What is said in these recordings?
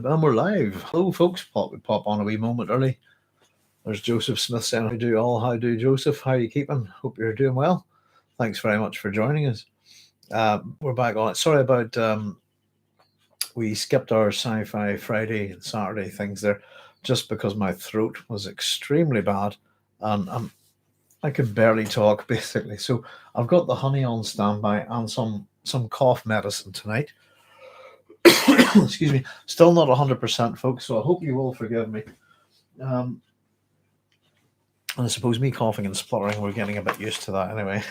And we're live. Hello, folks. We pop on a wee moment early. There's Joseph Smith saying, how do Joseph? How are you keeping? Hope you're doing well. Thanks very much for joining us. We're back on it. Sorry about we skipped our Sci-Fi Friday and Saturday things there, just because my throat was extremely bad, and I could barely talk basically. So I've got the honey on standby and some cough medicine tonight. Excuse me. Still not 100%, folks, so I hope you will forgive me. And I suppose me coughing and spluttering, we're getting a bit used to that anyway.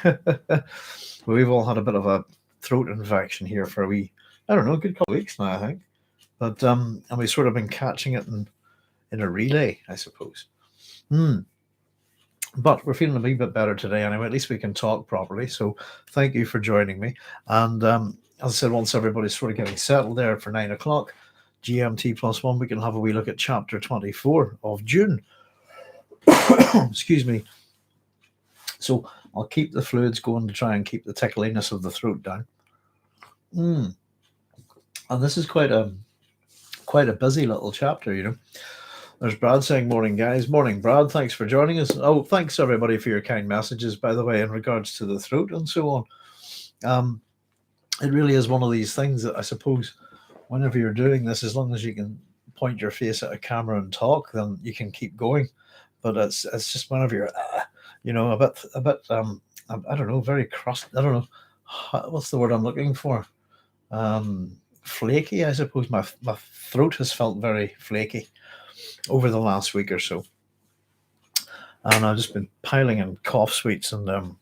We've all had a bit of a throat infection here for a wee, I don't know, a good couple of weeks now, I think. But and we've sort of been catching it in a relay, I suppose. But we're feeling a wee bit better today anyway. At least we can talk properly. So thank you for joining me. And as I said, once everybody's sort of getting settled there for 9 o'clock, GMT +1, we can have a wee look at chapter 24 of Dune. Excuse me. So I'll keep the fluids going to try and keep the tickliness of the throat down. And this is quite a busy little chapter, you know. There's Brad saying, morning, guys. Morning, Brad. Thanks for joining us. Oh, thanks, everybody, for your kind messages, by the way, in regards to the throat and so on. It really is one of these things that I suppose whenever you're doing this, as long as you can point your face at a camera and talk, then you can keep going. But it's just whenever you're, a bit, I don't know, very crust. I don't know. What's the word I'm looking for? Flaky, I suppose. My throat has felt very flaky over the last week or so. And I've just been piling in cough sweets and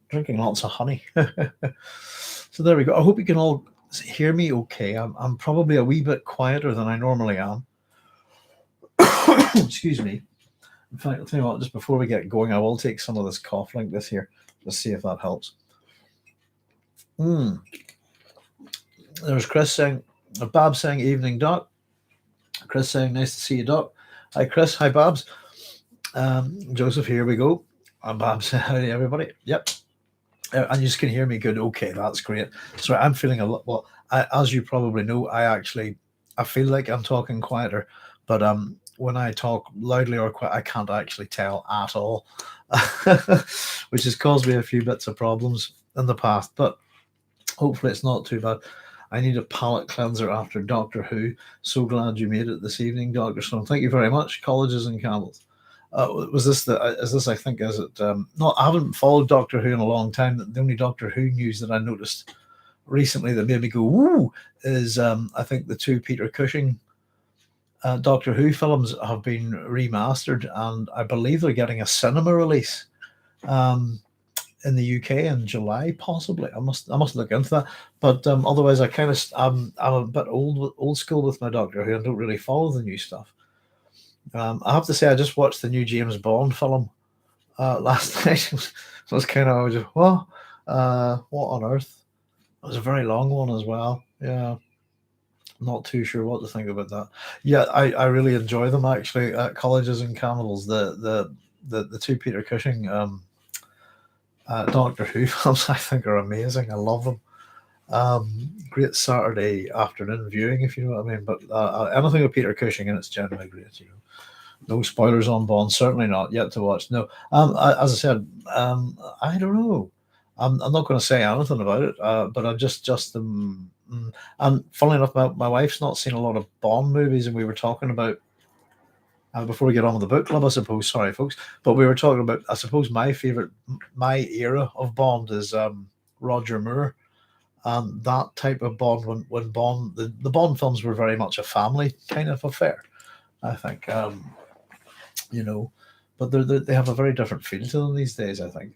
drinking lots of honey. So there we go. I hope you can all hear me okay. I'm probably a wee bit quieter than I normally am. Excuse me. In fact, I'll tell you what, just before we get going, I will take some of this cough like this here. Let's see if that helps. There's Chris saying, Babs saying, evening, Doc. Chris saying, nice to see you, Doc. Hi, Chris. Hi, Babs. Joseph, here we go. And Babs saying, howdy, everybody. Yep. And you just can hear me good. Okay, that's great. So I'm feeling a lot, well, as you probably know, I feel like I'm talking quieter, but when I talk loudly or quiet, I can't actually tell at all, which has caused me a few bits of problems in the past, but hopefully it's not too bad. I need a palate cleanser after Doctor Who. So glad you made it this evening, Dr. Sloan. Thank you very much. Colleges and Camels. Is this, I think, is it? No, I haven't followed Doctor Who in a long time. The only Doctor Who news that I noticed recently that made me go, woo, is I think the two Peter Cushing Doctor Who films have been remastered, and I believe they're getting a cinema release in the UK in July, possibly. I must look into that. But otherwise, I'm a bit old school with my Doctor Who and don't really follow the new stuff. I have to say, I just watched the new James Bond film last night. It was kind of, I was just, what on earth? It was a very long one as well. Yeah. Not too sure what to think about that. Yeah, I really enjoy them actually. Colleges and Camels, the two Peter Cushing Doctor Who films, I think, are amazing. I love them. Great Saturday afternoon viewing, if you know what I mean. But anything with Peter Cushing in it's generally great. You know, no spoilers on Bond. Certainly not yet to watch. No. As I said, I don't know. I'm not going to say anything about it. But I just and funnily enough, my wife's not seen a lot of Bond movies, and we were talking about. Before we get on with the book club, I suppose. Sorry, folks, but we were talking about. I suppose my era of Bond is Roger Moore, and that type of Bond. When Bond, the Bond films were very much a family kind of affair, I think. But they have a very different feel to them these days, I think.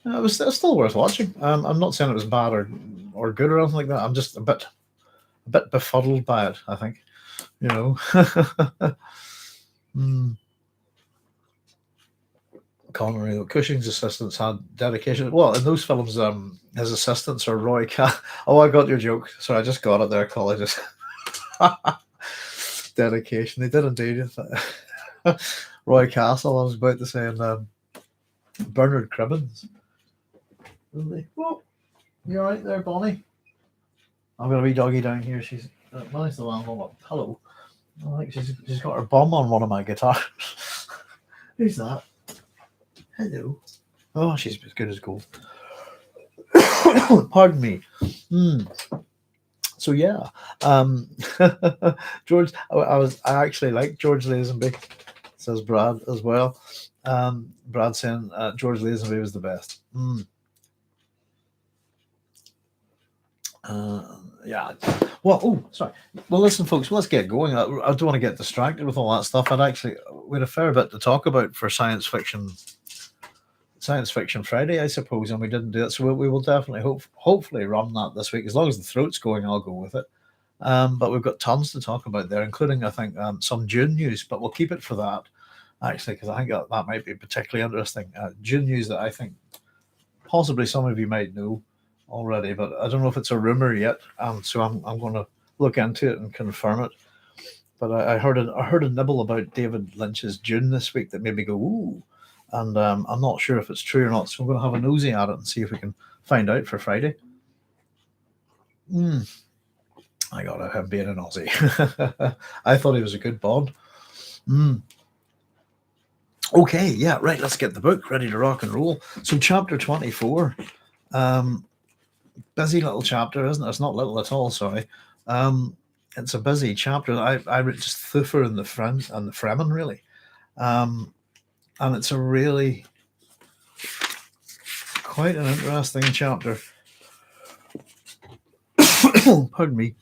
It's still worth watching. I'm not saying it was bad or good or anything like that. I'm just a bit befuddled by it, I think. Connery, Cushing's assistants had dedication. Well, in those films, his assistants are Roy Oh, I got your joke. Sorry, I just got it there, colleges. Dedication. They did indeed. Roy Castle, I was about to say, and Bernard Cribbins. Really? Oh, you all right there, Bonnie? I've got a wee doggy down here. She's managed to land on a pillow. I think she's got her bum on one of my guitars. Who's that? Hello. Oh, she's as good as gold. Pardon me. So yeah, George. I actually like George Lazenby. Says Brad as well. Brad saying George Lazenby was the best. Yeah. Well, oh, sorry. Well, listen, folks. Let's get going. I don't want to get distracted with all that stuff. We had a fair bit to talk about for Science Fiction Friday, I suppose, and we didn't do it. So we will definitely hopefully run that this week. As long as the throat's going, I'll go with it. But we've got tons to talk about there, including I think some Dune news. But we'll keep it for that, actually, because I think that might be particularly interesting. Dune news that I think possibly some of you might know already, but I don't know if it's a rumor yet. So I'm going to look into it and confirm it. But I heard a nibble about David Lynch's Dune this week that made me go ooh, and I'm not sure if it's true or not. So I'm going to have a nosy at it and see if we can find out for Friday. I got him being an Aussie. I thought he was a good Bond. Okay, yeah, right. Let's get the book ready to rock and roll. So, chapter 24. Busy little chapter, isn't it? It's not little at all. Sorry. It's a busy chapter. I read just Thufir and the Fremen, really. And it's a really quite an interesting chapter. Pardon me.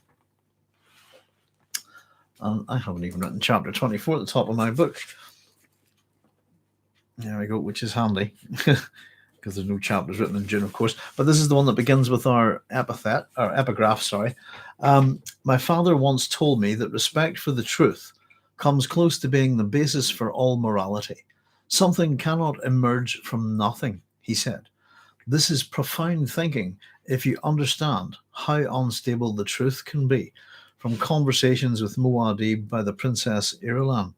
I haven't even written chapter 24 at the top of my book. There we go, which is handy because there's no chapters written in Dune, of course. But this is the one that begins with our epigraph. Sorry. My father once told me that respect for the truth comes close to being the basis for all morality. Something cannot emerge from nothing, he said. This is profound thinking if you understand how unstable the truth can be. From Conversations with Muad'Dib by the Princess Irulan.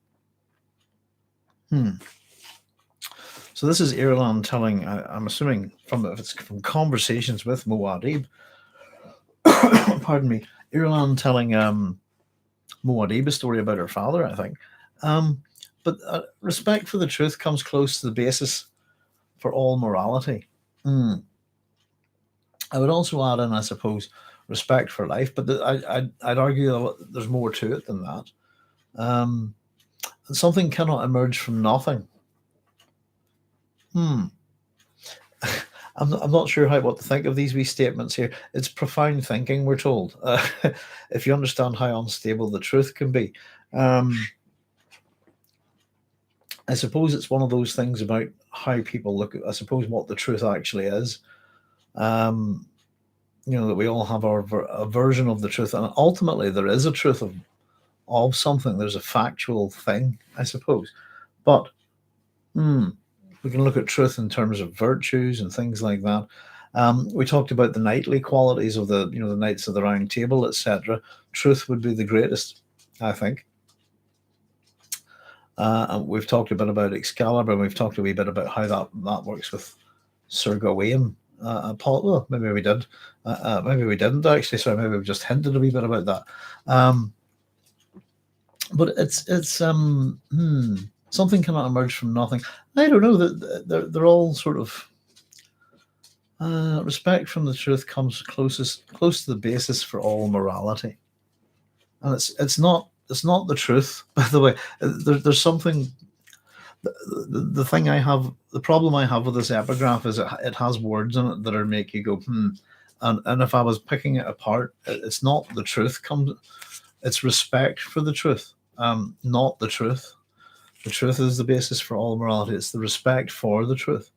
So this is Irulan telling, I'm assuming if it's from Conversations with Muad'Dib, pardon me, Irulan telling Muad'Dib a story about her father, I think. But respect for the truth comes close to the basis for all morality. I would also add in, I suppose, respect for life, but I'd argue that there's more to it than that. Something cannot emerge from nothing. I'm not sure what to think of these wee statements here. It's profound thinking, we're told. If you understand how unstable the truth can be. I suppose it's one of those things about how people look at, I suppose, what the truth actually is. That we all have a version of the truth, and ultimately there is a truth of something. There's a factual thing, I suppose. But we can look at truth in terms of virtues and things like that. We talked about the knightly qualities of the Knights of the Round Table, etc. Truth would be the greatest, I think. And we've talked a bit about Excalibur, and we've talked a wee bit about how that works with Sir Gawain. Well, maybe we did. Maybe we didn't actually. Sorry, maybe we just hinted a wee bit about that. But it's something cannot emerge from nothing. I don't know, that they're all sort of respect from the truth comes close to the basis for all morality, and it's not the truth. By the way, there's something. The thing I have, the problem I have with this epigraph is it has words in it that are make you go and if I was picking it apart, it's not the truth it's respect for the truth, not the truth. The truth is the basis for all morality. It's the respect for the truth.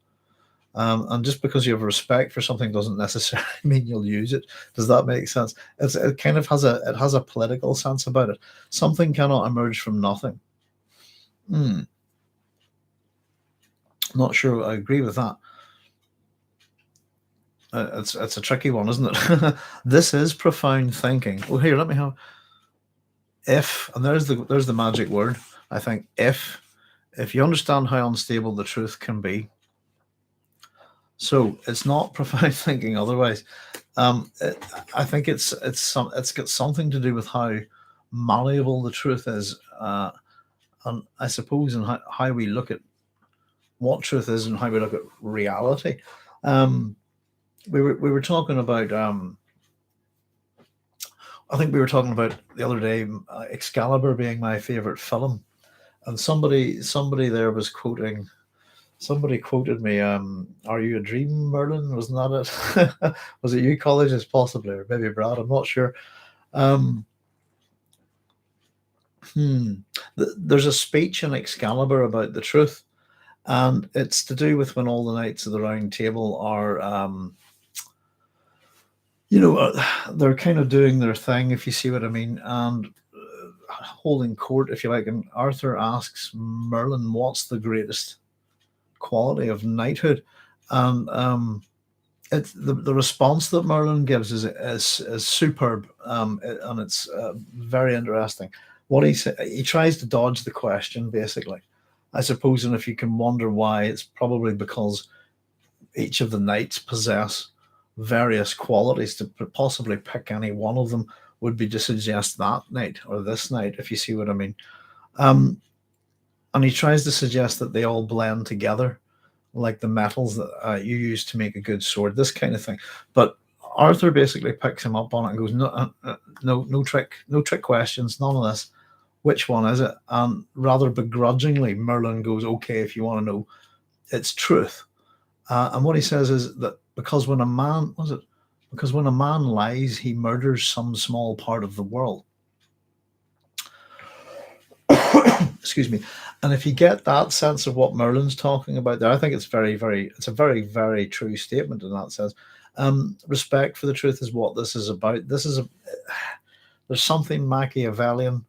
And just because you have respect for something doesn't necessarily mean you'll use it. Does that make sense? It kind of has a political sense about it. Something cannot emerge from nothing. Not sure I agree with that. It's a tricky one, isn't it? This is profound thinking. Oh, here, let me have if, and there's the magic word. I think if you understand how unstable the truth can be, So it's not profound thinking otherwise. It, I think it's got something to do with how malleable the truth is, and I suppose in how we look at what truth is and how we look at reality. Um, we were talking about I think we were talking about the other day Excalibur being my favorite film, and somebody there was quoting. Somebody quoted me, "Are you a dream, Merlin?" Wasn't that it? Was it you, colleges, possibly, or maybe Brad? I'm not sure. Um, hmm. There's a speech in Excalibur about the truth, and it's to do with when all the knights of the Round Table are, they're kind of doing their thing, if you see what I mean, and holding court, if you like. And Arthur asks Merlin, "What's the greatest quality of knighthood?" And it's the response that Merlin gives is superb, and it's very interesting. What he tries to dodge the question, basically, I suppose, and if you can wonder why, it's probably because each of the knights possess various qualities. To possibly pick any one of them would be to suggest that knight or this knight, if you see what I mean. Um, and he tries to suggest that they all blend together, like the metals that you use to make a good sword, this kind of thing. But Arthur basically picks him up on it and goes, "No, no trick questions, none of this. Which one is it?" And rather begrudgingly, Merlin goes, "Okay, if you want to know, it's truth." And what he says is that because when a man was it because when a man lies, he murders some small part of the world. Excuse me. And if you get that sense of what Merlin's talking about there, I think it's a very, very true statement in that sense. Respect for the truth is what this is about. There's something Machiavellian,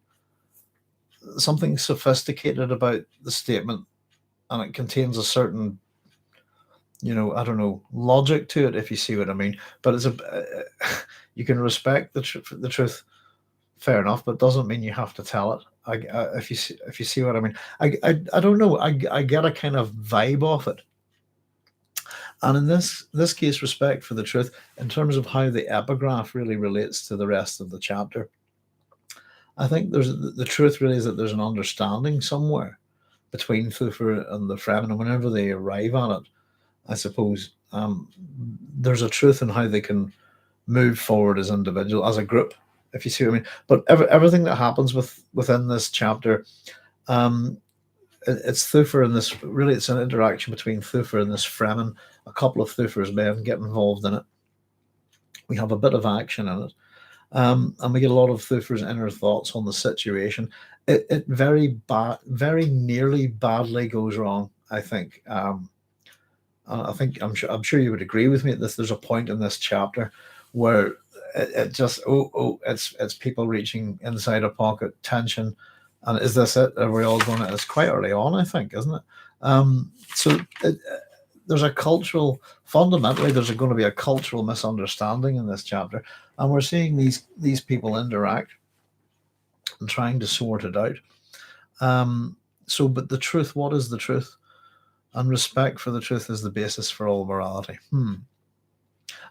something sophisticated about the statement, and it contains a certain, I don't know, logic to it, if you see what I mean. But you can respect the truth, fair enough, but doesn't mean you have to tell it. If you see what I mean, I don't know. I get a kind of vibe off it, and in this case, respect for the truth in terms of how the epigraph really relates to the rest of the chapter. I think the truth really is that there's an understanding somewhere between Thufir and the Fremen, and whenever they arrive at it, I suppose there's a truth in how they can move forward as individual, as a group, if you see what I mean. But everything that happens within this chapter, it's Thufir and this. Really, it's an interaction between Thufir and this Fremen. A couple of Thufir's men get involved in it. We have a bit of action in it, and we get a lot of Thufir's inner thoughts on the situation. It very nearly badly goes wrong, I think. I'm sure you would agree with me that there's a point in this chapter where it just it's people reaching inside a pocket, tension, and is this it? Are we all going to? It's quite early on, I think, isn't it? There's a fundamentally there's going to be a cultural misunderstanding in this chapter, and we're seeing these people interact and trying to sort it out. But the truth, what is the truth? And respect for the truth is the basis for all morality.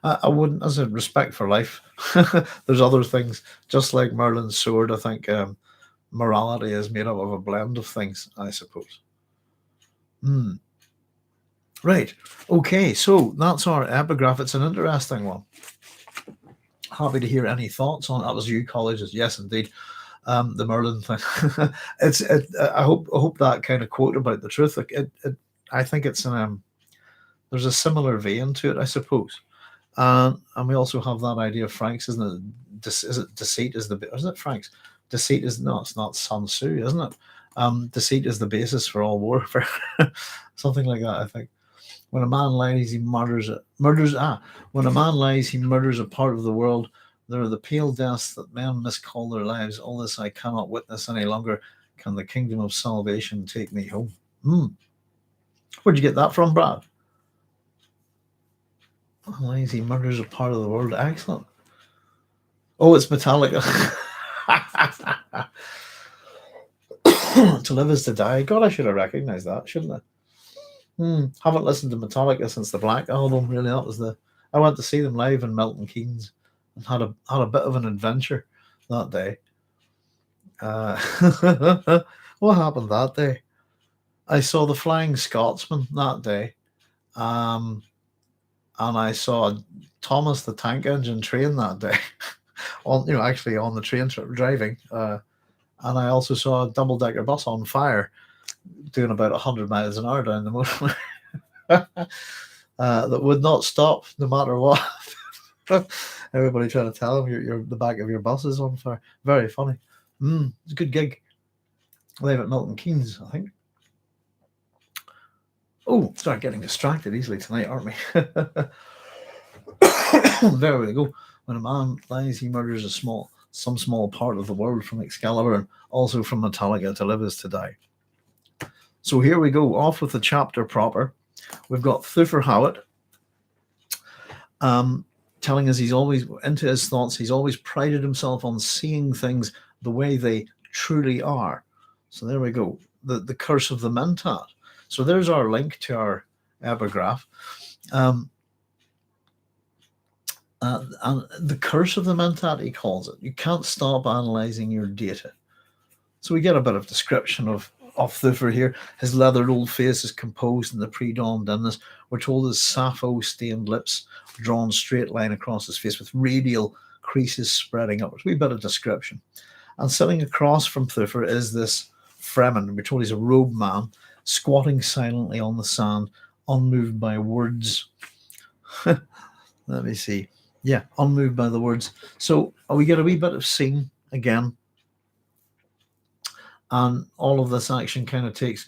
I wouldn't, as a respect for life. There's other things, just like Merlin's sword. I think morality is made up of a blend of things, I suppose. Right. Okay, so that's our epigraph. It's an interesting one. Happy to hear any thoughts on that. Was you, colleges? Yes, indeed. The Merlin thing. I hope that kind of quote about the truth. I think it's there's a similar vein to it, I suppose. And we also have that idea of Frank's, isn't it? Is it deceit is isn't it Frank's? Deceit is no, it's not Sun Tzu, isn't it? Deceit is the basis for all warfare. Something like that, I think. When a man lies, he murders it. When a man lies, he murders a part of the world. There are the pale deaths that men miscall their lives. All this I cannot witness any longer. Can the kingdom of salvation take me home? Where'd you get that from, Brad? Lies, he murders a part of the world. Excellent. Oh, it's Metallica. To live is to die. God, I should have recognized that, shouldn't I? Haven't listened to Metallica since the Black Album. Really, that was I went to see them live in Milton Keynes and had a bit of an adventure that day. What happened that day? I saw the Flying Scotsman that day, and I saw Thomas the Tank Engine train that day. Actually on the train driving, and I also saw a double-decker bus on fire, doing about 100 miles an hour down the motorway. That would not stop no matter what. Everybody trying to tell him the back of your bus is on fire. Very funny. It's a good gig. Live at Milton Keynes, I think. Oh, start getting distracted easily tonight, aren't we? There we go. When a man lies, he murders some small part of the world, from Excalibur and also from Metallica. To live is to die. So here we go, off with the chapter proper. We've got Thufir Hawat telling us he's always, into his thoughts, he's always prided himself on seeing things the way they truly are. So there we go, the curse of the Mentat. So there's our link to our epigraph. And the curse of the Mentat, he calls it. You can't stop analysing your data. So we get a bit of description of Thufir here. His leathered old face is composed in the pre-dawn dimness. We're told his sappho-stained lips are drawn straight line across his face with radial creases spreading upwards. Wee bit of description. And sitting across from Thufir is this Fremen. We're told he's a robed man, squatting silently on the sand, unmoved by words. Let me see. Yeah, unmoved by the words. So we get a wee bit of scene again. And all of this action kind of takes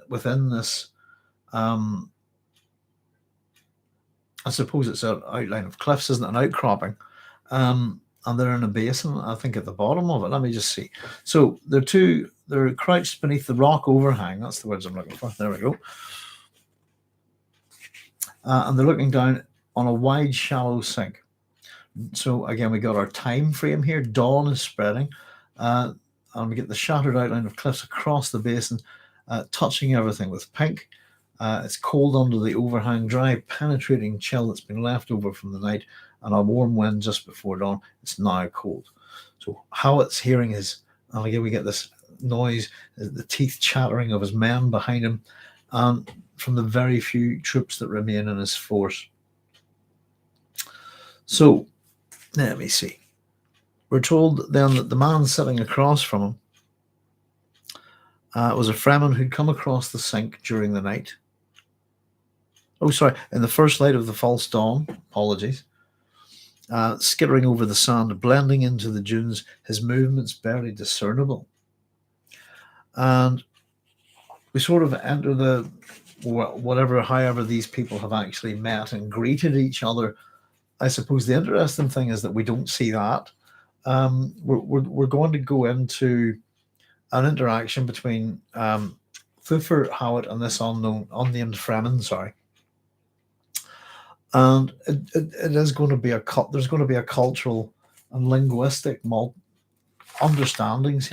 within this, I suppose it's an outline of cliffs, isn't it? An outcropping. And they're in a basin, I think, at the bottom of it. Let me just see. So they're crouched beneath the rock overhang. That's the words I'm looking for. There we go. And they're looking down on a wide, shallow sink. So again, we got our time frame here. Dawn is spreading. And we get the shattered outline of cliffs across the basin, touching everything with pink. It's cold under the overhang, dry, penetrating chill that's been left over from the night, and a warm wind just before dawn. It's now cold. So Hawat's hearing and again we get this noise, the teeth chattering of his men behind him, and from the very few troops that remain in his force. So, let me see. We're told then that the man sitting across from him was a Fremen who'd come across the sink during the night. Oh, sorry, in the first light of the false dawn, apologies. Skittering over the sand, blending into the dunes, his movements barely discernible. And we sort of enter however these people have actually met and greeted each other. I suppose the interesting thing is that we don't see that. We're going to go into an interaction between Thufir Hawat and this unnamed Fremen, sorry. And it is going to be there's going to be a cultural and linguistic misunderstandings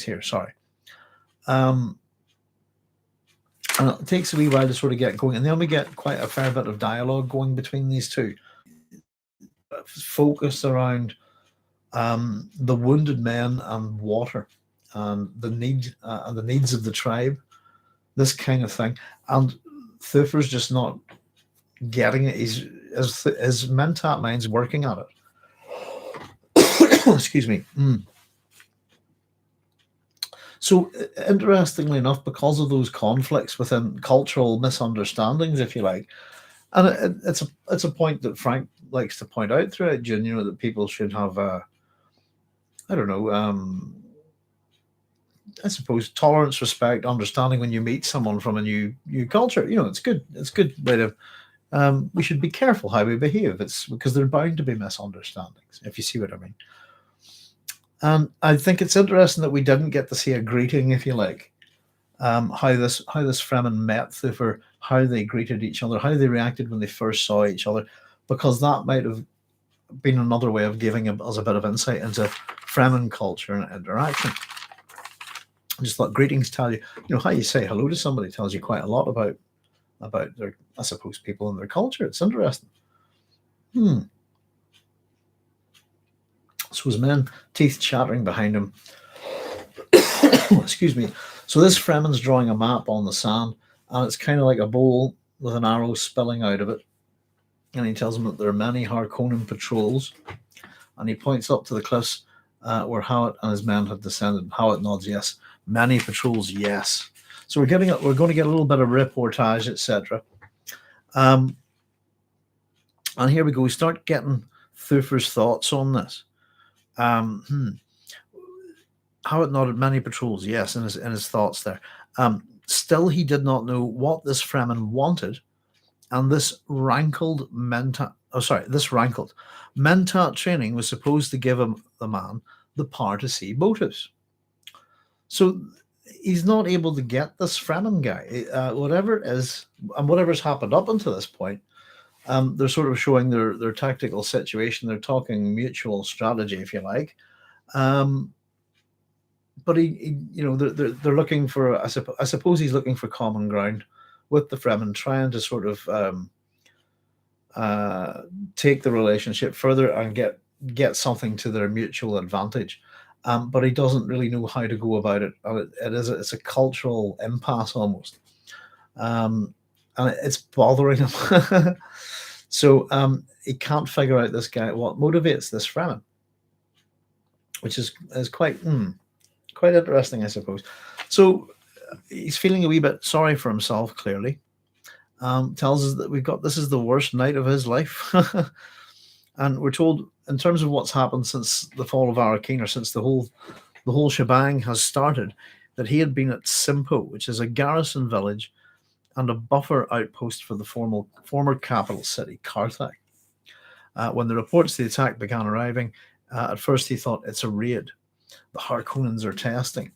here, sorry. And it takes a wee while to sort of get going, and then we get quite a fair bit of dialogue going between these two, focused around the wounded men and water, and the needs of the tribe, this kind of thing. And Thufir's just not getting it. His Mentat mind's working at it. Excuse me. So interestingly enough, because of those conflicts within cultural misunderstandings, if you like, and it's a point that Frank likes to point out throughout Dune, that people should have I suppose tolerance, respect, understanding when you meet someone from a new culture. It's good. It's good way to. We should be careful how we behave. It's because there are bound to be misunderstandings, if you see what I mean. And I think it's interesting that we didn't get to see a greeting, if you like, how this Fremen met Thufir, how they greeted each other, how they reacted when they first saw each other, because that might have been another way of giving us a bit of insight into Fremen culture and interaction. I just thought greetings tell you, how you say hello to somebody tells you quite a lot about their, I suppose, people and their culture. It's interesting. So his men, teeth chattering behind him. Excuse me. So this Fremen's drawing a map on the sand, and it's kind of like a bowl with an arrow spilling out of it. And he tells them that there are many Harkonnen patrols, and he points up to the cliffs where Hawat and his men had descended. Hawat nods yes. Many patrols, yes. So we're going to get a little bit of reportage, etc. And here we go. We start getting Thufir's thoughts on this. Hawat nodded many patrols, yes, in his thoughts there. Still, he did not know what this Fremen wanted, and this rankled Mentat training was supposed to give him, the man, the power to see motives. So he's not able to get this Fremen guy, whatever it is, and whatever's happened up until this point. They're sort of showing their tactical situation. They're talking mutual strategy, if you like. But they're looking for. I suppose he's looking for common ground with the Fremen, trying to sort of take the relationship further and get something to their mutual advantage. But he doesn't really know how to go about it. It's a cultural impasse almost, and it's bothering him. So he can't figure out this guy, what motivates this Fremen, which is quite interesting, I suppose. So he's feeling a wee bit sorry for himself, clearly. Tells us that this is the worst night of his life. And we're told, in terms of what's happened since the fall of Arrakis, or since the whole shebang has started, that he had been at Simpo, which is a garrison village and a buffer outpost for the former capital city, Carthage. When the reports of the attack began arriving, at first he thought it's a raid. The Harkonnens are testing.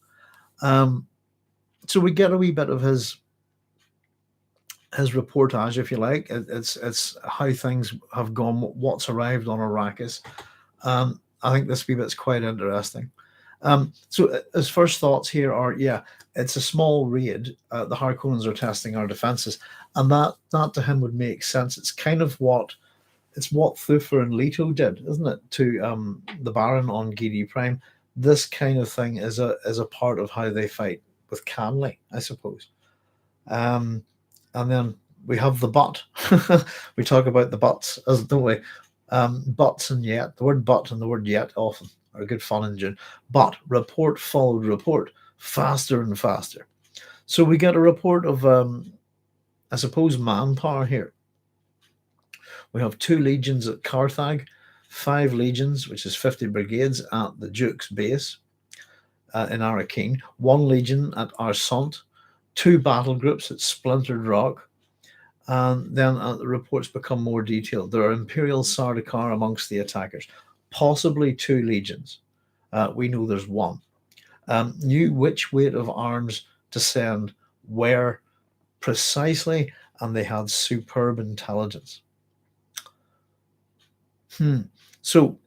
So we get a wee bit of his reportage, if you like. It's how things have gone, what's arrived on Arrakis. I think this wee bit's quite interesting. So his first thoughts here are, it's a small raid. The Harkonnens are testing our defenses, and that to him would make sense. It's kind of what Thufir and Leto did, isn't it, to the Baron on Gidi Prime. This kind of thing is a part of how they fight with Canley, I suppose. And then we have the but. We talk about the buts, don't we? Buts and yet. The word but and the word yet often are good fun in Dune. But report followed report, faster and faster. So we get a report of, I suppose, manpower here. We have 2 legions at Carthage, 5 legions, which is 50 brigades, at the Duke's base in Arrakis, 1 legion at Arsant, 2 battle groups at Splintered Rock, and then the reports become more detailed. There are Imperial Sardaukar amongst the attackers, possibly 2 legions. We know there's 1. Knew which weight of arms to send where precisely, and they had superb intelligence. So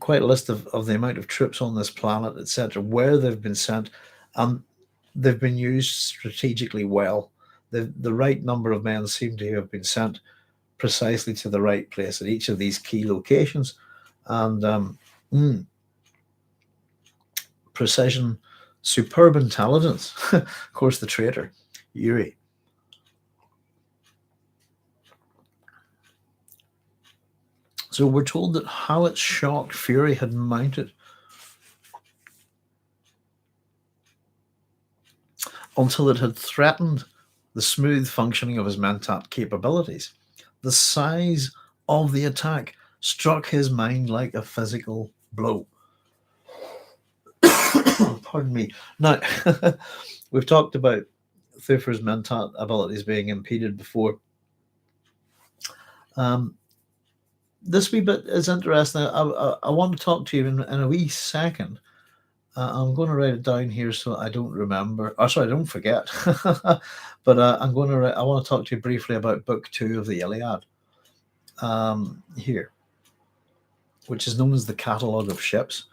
quite a list of the amount of troops on this planet, etc., where they've been sent, and they've been used strategically well. The right number of men seem to have been sent precisely to the right place at each of these key locations, and precision, superb intelligence. Of course, the traitor, Yuri. So we're told that Hawat's shocked fury had mounted until it had threatened the smooth functioning of his Mentat capabilities. The size of the attack struck his mind like a physical blow. Pardon me. Now, we've talked about Thufir's Mentat abilities being impeded before. This wee bit is interesting. I want to talk to you in a wee second. I'm going to write it down here so I don't remember. I don't forget. But I want to talk to you briefly about Book 2 of the Iliad here, which is known as the Catalogue of Ships.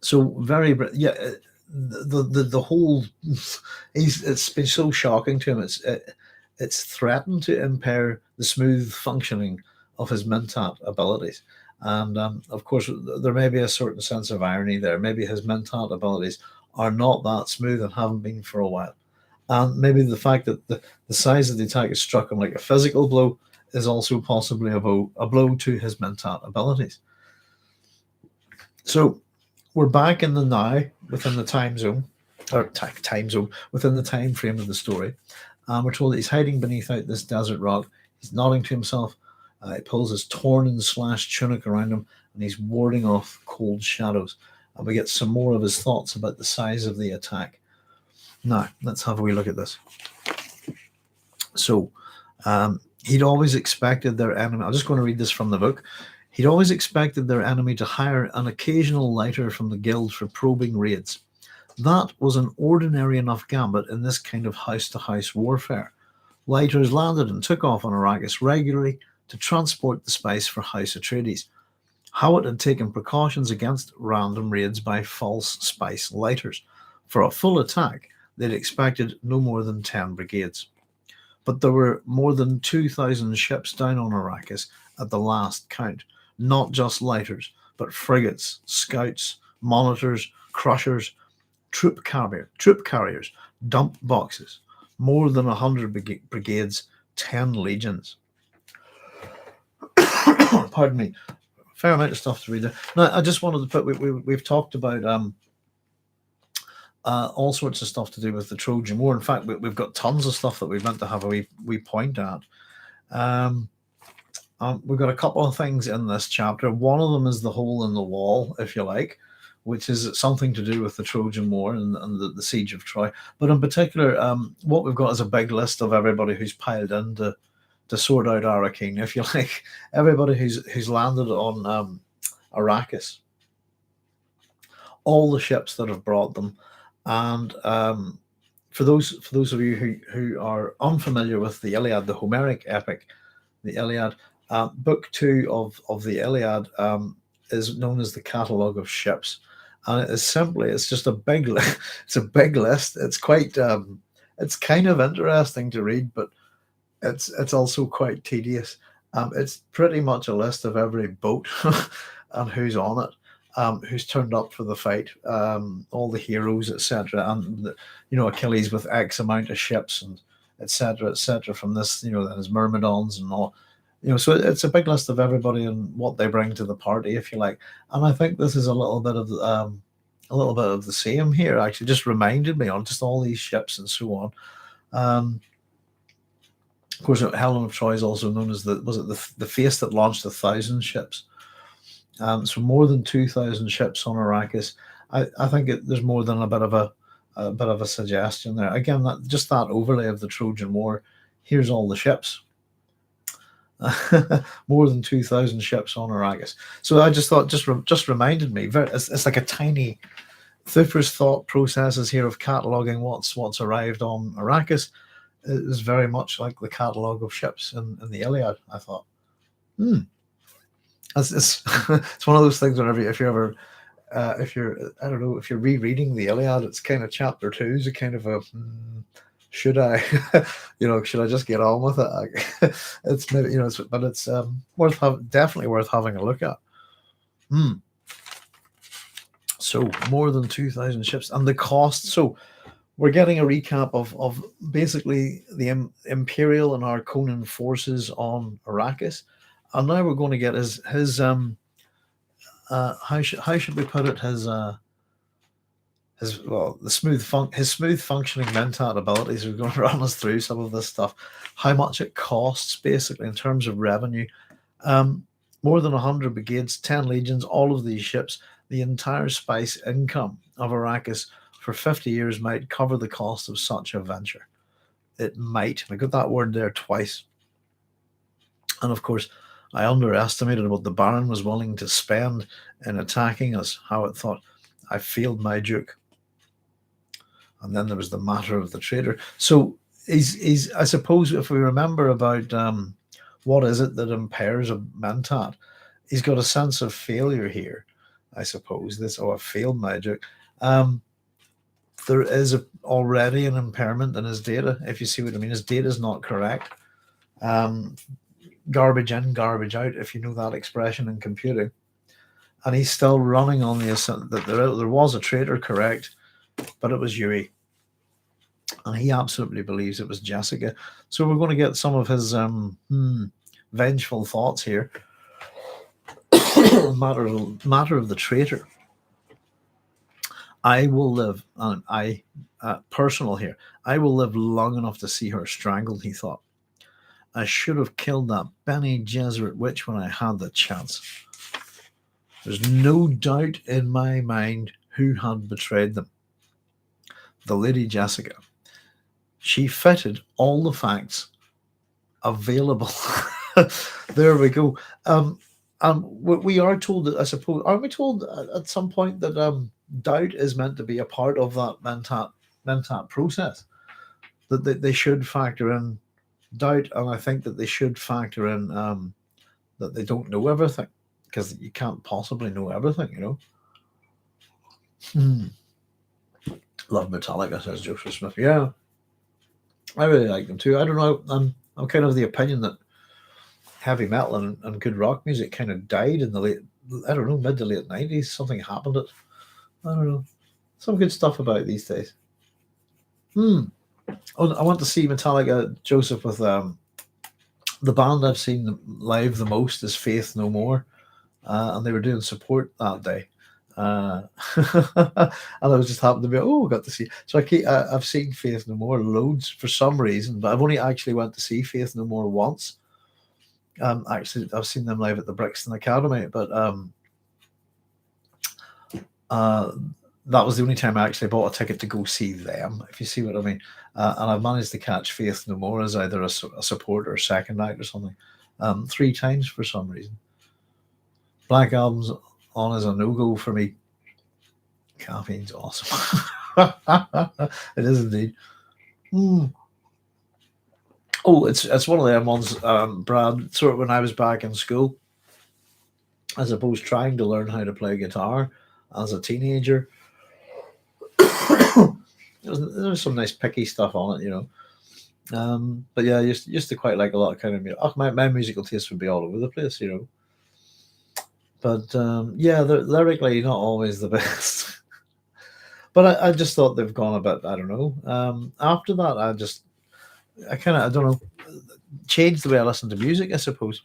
So the whole it's been so shocking to him. It's threatened to impair the smooth functioning of his mentat abilities. And of course, there may be a certain sense of irony there. Maybe his mentat abilities are not that smooth and haven't been for a while. And maybe the fact that the size of the attack is struck him like a physical blow is also possibly a blow to his mentat abilities. So we're back in the now within the time zone, or time zone, within the time frame of the story. We're told that he's hiding beneath out this desert rock. He's nodding to himself. He pulls his torn and slashed tunic around him, and he's warding off cold shadows. And we get some more of his thoughts about the size of the attack. Now, let's have a wee look at this. So, he'd always expected their enemy. I'm just going to read this from the book. He'd always expected their enemy to hire an occasional lighter from the guild for probing raids. That was an ordinary enough gambit in this kind of house-to-house warfare. Lighters landed and took off on Arrakis regularly to transport the spice for House Atreides. Hawat had taken precautions against random raids by false spice lighters. For a full attack, they'd expected no more than 10 brigades. But there were more than 2,000 ships down on Arrakis at the last count. Not just lighters, but frigates, scouts, monitors, crushers, troop carriers, dump boxes, more than 100 brigades, 10 legions. Pardon me. Fair amount of stuff to read there. Now, I just wanted to put, we've talked about all sorts of stuff to do with the Trojan War. In fact, we've got tons of stuff that we've meant to have a wee point at. We've got a couple of things in this chapter. One of them is the hole in the wall, if you like, which is something to do with the Trojan War and the siege of Troy. But in particular, what we've got is a big list of everybody who's piled in to sort out Arrakis, if you like. Everybody who's landed on Arrakis. All the ships that have brought them. And for those of you who are unfamiliar with the Iliad, the Homeric epic, the Iliad, Book 2 of the Iliad is known as the Catalogue of Ships, and it's just a big it's a big list. It's quite it's kind of interesting to read, but it's also quite tedious. It's pretty much a list of every boat and who's on it, who's turned up for the fight, all the heroes, etc., and Achilles with X amount of ships and etc. from this, his myrmidons and all. So it's a big list of everybody and what they bring to the party, if you like. And I think this is a little bit of the same here. Actually, just reminded me on just all these ships and so on. Of course, Helen of Troy is also known as the face that launched 1,000 ships. So more than 2,000 ships on Arrakis. I think there's more than a bit of a suggestion there. Again, that overlay of the Trojan War. Here's all the ships. More than 2,000 ships on Arrakis. So I just thought, just reminded me. It's like a tiny. Thufir's thought processes here of cataloguing what's arrived on Arrakis is very much like the catalogue of ships in the Iliad. I thought, it's one of those things. Whenever if you're rereading the Iliad, it's kind of chapter 2 is a kind of a. Should I, should I just get on with it? It's maybe, but it's definitely worth having a look at. So more than 2,000 ships and the cost. So we're getting a recap of basically the Imperial and Harkonnen forces on Arrakis, and now we're going to get his how should we put it, his smooth functioning mentat abilities. We're going to run us through some of this stuff, how much it costs basically in terms of revenue. More than 100 brigades, 10 legions, all of these ships, the entire spice income of Arrakis for 50 years might cover the cost of such a venture. It might. I got that word there twice. And of course, I underestimated what the Baron was willing to spend in attacking us. Hawat thought, I failed my duke. And then there was the matter of the traitor. So he's I suppose if we remember about what is it that impairs a mentat, he's got a sense of failure here. I suppose. I failed my joke. There is already an impairment in his data, if you see what I mean. His data is not correct. Garbage in, garbage out, if you know that expression in computing. And he's still running on the assumption that there was a traitor, correct, but it was Yui. And he absolutely believes it was Jessica. So we're going to get some of his vengeful thoughts here. matter of the traitor. I will live, and personal here, I will live long enough to see her strangled, he thought. I should have killed that Bene Gesserit witch when I had the chance. There's no doubt in my mind who had betrayed them. The Lady Jessica. She fitted all the facts available. There we go. We are told that, I suppose, aren't we told at some point that doubt is meant to be a part of that mentat process? That they should factor in doubt, and I think that they should factor in that they don't know everything, because you can't possibly know everything, you know. Love Metallica, says Joseph Smith. Yeah, I really like them too. I don't know. I'm kind of the opinion that heavy metal and good rock music kind of died in the mid to late 90s. Something happened. I don't know. Some good stuff about it these days. Oh, I want to see Metallica, Joseph, with the band I've seen live the most is Faith No More, and they were doing support that day. And I was just happened to be, got to see. So I've seen Faith No More loads for some reason, but I've only actually went to see Faith No More once. Actually, I've seen them live at the Brixton Academy, but that was the only time I actually bought a ticket to go see them, if you see what I mean. And I've managed to catch Faith No More as either a support or second act or something 3 times for some reason. Black Album's on as a no-go for me. Caffeine's awesome. It is indeed. Oh, it's one of them ones, Brad, sort of when I was back in school, I suppose, trying to learn how to play guitar as a teenager. There's some nice picky stuff on it, you know. But yeah, I used to quite like a lot of kind of music. My musical taste would be all over the place, you know. But yeah, they're lyrically not always the best. But I just thought they've gone a bit, I don't know. After that, I don't know, changed the way I listen to music, I suppose.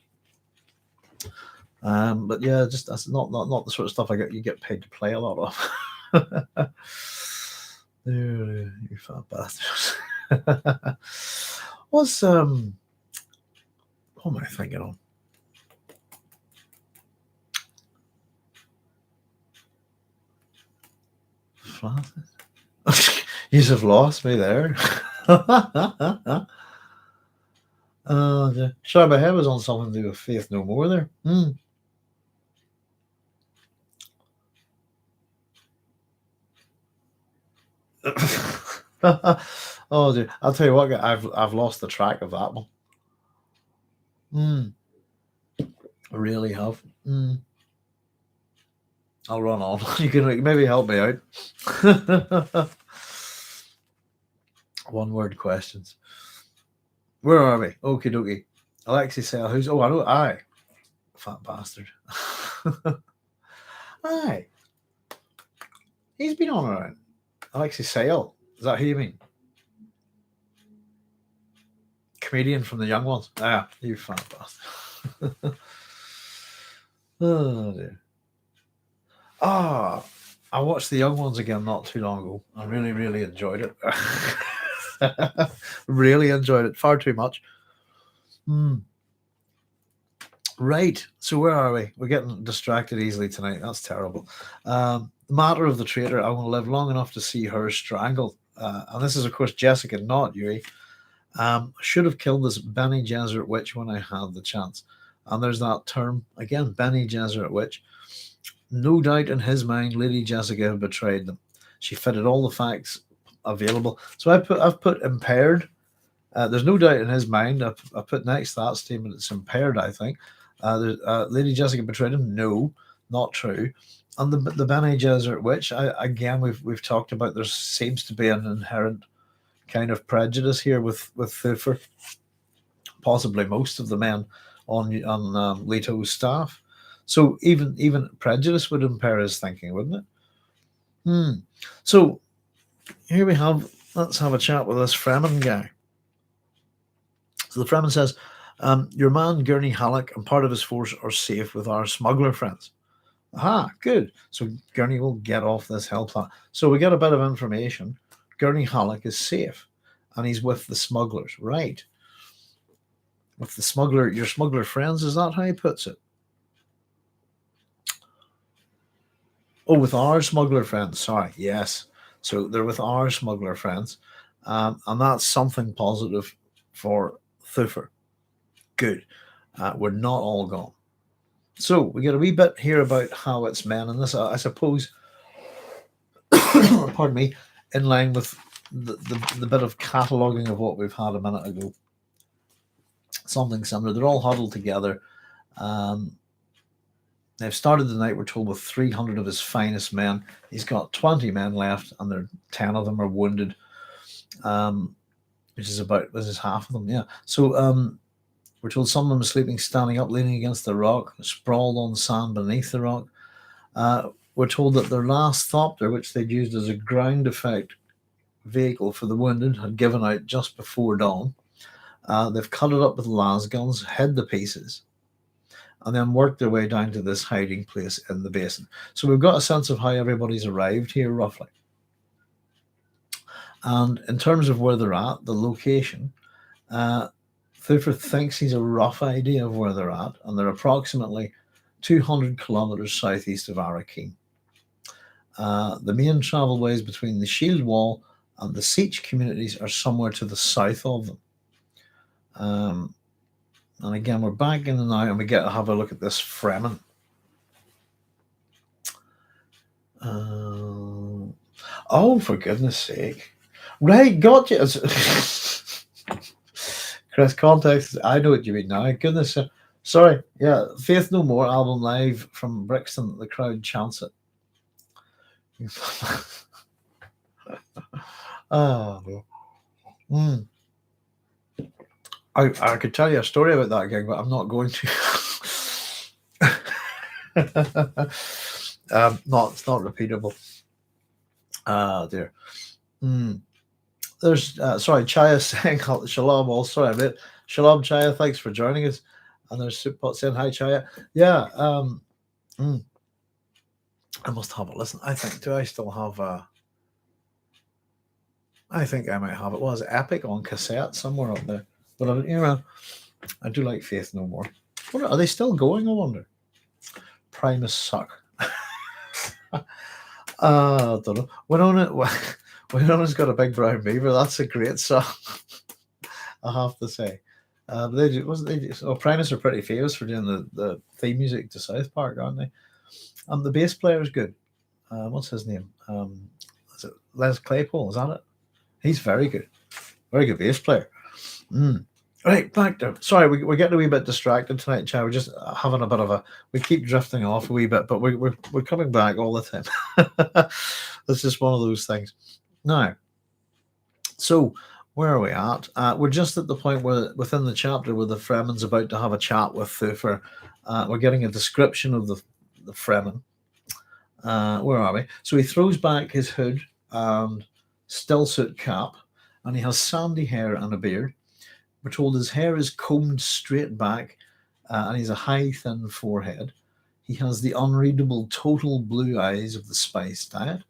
But yeah, just that's not the sort of stuff you get paid to play a lot of. You fat bastards. What am I thinking on? You have lost me there. Sorry, my head was on something to do with Faith No More there. Oh dear, I'll tell you what, I've lost the track of that one. I really have. I'll run on. You can maybe help me out. One word questions. Where are we? Okie dokie. Alexis Sale, who's... Oh, I know. Aye. Fat bastard. Aye. He's been on around. Alexis Sale. Is that who you mean? Comedian from the Young Ones. Ah, you fat bastard. Oh, dear. I watched the Young Ones again not too long ago. I really, really enjoyed it. Really enjoyed it. Far too much. Right. So where are we? We're getting distracted easily tonight. That's terrible. Matter of the traitor. I want to live long enough to see her strangled. And this is, of course, Jessica, not Yui. Should have killed this Bene Gesserit witch when I had the chance. And there's that term again, Bene Gesserit witch. No doubt in his mind, Lady Jessica had betrayed them. She fitted all the facts available. So I've put impaired. There's no doubt in his mind. I put next to that statement, it's impaired, I think. Lady Jessica betrayed him? No. Not true. And the Bene Gesserit witch, again, we've talked about. There seems to be an inherent kind of prejudice here with Thufir, possibly most of the men on Leto's staff. So even prejudice would impair his thinking, wouldn't it? So here we have. Let's have a chat with this Fremen guy. So the Fremen says, "Your man Gurney Halleck and part of his force are safe with our smuggler friends." Aha, good. So Gurney will get off this hell planet. So we get a bit of information. Gurney Halleck is safe, and he's with the smugglers, right? With the smuggler, your smuggler friends, is that how he puts it? Oh, with our smuggler friends. Sorry, yes. So they're with our smuggler friends, and that's something positive for Thufir. Good. We're not all gone. So we get a wee bit here about Hawat's men, and this, I suppose, pardon me, in line with the bit of cataloguing of what we've had a minute ago. Something similar. They're all huddled together. They've started the night, we're told, with 300 of his finest men. He's got 20 men left, and 10 of them are wounded, which is half of them, yeah. So we're told some of them are sleeping standing up, leaning against the rock, sprawled on sand beneath the rock. We're told that their last Thopter, which they'd used as a ground effect vehicle for the wounded, had given out just before dawn. They've cut it up with las guns, hid the pieces, and then worked their way down to this hiding place in the basin. So we've got a sense of how everybody's arrived here, roughly. And in terms of where they're at, the location, Thufir thinks he's a rough idea of where they're at, and they're approximately 200 kilometers southeast of Arrakis. The main travel ways between the Shield Wall and the Siege communities are somewhere to the south of them. And again, we're back in and now, and we get to have a look at this Fremen. Oh, for goodness sake. Right, got you. Chris, context, I know what you mean now. Goodness. Sorry. Yeah, Faith No More album live from Brixton. The crowd chants it. Oh, no. I could tell you a story about that gig, but I'm not going to. It's not repeatable. Dear. There's sorry, Chaya saying shalom. All sorry, mate. Shalom, Chaya. Thanks for joining us. And there's Souppot saying hi, Chaya. Yeah. I must have a listen. I think. Do I still have? I think I might have it. Was Epic on cassette somewhere up there? But I do like Faith No More. Are they still going? I wonder. Primus suck. I don't know. Winona's got a big brown beaver. That's a great song. I have to say. Primus are pretty famous for doing the theme music to South Park, aren't they? And the bass player is good. What's his name? Is it Les Claypool? Is that it? He's very good. Very good bass player. Right, back to. Sorry, we're getting a wee bit distracted tonight, Chad. We're just having a bit of we keep drifting off a wee bit, but we're coming back all the time. It's just one of those things. Now, so where are we at? We're just at the point where within the chapter where the Fremen's about to have a chat with Thufir. We're getting a description of the Fremen. Where are we? So he throws back his hood and stillsuit cap, and he has sandy hair and a beard. We're told his hair is combed straight back, and he's a high, thin forehead. He has the unreadable total blue eyes of the spice diet.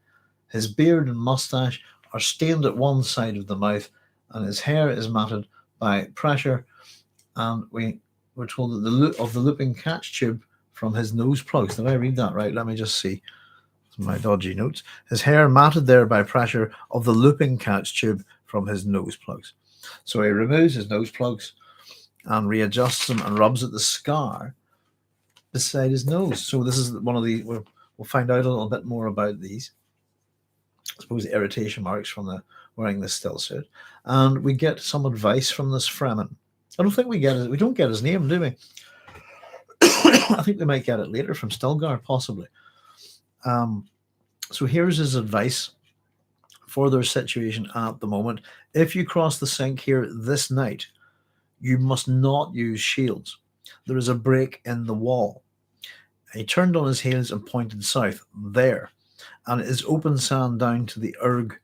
His beard and mustache are stained at one side of the mouth, and his hair is matted by pressure. And we're told that the looping catch tube from his nose plugs. Did I read that right? Let me just see. My dodgy notes. His hair matted there by pressure of the looping catch tube from his nose plugs. So he removes his nose plugs and readjusts them and rubs at the scar beside his nose. So this is one of the. We'll find out a little bit more about these. I suppose the irritation marks from wearing this stillsuit, and we get some advice from this Fremen. I don't think we don't get his name, do we? I think they might get it later from Stilgar, possibly. Um, so here's his advice for their situation at the moment. If you cross the sink here this night, you must not use shields. There is a break in the wall. He turned on his heels and pointed south. There. And it is open sand down to the erg.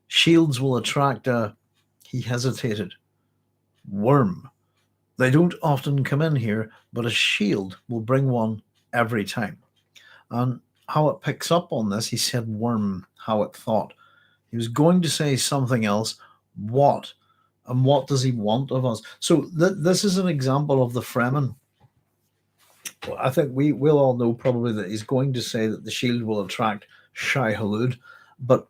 Shields will attract a. He hesitated. Worm. They don't often come in here, but a shield will bring one every time. And Hawat picks up on this. He said worm, Hawat thought. He was going to say something else. What? And what does he want of us? So this is an example of the Fremen. I think we will all know probably that he's going to say that the shield will attract Shai Hulud, but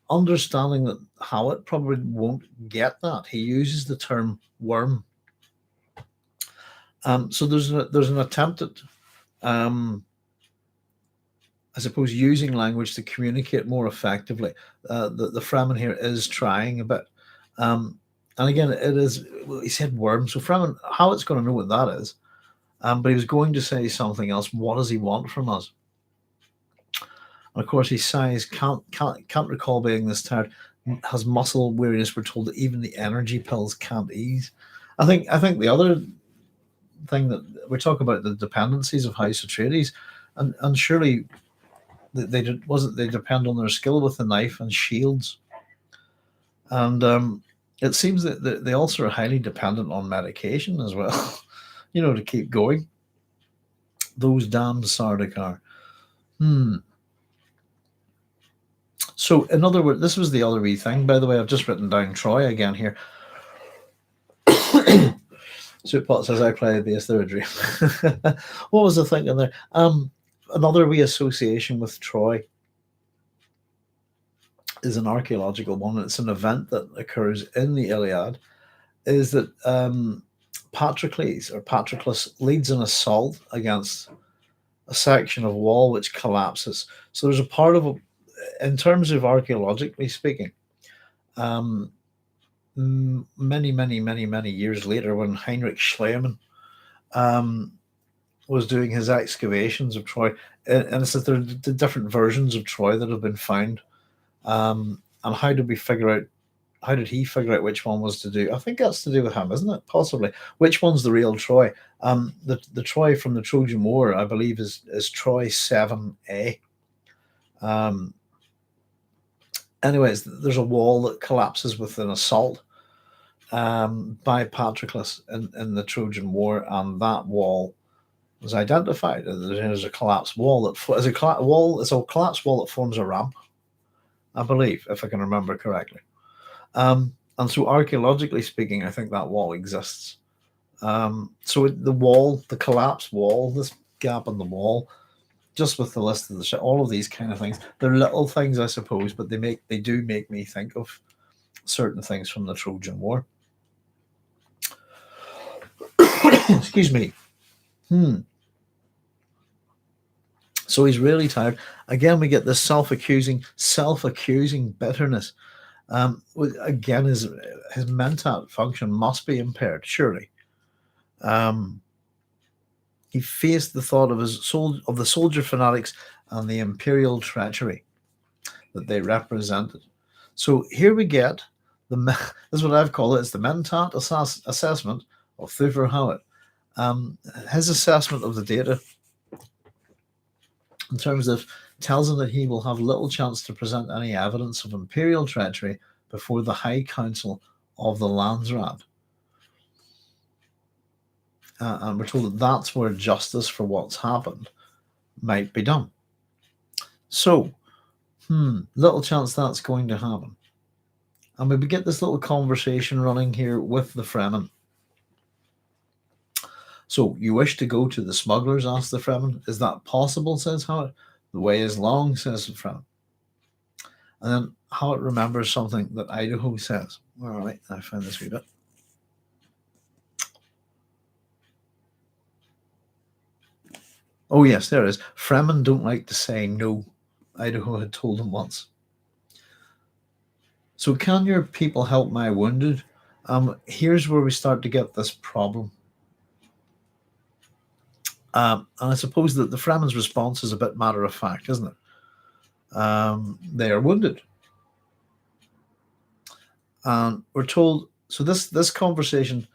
understanding that Hawat probably won't get that. He uses the term worm. So there's an attempt at, I suppose, using language to communicate more effectively. The Fremen here is trying a bit. And again, it is, well, he said worm. So Fremen, Hawat's going to know what that is. But he was going to say something else. What does he want from us? And of course, he sighs, can't recall being this tired, has muscle weariness. We're told that even the energy pills can't ease. I think the other thing that we talk about, the dependencies of House Atreides, and surely they depend on their skill with the knife and shields, and it seems that they also are highly dependent on medication as well, to keep going. Those damn Sardaukar. So, in other words, this was the other wee thing. By the way, I've just written down Troy again here. Suitpot says, I play the bass, they're a dream. What was the thing in there? Another wee association with Troy is an archaeological one. It's an event that occurs in the Iliad, is that Patroclus leads an assault against a section of wall which collapses. So there's a part of, in terms of archaeologically speaking, many years later, when Heinrich Schliemann was doing his excavations of Troy, and it says there are the different versions of Troy that have been found, and how did he figure out which one was to do? I think that's to do with him, isn't it? Possibly. Which one's the real Troy? The Troy from the Trojan War, I believe, is Troy 7A. Anyways, there's a wall that collapses with an assault by Patroclus in the Trojan War, and that wall was identified as a collapsed wall. It's a collapsed wall that forms a ramp, I believe, if I can remember correctly. And so, archaeologically speaking, I think that wall exists. So the collapsed wall, this gap in the wall, just with the list of all of these kind of things, they're little things, I suppose, but they do make me think of certain things from the Trojan War. Excuse me. So he's really tired. Again, we get this self-accusing bitterness. Again, his mental function must be impaired, surely. He faced the thought of the soldier fanatics and the imperial treachery that they represented. So here we get this is what I've called it. It's the Mentat assessment of Thufir Hawat. His assessment of the data, in terms of, tells him that he will have little chance to present any evidence of imperial treachery before the High Council of the Landsraad. And we're told that that's where justice for what's happened might be done. So, little chance that's going to happen. And we get this little conversation running here with the Fremen. So, you wish to go to the smugglers, asked the Fremen. Is that possible, says Hawat. The way is long, says the Fremen. And then Hawat remembers something that Idaho says. All right, I find this wee bit. Oh, yes, there it is. Fremen don't like to say no, Idaho had told him once. So, can your people help my wounded? Here's where we start to get this problem. And I suppose that the Fremen's response is a bit matter of fact, isn't it? They are wounded. And we're told, so this conversation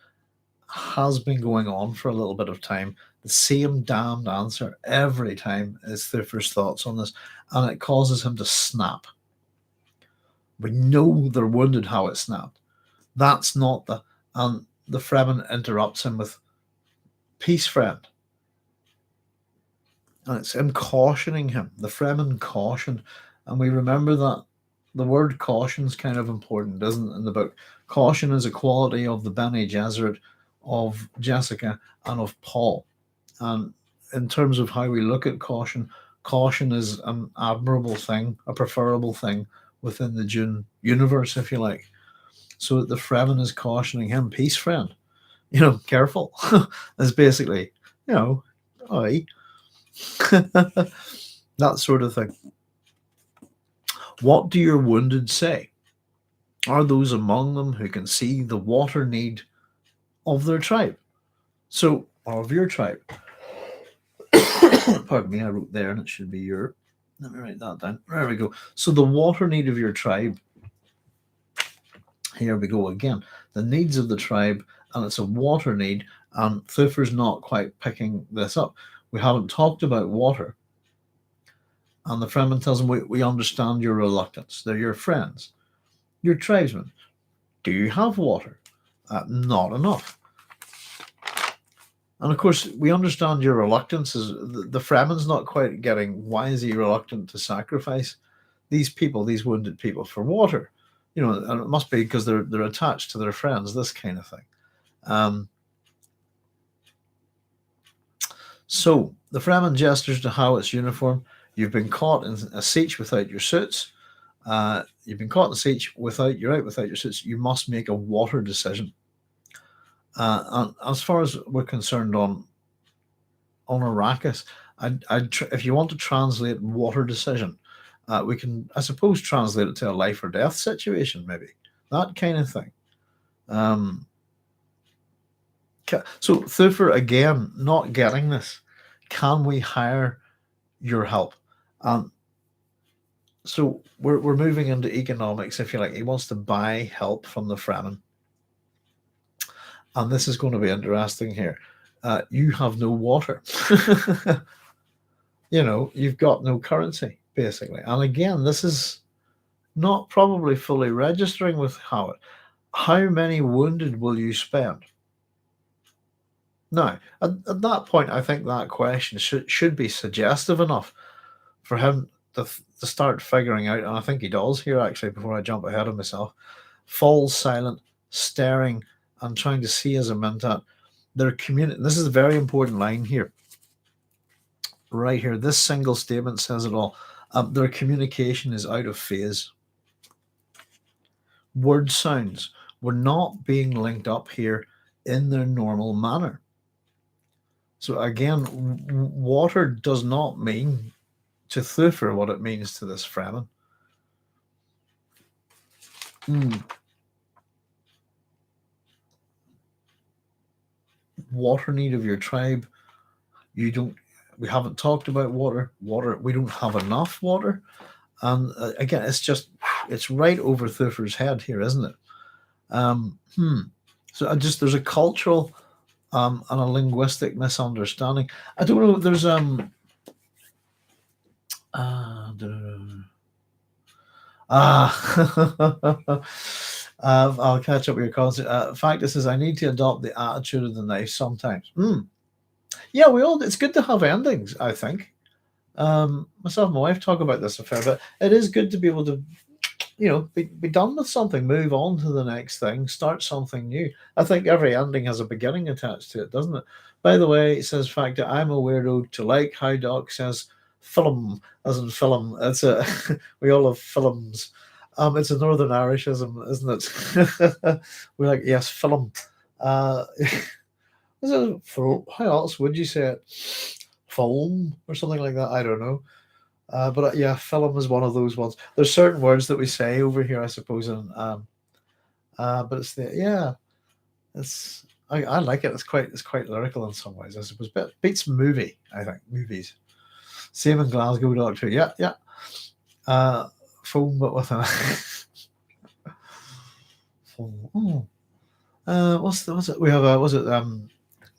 has been going on for a little bit of time. The same damned answer every time is Thufir's thoughts on this, and it causes him to snap. We know they're wounded, how it snapped. That's not the... And the Fremen interrupts him with, peace, friend. And it's him cautioning him. The Fremen caution. And we remember that the word caution is kind of important, isn't it, in the book? Caution is a quality of the Bene Gesserit, of Jessica, and of Paul. And in terms of how we look at caution, caution is an admirable thing, a preferable thing within the Dune universe, if you like. So the Fremen is cautioning him, peace, friend. Careful. It's basically, aye. That sort of thing. What do your wounded say? Are those among them who can see the water need of their tribe? So, or of your tribe. Pardon me, I wrote there and it should be your. Let me write that down. There we go. So the water need of your tribe. Here we go again. The needs of the tribe, and it's a water need, and Thufir's not quite picking this up. We haven't talked about water. And the Fremen tells him, we understand your reluctance. They're your friends, your tribesmen. Do you have water? Not enough. And of course, we understand your reluctance. The Fremen's not quite getting, why is he reluctant to sacrifice these people, these wounded people, for water? And it must be because they're attached to their friends, this kind of thing. So the Fremen gestures to Hawat's uniform. You've been caught in a siege without your suits. You've been caught in a siege without your suits. You must make a water decision. And as far as we're concerned on Arrakis, if you want to translate water decision, we can, I suppose, translate it to a life or death situation, maybe. That kind of thing. So Thufir, again, not getting this. Can we hire your help? So we're moving into economics, if you like. He wants to buy help from the Fremen. And this is going to be interesting here. You have no water. You've got no currency, basically. And again, this is not probably fully registering with Hawat. How many wounded will you spend? Now, at that point, I think that question should be suggestive enough for him to start figuring out, and I think he does here, actually, before I jump ahead of myself. Falls silent, staring, and trying to see as a mentat. This is a very important line here. Right here, this single statement says it all. Their communication is out of phase. Word sounds were not being linked up here in their normal manner. So again, water does not mean to Thufir what it means to this Fremen. Water need of your tribe. We haven't talked about water. We don't have enough water. And again, it's right over Thufir's head here, isn't it? So there's a cultural and a linguistic misunderstanding. I don't know. There's I'll catch up with your concept. Fact is, I need to adopt the attitude of the knife sometimes. Yeah, it's good to have endings, I think. Myself and my wife talk about this a fair bit. It is good to be able to, be done with something, move on to the next thing, start something new. I think every ending has a beginning attached to it, doesn't it? By the way, it says, fact that I'm a weirdo to like how Doc says film, as in film. It's we all have films. It's a Northern Irishism, isn't it? We're like, yes, film. How else would you say it? Film or something like that? I don't know. But yeah, film is one of those ones. There's certain words that we say over here, I suppose, and but it's I like it. It's quite lyrical in some ways, I suppose. But beats movie, I think. Movies. Same in Glasgow Doctor. Yeah, yeah. Phone, but with a phone. Oh. What's it? We have a was it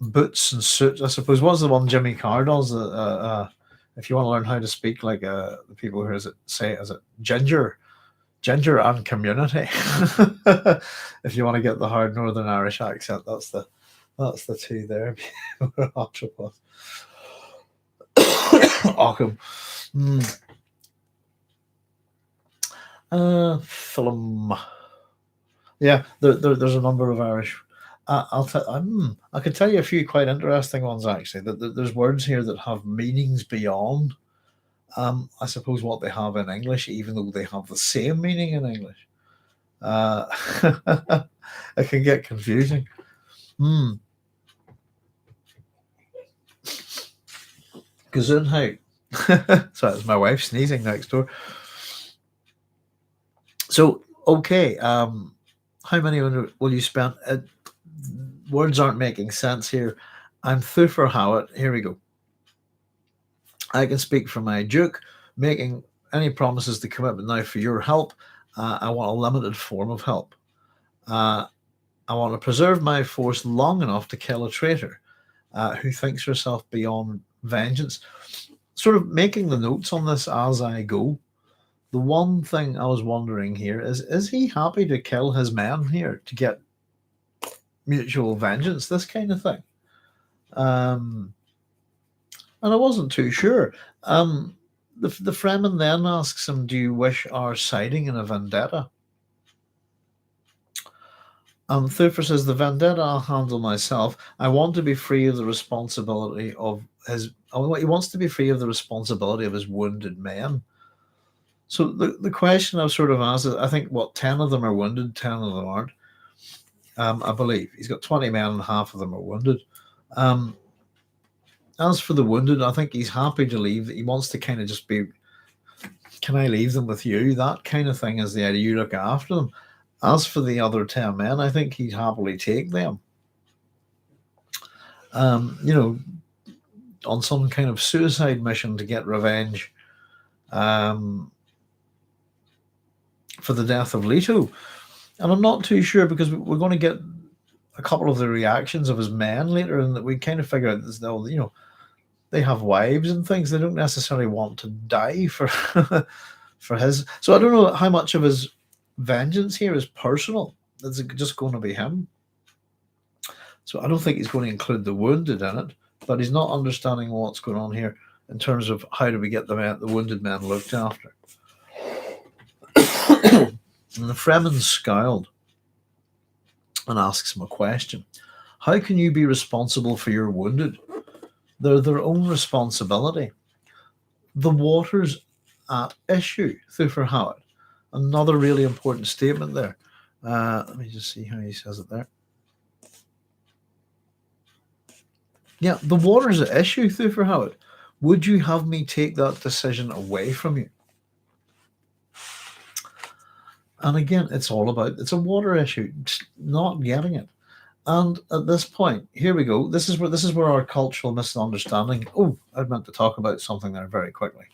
boots and suits? I suppose. What's the one Jimmy Carr does? If you want to learn how to speak like the people who is it ginger and community. If you want to get the hard Northern Irish accent, that's the two there. Octopus. Ockham. Film. Yeah, there's a number of Irish. I could tell you a few quite interesting ones actually. There's words here that have meanings beyond. I suppose what they have in English, even though they have the same meaning in English. It can get confusing. Gesundheit. So that's my wife sneezing next door. So okay, how many will you spend? Words aren't making sense here. I'm Thufir Hawat. Here we go. I can speak for my Duke, making any promises to commitment now for your help. I want a limited form of help. I want to preserve my force long enough to kill a traitor who thinks herself beyond vengeance. Sort of making the notes on this as I go. The one thing I was wondering here is he happy to kill his men here to get mutual vengeance, this kind of thing? And I wasn't too sure. The Fremen then asks him, do you wish our siding in a vendetta? Thufir says, the vendetta I'll handle myself. I want to be free of the responsibility of his... He wants to be free of the responsibility of his wounded men. So the question I've sort of asked is, I think, 10 of them are wounded, 10 of them aren't. I believe. He's got 20 men and half of them are wounded. As for the wounded, I think he's happy to leave. He wants to kind of just be, can I leave them with you? That kind of thing is the idea. You look after them. As for the other 10 men, I think he'd happily take them. On some kind of suicide mission to get revenge for the death of Leto. And I'm not too sure, because we're going to get a couple of the reactions of his men later, and that we kind of figure out that they have wives and things. They don't necessarily want to die for for his. So I don't know how much of his vengeance here is personal. It's just going to be him. So I don't think he's going to include the wounded in it, but he's not understanding what's going on here in terms of how do we get the wounded men looked after. And the Fremen scowled and asks him a question. How can you be responsible for your wounded? They're their own responsibility. The water's at issue, Thufir Hawat. Another really important statement there. Let me just see how he says it there. Yeah, the water's at issue, Thufir Hawat. Would you have me take that decision away from you? And again, it's a water issue, not getting it. And at this point, here we go. This is where our cultural misunderstanding. Oh, I meant to talk about something there very quickly.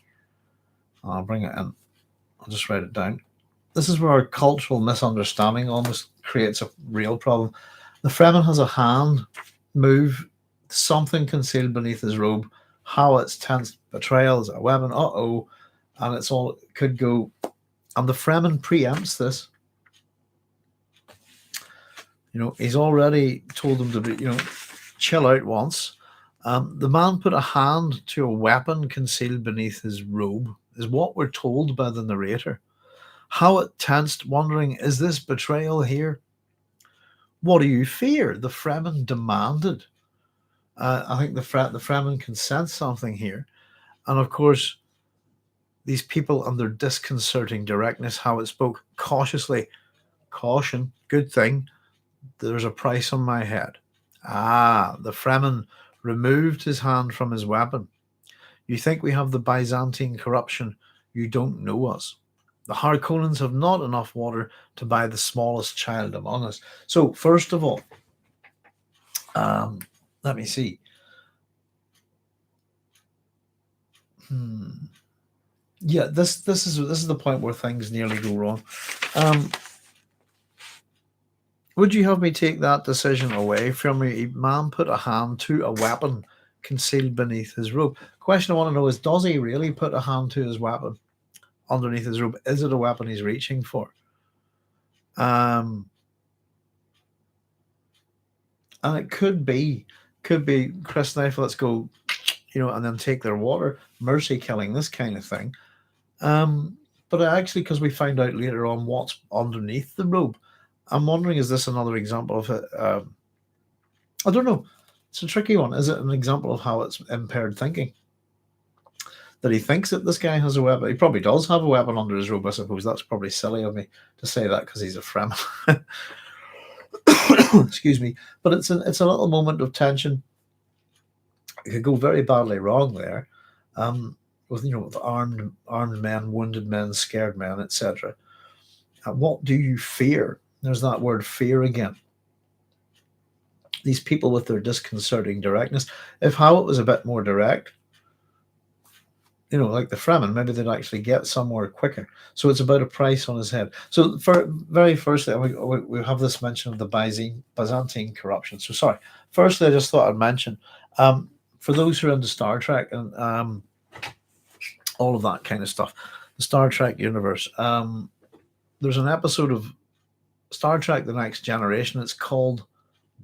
I'll bring it in. I'll just write it down. This is where our cultural misunderstanding almost creates a real problem. The Fremen has a hand move, something concealed beneath his robe. Hawat's tense betrayal is a weapon. And it's all it could go. And the Fremen preempts this. He's already told them to be, chill out once. The man put a hand to a weapon concealed beneath his robe, is what we're told by the narrator. Hawat tensed, wondering, is this betrayal here? What do you fear? The Fremen demanded. I think the Fremen can sense something here. And of course, these people and their disconcerting directness, Hawat spoke cautiously. Caution, good thing. There's a price on my head. The Fremen removed his hand from his weapon. You think we have the Byzantine corruption? You don't know us. The Harkonnens have not enough water to buy the smallest child among us. So, first of all, Let me see. Yeah, this is the point where things nearly go wrong. Would you have me take that decision away from me? A man put a hand to a weapon concealed beneath his robe. Question I want to know is, does he really put a hand to his weapon underneath his robe? Is it a weapon he's reaching for? And it could be Chris Knife, let's go, and then take their water, mercy killing, this kind of thing. But actually, because we find out later on what's underneath the robe, I'm wondering, is this another example of it? I don't know. It's a tricky one. Is it an example of how it's impaired thinking? That he thinks that this guy has a weapon. He probably does have a weapon under his robe, I suppose. That's probably silly of me to say that because he's a Fremen. Excuse me. But it's a little moment of tension. It could go very badly wrong there. With armed men, wounded men, scared men, etc. What do you fear? There's that word fear again. These people with their disconcerting directness. If Hawat was a bit more direct, like the Fremen, maybe they'd actually get somewhere quicker. So it's about a price on his head. So very firstly, we have this mention of the Byzantine corruption. So sorry. Firstly, I just thought I'd mention, for those who are into Star Trek and all of that kind of stuff, the Star Trek universe, there's an episode of Star Trek The Next Generation. It's called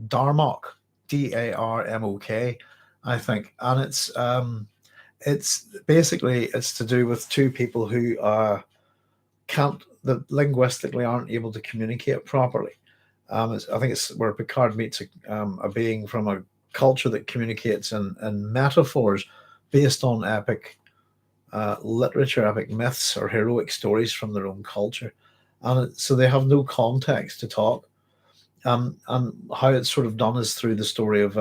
Darmok, Darmok, I think. And it's basically, it's to do with two people who that linguistically aren't able to communicate properly. I think it's where Picard meets a being from a culture that communicates in metaphors based on epic literature, epic myths, or heroic stories from their own culture. And so they have no context to talk. And how it's sort of done is through the story of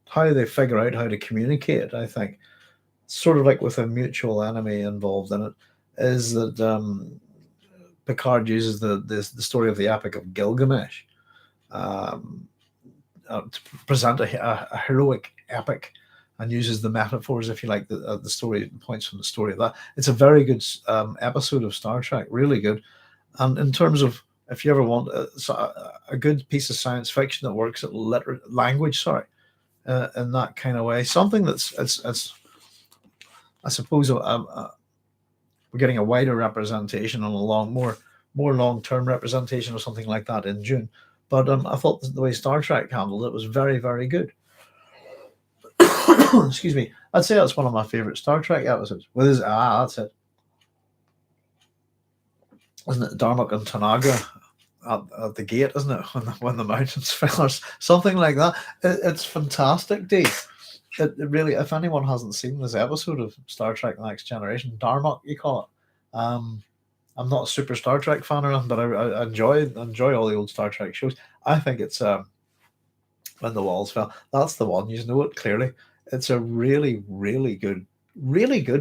how they figure out how to communicate, I think. Sort of like with a mutual enemy involved in it, is that Picard uses the story of the Epic of Gilgamesh to present a heroic epic, and uses the metaphors, if you like, the story points from the story of that. It's a very good episode of Star Trek, really good. And in terms of, if you ever want a good piece of science fiction that works at language, in that kind of way, something that's it's I suppose we're getting a wider representation and more long-term representation or something like that in Dune. But I thought the way Star Trek handled it was very, very good. Excuse me. I'd say that's one of my favorite Star Trek episodes. That's it. Isn't it Darmok and Tanagra at the gate, isn't it? When the mountains fell or something like that. It's fantastic, Dave. It really, if anyone hasn't seen this episode of Star Trek The Next Generation, Darmok, you call it. I'm not a super Star Trek fan or anything, but I enjoy all the old Star Trek shows. I think it's When the Walls Fell. That's the one. You know it clearly. It's a really, really good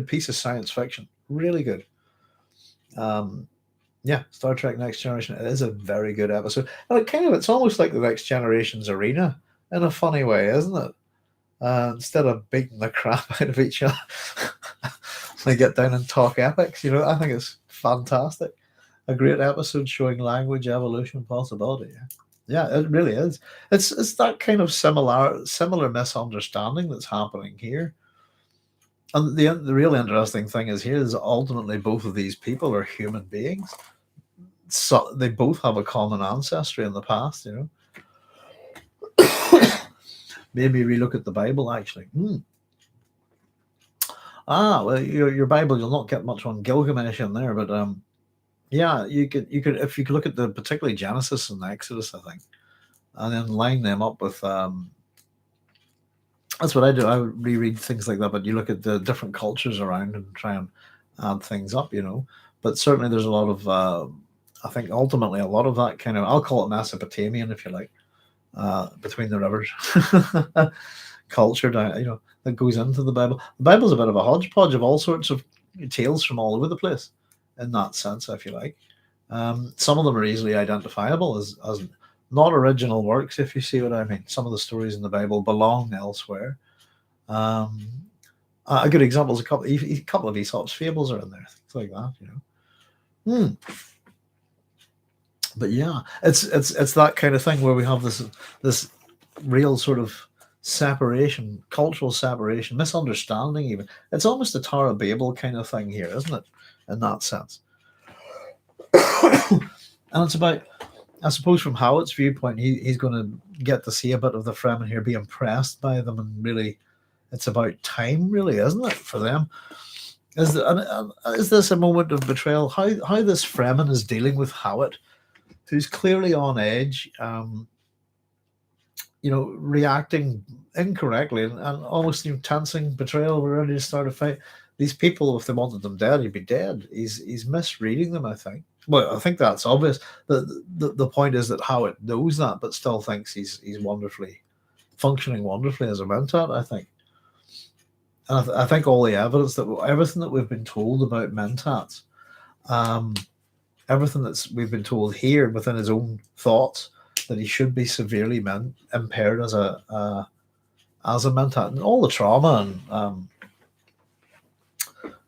piece of science fiction. Really good. Yeah, Star Trek Next Generation. It is a very good episode. And it's almost like the Next Generation's arena in a funny way, isn't it? Instead of beating the crap out of each other, they get down and talk epics. I think it's fantastic. A great episode showing language evolution possibility. Yeah, it really is. It's that kind of similar misunderstanding that's happening here. And the real interesting thing is here is ultimately both of these people are human beings. So they both have a common ancestry in the past, Maybe relook at the Bible, actually. Well, your Bible, you'll not get much on Gilgamesh in there, but yeah, you could if you could look at particularly Genesis and Exodus, I think, and then line them up with that's what I do. I reread things like that, but you look at the different cultures around and try and add things up, But certainly there's a lot of I think ultimately a lot of that kind of, I'll call it Mesopotamian, if you like, between the rivers culture down, that goes into the Bible. The Bible's a bit of a hodgepodge of all sorts of tales from all over the place, in that sense, if you like. Some of them are easily identifiable as not original works, if you see what I mean. Some of the stories in the Bible belong elsewhere. Um, a good example is a couple of Aesop's fables are in there, things like that, you know. But yeah, it's that kind of thing where we have this real sort of separation, cultural separation, misunderstanding. Even it's almost a Tower of Babel kind of thing here, isn't it? In that sense, and it's about, I suppose, from Howat's viewpoint, he's going to get to see a bit of the Fremen here, be impressed by them, and really, it's about time, really, isn't it, for them? Is this a moment of betrayal? How this Fremen is dealing with Hawat, who's clearly on edge, reacting incorrectly and almost tensing betrayal. We're ready to start a fight. These people, if they wanted them dead, he'd be dead. He's misreading them, I think. Well, I think that's obvious. The point is that Hawat knows that, but still thinks he's functioning wonderfully as a mentat, I think. And I think all the evidence everything that we've been told about mentats, everything we've been told here within his own thoughts, that he should be severely impaired as a mentat, and all the trauma and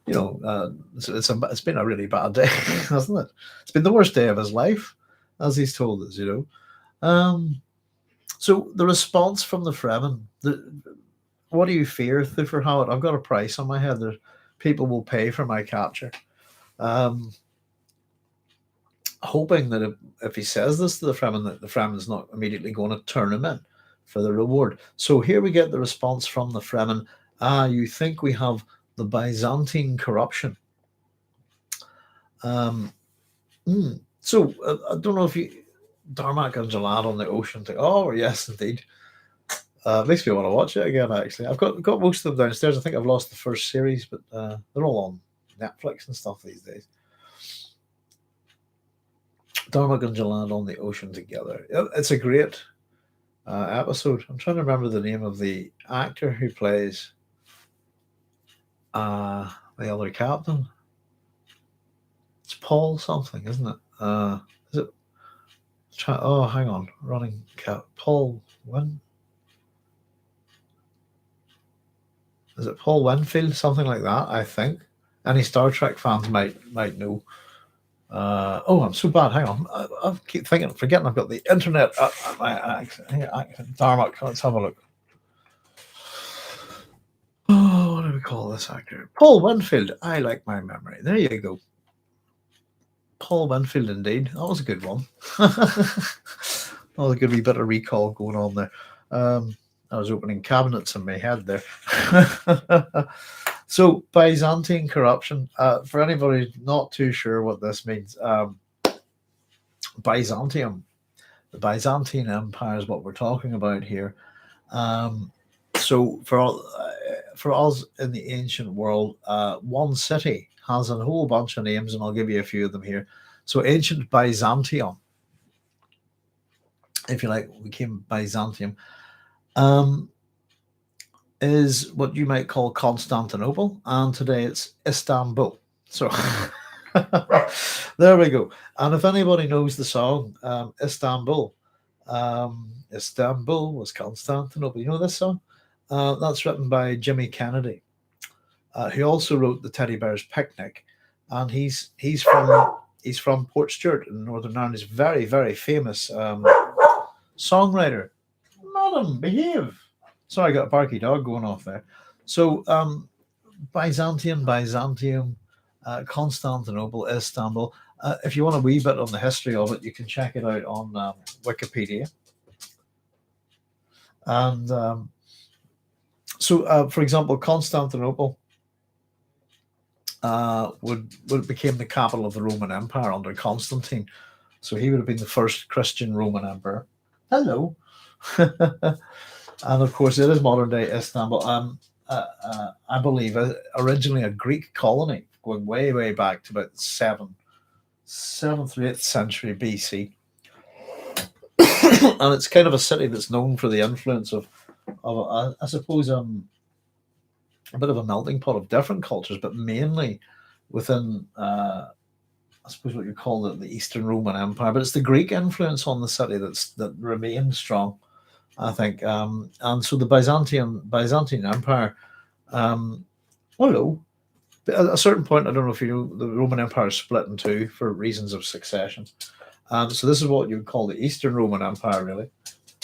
it's been a really bad day, hasn't it? It's been the worst day of his life, as he's told us, So the response from the Fremen, what do you fear, Thufir Hawat? I've got a price on my head. There, people will pay for my capture. Hoping that if he says this to the Fremen, that the Fremen's not immediately going to turn him in for the reward. So here we get the response from the Fremen. You think we have the Byzantine corruption. So I don't know if you, Darmok and Jalad on the ocean think, oh, yes, indeed. Makes me want to watch it again, actually. I've got most of them downstairs. I think I've lost the first series, but they're all on Netflix and stuff these days. Darmok and Jalad on the ocean together. It's a great episode. I'm trying to remember the name of the actor who plays the other captain. It's Paul something, isn't it? Is it? Oh, hang on. Running cap. Paul Win. Is it Paul Winfield? Something like that, I think. Any Star Trek fans might know. I'm so bad. Hang on. I keep forgetting I've got the internet at my Darmok. Let's have a look. Oh, what do we call this actor? Paul Winfield. I like my memory. There you go. Paul Winfield, indeed. That was a good one. That was a good wee bit of recall going on there. I was opening cabinets in my head there. So, Byzantine corruption. For anybody not too sure what this means, Byzantium, the Byzantine Empire is what we're talking about here. So, for us in the ancient world, one city has a whole bunch of names, and I'll give you a few of them here. So, ancient Byzantium, if you like, became Byzantium. Is what you might call Constantinople, and today it's Istanbul. So there we go. And if anybody knows the song Istanbul, Istanbul was Constantinople. You know this song? That's written by Jimmy Kennedy, who also wrote the Teddy Bear's Picnic, and he's from Port Stewart in Northern Ireland. He's a very, very famous songwriter. Madam, behave. Sorry, I got a barky dog going off there. So, Byzantium, Constantinople, Istanbul. If you want a wee bit on the history of it, you can check it out on Wikipedia. And for example, Constantinople became the capital of the Roman Empire under Constantine. So he would have been the first Christian Roman emperor. Hello. And of course, it is modern day Istanbul. I believe originally a Greek colony going way, way back to about 7th or 8th century BC. And it's kind of a city that's known for the influence of I suppose, a bit of a melting pot of different cultures, but mainly within I suppose what you call the Eastern Roman Empire, but it's the Greek influence on the city that remains strong, I think. And so the Byzantine Empire. Hello. At a certain point, I don't know if you know, the Roman Empire is split in two for reasons of succession. So this is what you would call the Eastern Roman Empire, really,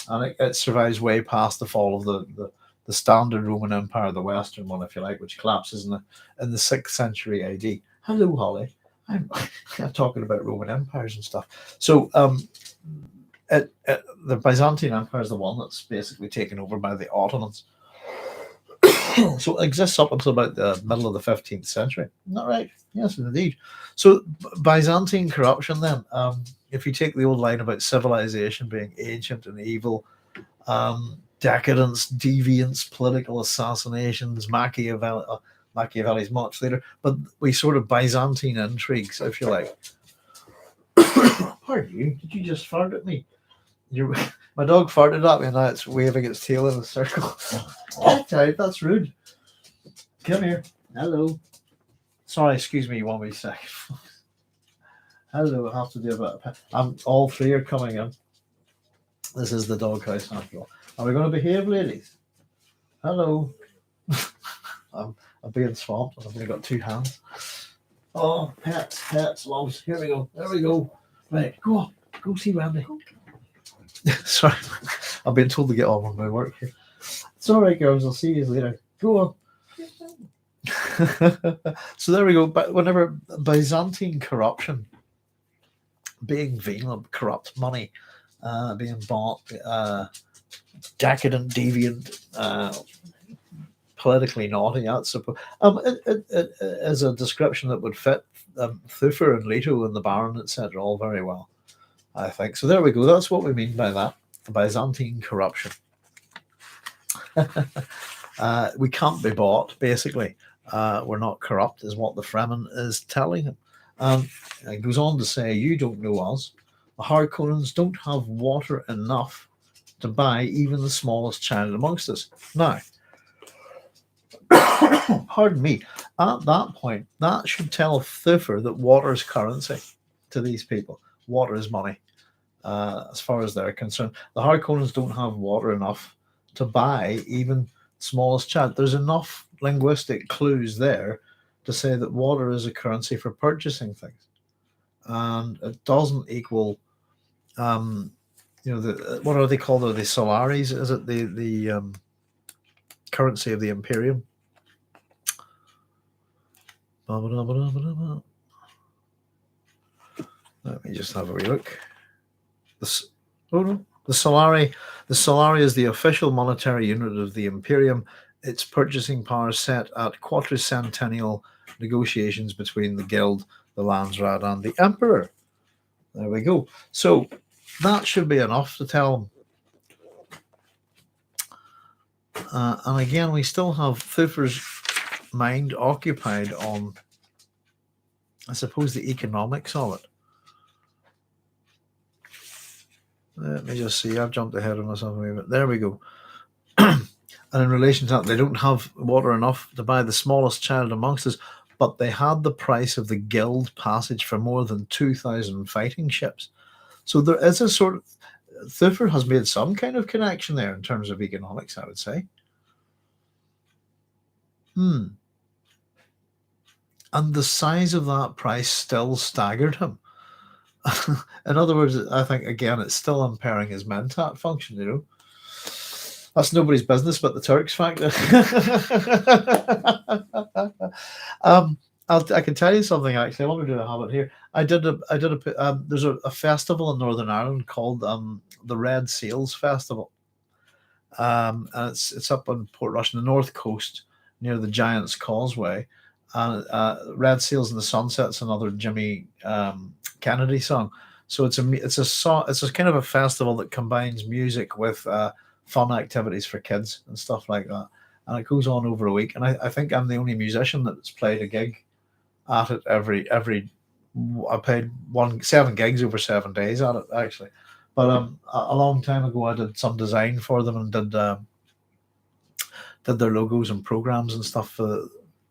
and it survives way past the fall of the standard Roman Empire, the Western one, if you like, which collapses in the 6th century AD. Hello, Holly. I'm talking about Roman empires and stuff. So the Byzantine Empire is the one that's basically taken over by the Ottomans. So it exists up until about the middle of the 15th century. Isn't that right? Yes, indeed. So Byzantine corruption then, if you take the old line about civilization being ancient and evil, decadence, deviance, political assassinations, Machiavelli's much later, but we sort of Byzantine intrigues, if you like. Pardon you, did you just fart at me? My dog farted at me and now it's waving its tail in a circle. Get out, that's rude. Come here. Hello. Sorry, excuse me 1 wee sec. Hello, I have to do a bit of all three are coming in. This is the doghouse after all. Are we going to behave, ladies? Hello. I'm being swamped and I've only got 2 hands. Oh, pets, loves. Here we go. There we go. Right, go on. Go see Randy. Sorry, I've been told to get on with my work here. It's all right, girls. I'll see you later. Go on. So there we go. But whenever Byzantine corruption, being venal, corrupt money, being bought, decadent, deviant, politically naughty, I suppose. It is a description that would fit Thufir and Leto and the Baron, etc., all very well, I think. So there we go. That's what we mean by that. Byzantine corruption. We can't be bought, basically. We're not corrupt, is what the Fremen is telling him. It goes on to say, you don't know us. The Harkonnens don't have water enough to buy even the smallest child amongst us. Now, pardon me, at that point, that should tell Thufir that water is currency to these people. Water is money, as far as they're concerned. The Harkonnens don't have water enough to buy even smallest child. There's enough linguistic clues there to say that water is a currency for purchasing things, and it doesn't equal, what are they called? Are they solaris? Is it the currency of the Imperium? Let me just have a wee look. The solari. The solari is the official monetary unit of the Imperium. Its purchasing power set at quadricentennial negotiations between the Guild, the Landsraad, and the Emperor. There we go. So that should be enough to tell them. And again, we still have Thufir's mind occupied on, I suppose, the economics of it. Let me just see. I've jumped ahead of myself a wee bit. There we go. And in relation to that, they don't have water enough to buy the smallest child amongst us, but they had the price of the Guild passage for more than 2,000 fighting ships. So there is a sort of, Thufir has made some kind of connection there in terms of economics, I would say. And the size of that price still staggered him. In other words, I think, again, it's still impairing his mentat function, you know. That's nobody's business but the Turks factor. I can tell you something, actually. I want to do a habit here. There's a festival in Northern Ireland called the Red Sails Festival. And it's up on Portrush, on the north coast, near the Giant's Causeway. And Red Sails in the Sunset's another Jimmy Kennedy song. So it's a kind of a festival that combines music with fun activities for kids and stuff like that. And it goes on over a week. And I think I'm the only musician that's played a gig at it I played 7 gigs over 7 days at it, actually. But a long time ago, I did some design for them and did their logos and programs and stuff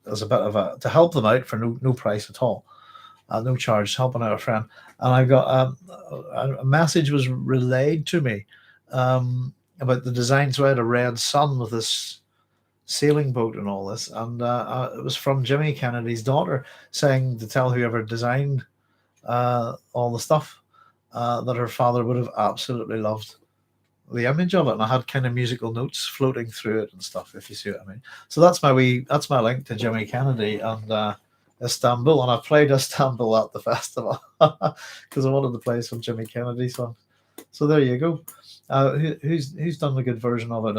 as a bit of to help them out for no price at all. no charge, helping out a friend. And I got a message was relayed to me about the design. So I had a red sun with this sailing boat and all this, and it was from Jimmy Kennedy's daughter saying to tell whoever designed all the stuff that her father would have absolutely loved the image of it, and I had kind of musical notes floating through it and stuff, if you see what I mean. So that's my link to Jimmy Kennedy and Istanbul, and I played Istanbul at the festival because I wanted to play some Jimmy Kennedy songs. So there you go. Who's done a good version of it?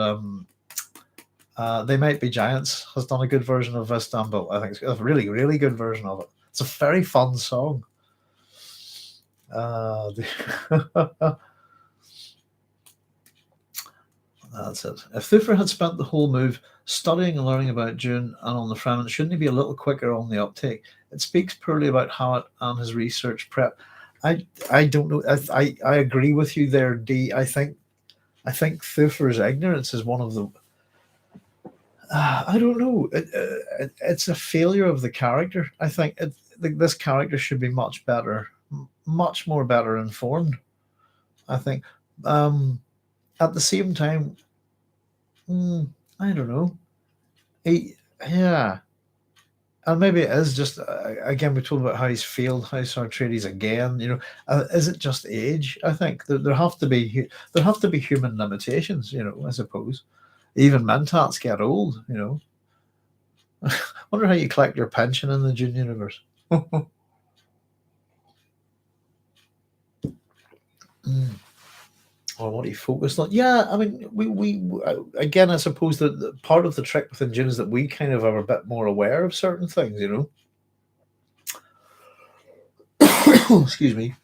They Might Be Giants has done a good version of Istanbul. I think it's a really, really good version of it. It's a very fun song. That's it. If Thufir had spent the whole move studying and learning about Dune and on the Fremen, shouldn't he be a little quicker on the uptake? It speaks poorly about Hawat and his research prep. I don't know. I agree with you there, D. I think Thufir's ignorance is one of the. I don't know. It's a failure of the character. I think this character should be much more better informed. I think. At the same time, I don't know. Yeah. And maybe it is just, again, we told about how he's failed House Atreides again. Is it just age? I think there have to be human limitations. I suppose. Even mentats get old. Wonder how you collect your pension in the Dune universe. Or what he focused on. Yeah, I mean, we again, I suppose that part of the trick within Dune is that we kind of are a bit more aware of certain things, Excuse me.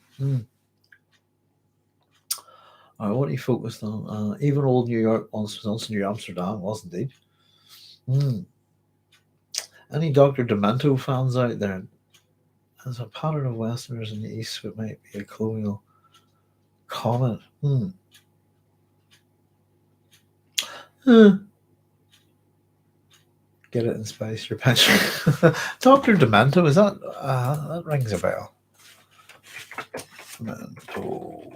What he focused on. Even old New York once was also New Amsterdam, was indeed. Any Dr. Demento fans out there? There's a pattern of Westerners in the East, so it might be a colonial comment. Get it in space, your pension. Dr. Demento, is that? That rings a bell. Demento.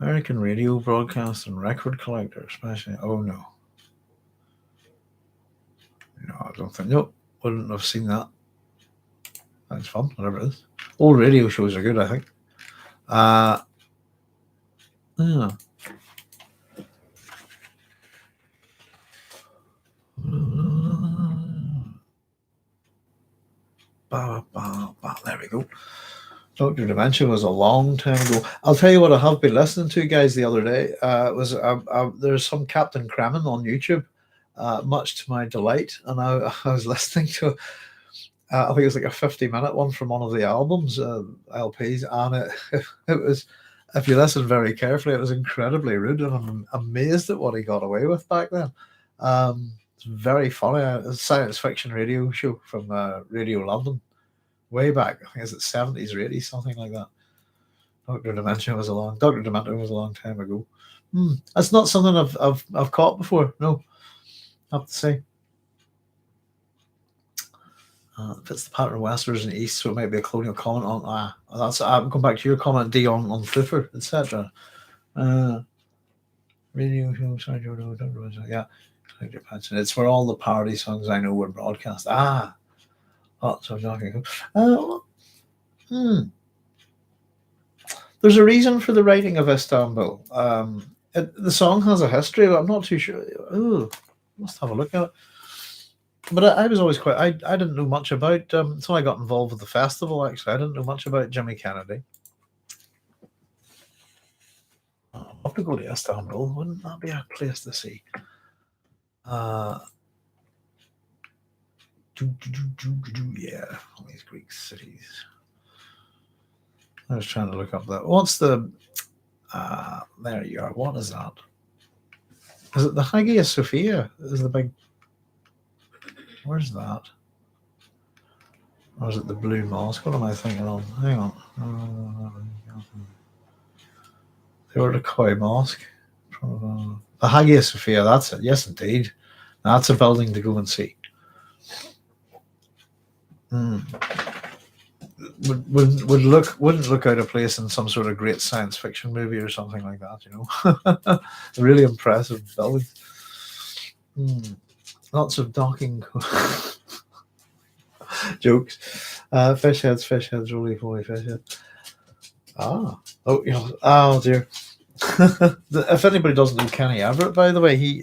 American radio broadcast and record collector, especially. Oh no. No, I don't think. Nope, wouldn't have seen that. That's fun, whatever it is. Old radio shows are good, I think. Yeah. There we go. Dr. Dementia was a long time ago. I'll tell you what I have been listening to, guys, the other day. There's some Captain Kremen on YouTube, much to my delight, and I was listening to I think it was like a 50-minute one from one of the albums, LPs, and it was, if you listen very carefully, it was incredibly rude, and I'm amazed at what he got away with back then. It's very funny. A science fiction radio show from Radio London, way back. I think it's the 70s or 80s, something like that. Dr. Demento was a long time ago. That's not something I've caught before. No, I have to say. Fits the pattern of Westerners and East, so it might be a colonial comment on. That's. I'm going back to your comment, D, on Thufir, etc. Radio show, yeah. It's where all the parody songs I know were broadcast. So shocking. There's a reason for the writing of Istanbul. The song has a history, but I'm not too sure. Must have a look at it. But I was always quite. I didn't know much about. So I got involved with the festival. Actually, I didn't know much about Jimmy Kennedy. I'd love to go to Istanbul. Wouldn't that be a place to see? Yeah, all these Greek cities. I was trying to look up that. What's the? There you are. What is that? Is it the Hagia Sophia? Is the big? Where's that? Or is it the Blue Mosque? What am I thinking of? Hang on. The Order Mosque. The Hagia Sophia, that's it. Yes, indeed. That's a building to go and see. Wouldn't look out of place in some sort of great science fiction movie or something like that, you know. Really impressive building. Lots of docking jokes. Fish heads, roly poly fish heads. Oh dear. If anybody doesn't know Kenny Everett, by the way, he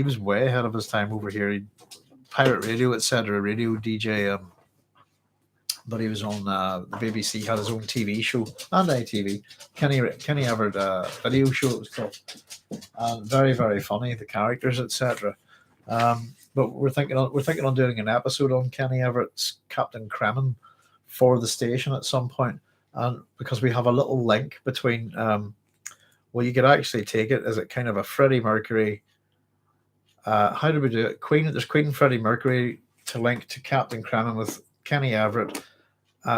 was way ahead of his time over here. He pirate radio, etc., radio DJ. But he was on the BBC, had his own TV show and ITV. Kenny Everett video show, it was called. Very, very funny, the characters, etc. But we're thinking on doing an episode on Kenny Everett's Captain Kremen for the station at some point, and because we have a little link between. Well, you could actually take it as a kind of a Freddie Mercury. How do we do it? There's Queen Freddie Mercury to link to Captain Kremen with Kenny Everett,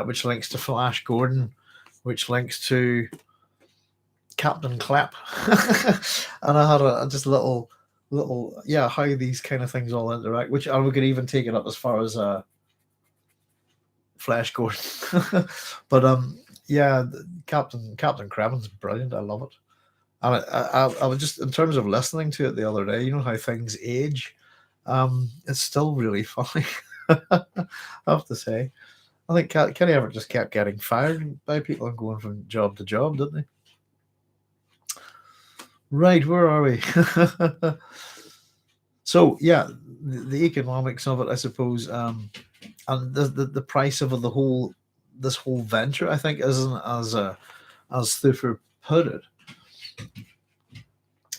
which links to Flash Gordon, which links to Captain Clapp. And I had a just little how these kind of things all interact, which we could even take it up as far as Flash Gordon. But Captain Kremen's brilliant. I love it. And I was just, in terms of listening to it the other day, you know how things age. It's still really funny. I have to say. I think Kenny Everett just kept getting fired by people and going from job to job, didn't he? Right, where are we? So yeah, the economics of it, I suppose, and the price of this whole venture, I think, isn't as Thufir put it.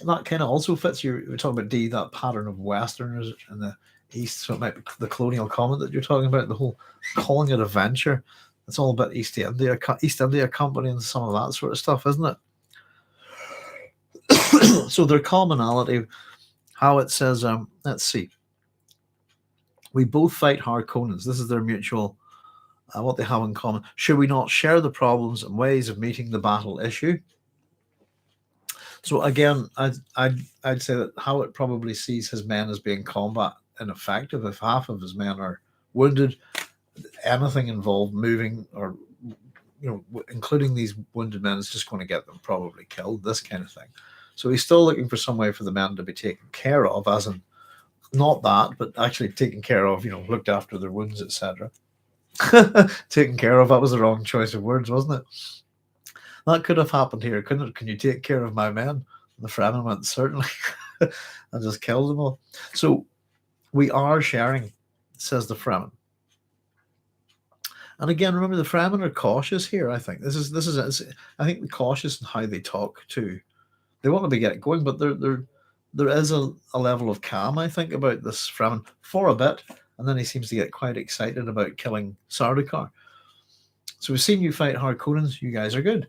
That kind of also fits. You're talking about that pattern of Westerners in the East, so it might be the colonial comment that you're talking about, the whole calling it a venture. It's all about East India Company and some of that sort of stuff, isn't it? So their commonality, how it says, let's see. We both fight Harkonnens. This is their mutual, what they have in common. Should we not share the problems and ways of meeting the battle issue? So again, I'd say that Hawat probably sees his men as being combat ineffective. If half of his men are wounded, anything involved moving or including these wounded men is just going to get them probably killed. This kind of thing. So he's still looking for some way for the men to be taken care of, as in not that, but actually taken care of. Looked after their wounds, etc. Taken care of. That was the wrong choice of words, wasn't it? That could have happened here, couldn't it? Can you take care of my men? And the Fremen went, certainly, and just killed them all. So we are sharing, says the Fremen. And again, remember, the Fremen are cautious here. I think this is. I think they're cautious in how they talk too. They want to be getting going, but there is a level of calm, I think, about this Fremen for a bit, and then he seems to get quite excited about killing Sardaukar. So we've seen you fight Harkonnens. You guys are good.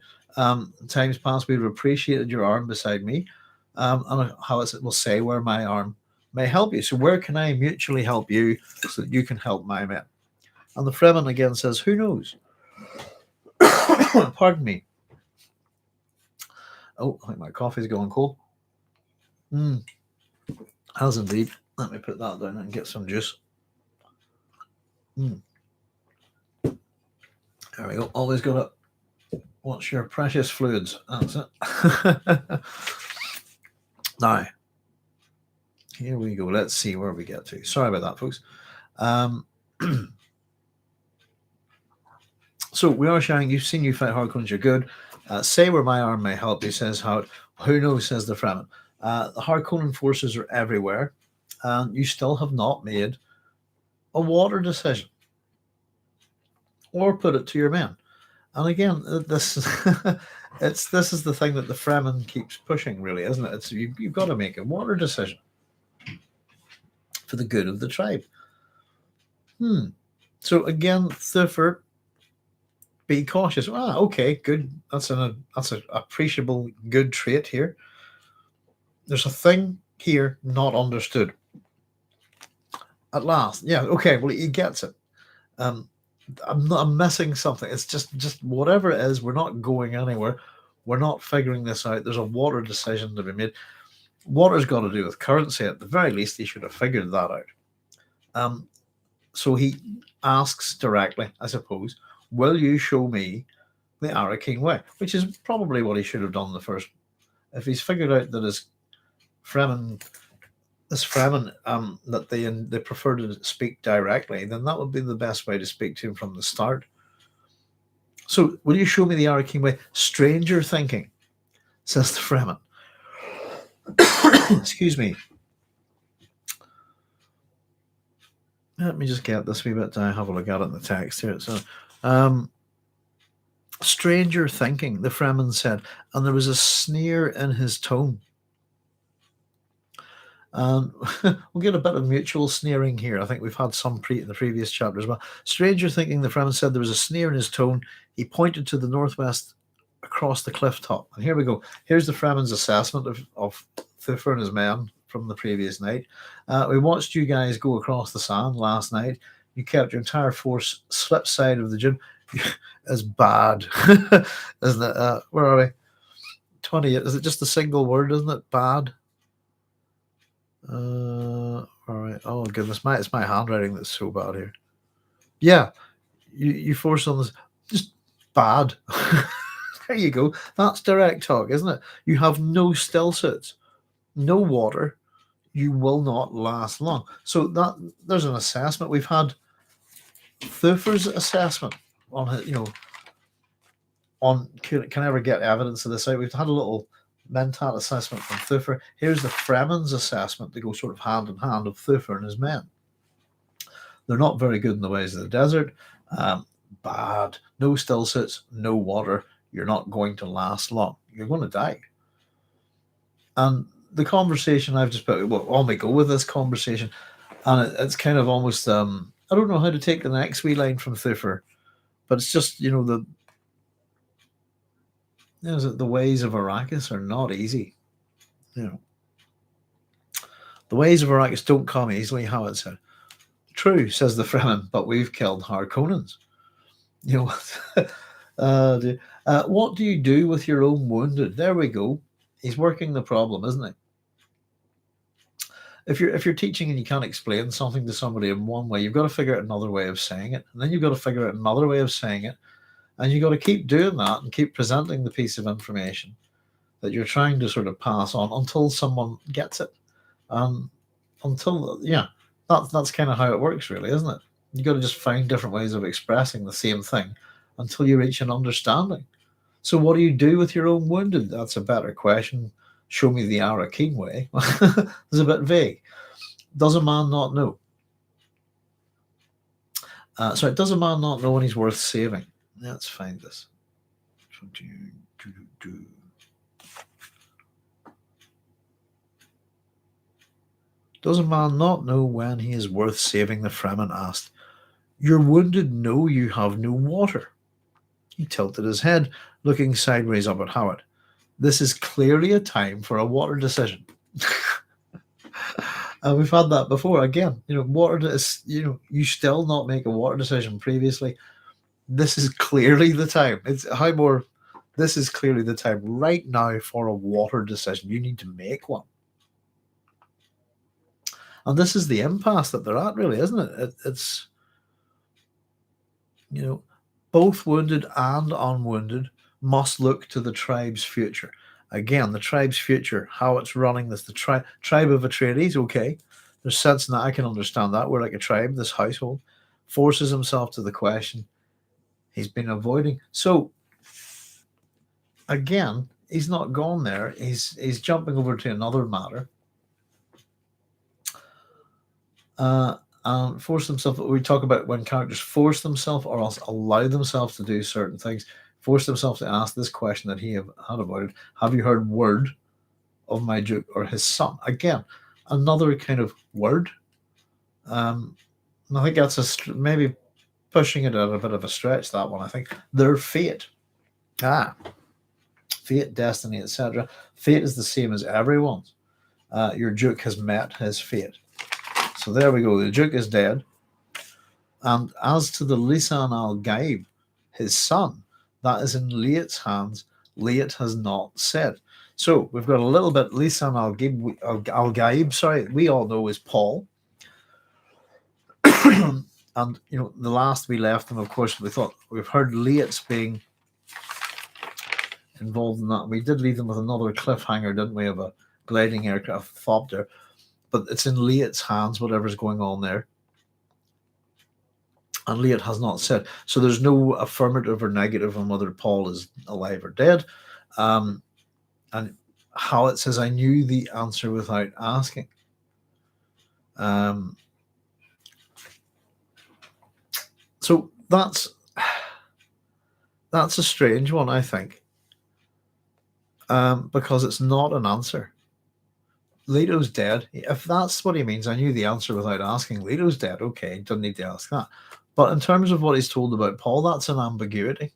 Times past, we've appreciated your arm beside me. And how it will say where my arm may help you. So where can I mutually help you so that you can help my men? And the Fremen again says, who knows? Pardon me. Oh, I think my coffee's going cold. Has indeed. Let me put that down and get some juice. There we go. Always got to watch your precious fluids. That's it. Now, here we go. Let's see where we get to. Sorry about that, folks. So we are sharing. You've seen you fight Harkonnens. You're good. Say where my arm may help you, says Hawat. Who knows, says the Fremen. The Harkonnen forces are everywhere, and you still have not made a water decision or put it to your men. And again, this is the thing that the Fremen keeps pushing, really, isn't it? It's you've got to make a water decision for the good of the tribe. So again, Thufir, be cautious. Okay, good. That's an appreciable good trait here. There's a thing here not understood. At last, yeah. Okay, well, he gets it. I'm missing something. It's just whatever it is. We're not going anywhere. We're not figuring this out. There's a water decision to be made. Water's got to do with currency. At the very least, he should have figured that out. So he asks directly, I suppose, will you show me the Arrakis way? Which is probably what he should have done the first. If he's figured out that his Fremen, that they prefer to speak directly, then that would be the best way to speak to him from the start. So, will you show me the Arrakis way? Stranger thinking, says the Fremen. Excuse me. Let me just get this wee bit to have a look at it in the text here. So, stranger thinking, the Fremen said, and there was a sneer in his tone. We'll get a bit of mutual sneering here. I think we've had some in the previous chapter as well. Stranger thinking, the Fremen said, there was a sneer in his tone. He pointed to the northwest across the cliff top. And here we go. Here's the Fremen's assessment of Thufir and his men from the previous night. We watched you guys go across the sand last night. You kept your entire force slip side of the Dune. It's bad, isn't it? Where are we? 28. Is it just a single word, isn't it? Bad. All right. Oh goodness, it's my handwriting that's so bad here. Yeah, you force on this, just bad. There you go. That's direct talk, isn't it? You have no still suits, no water. You will not last long. So there's an assessment. We've had Thufir's assessment on on can I ever get evidence of this out. We've had a little mental assessment from Thufir. Here's the Fremen's assessment to go sort of hand in hand of Thufir and his men. They're not very good in the ways of the desert. Bad. No still suits, no water. You're not going to last long. You're going to die. And the conversation I've just put, well, on we go with this conversation. And it's kind of almost, I don't know how to take the next wee line from Thufir, but it's just, the ways of Arrakis are not easy. The ways of Arrakis don't come easily, Hawat said. True, says the Fremen, but we've killed Harkonnens. What do you do with your own wounded? There we go. He's working the problem, isn't he? If you're teaching and you can't explain something to somebody in one way, you've got to figure out another way of saying it, and then you've got to figure out another way of saying it, and you've got to keep doing that and keep presenting the piece of information that you're trying to sort of pass on until someone gets it. That's kind of how it works, really, isn't it? You've got to just find different ways of expressing the same thing until you reach an understanding. So what do you do with your own wounded? That's a better question. Show me the Arrakis way. It's a bit vague. Does a man not know? Does a man not know when he's worth saving? Let's find this. Does a man not know when he is worth saving? The Fremen asked. Your wounded know you have no water. He tilted his head, looking sideways up at Hawat. This is clearly a time for a water decision. And we've had that before. Again, water is, you still not make a water decision previously. This is clearly the time. This is clearly the time right now for a water decision. You need to make one. And this is the impasse that they're at, really, isn't it? It's, both wounded and unwounded must look to the tribe's future. Again, the tribe's future, how it's running, this the tribe of Atreides, okay. There's sense in that. I can understand that. We're like a tribe, this household. Forces himself to the question he's been avoiding. So, again, he's not gone there. He's jumping over to another matter. And force themselves. We talk about when characters force themselves or else allow themselves to do certain things. Force themselves to ask this question that he had avoided. Have you heard word of my duke or his son? Again, another kind of word. I think that's maybe pushing it at a bit of a stretch, that one. I think their fate. Fate, destiny, etc. Fate is the same as everyone's. Your duke has met his fate. So there we go. The duke is dead. And as to the Lisan al-Gaib, his son, that is in Liat's hands. Liat has not said. So we've got a little bit. Lisan al-Gaib, sorry, we all know is Paul. And the last we left them, of course, we've heard Leit's being involved in that. We did leave them with another cliffhanger, didn't we, of a gliding aircraft Thopter, but it's in Leit's hands, whatever's going on there. And Leit has not said. So there's no affirmative or negative on whether Paul is alive or dead. And Hawat says, I knew the answer without asking. So that's a strange one, I think, because it's not an answer. Leto's dead. If that's what he means, I knew the answer without asking. Leto's dead. Okay, don't need to ask that. But in terms of what he's told about Paul, that's an ambiguity.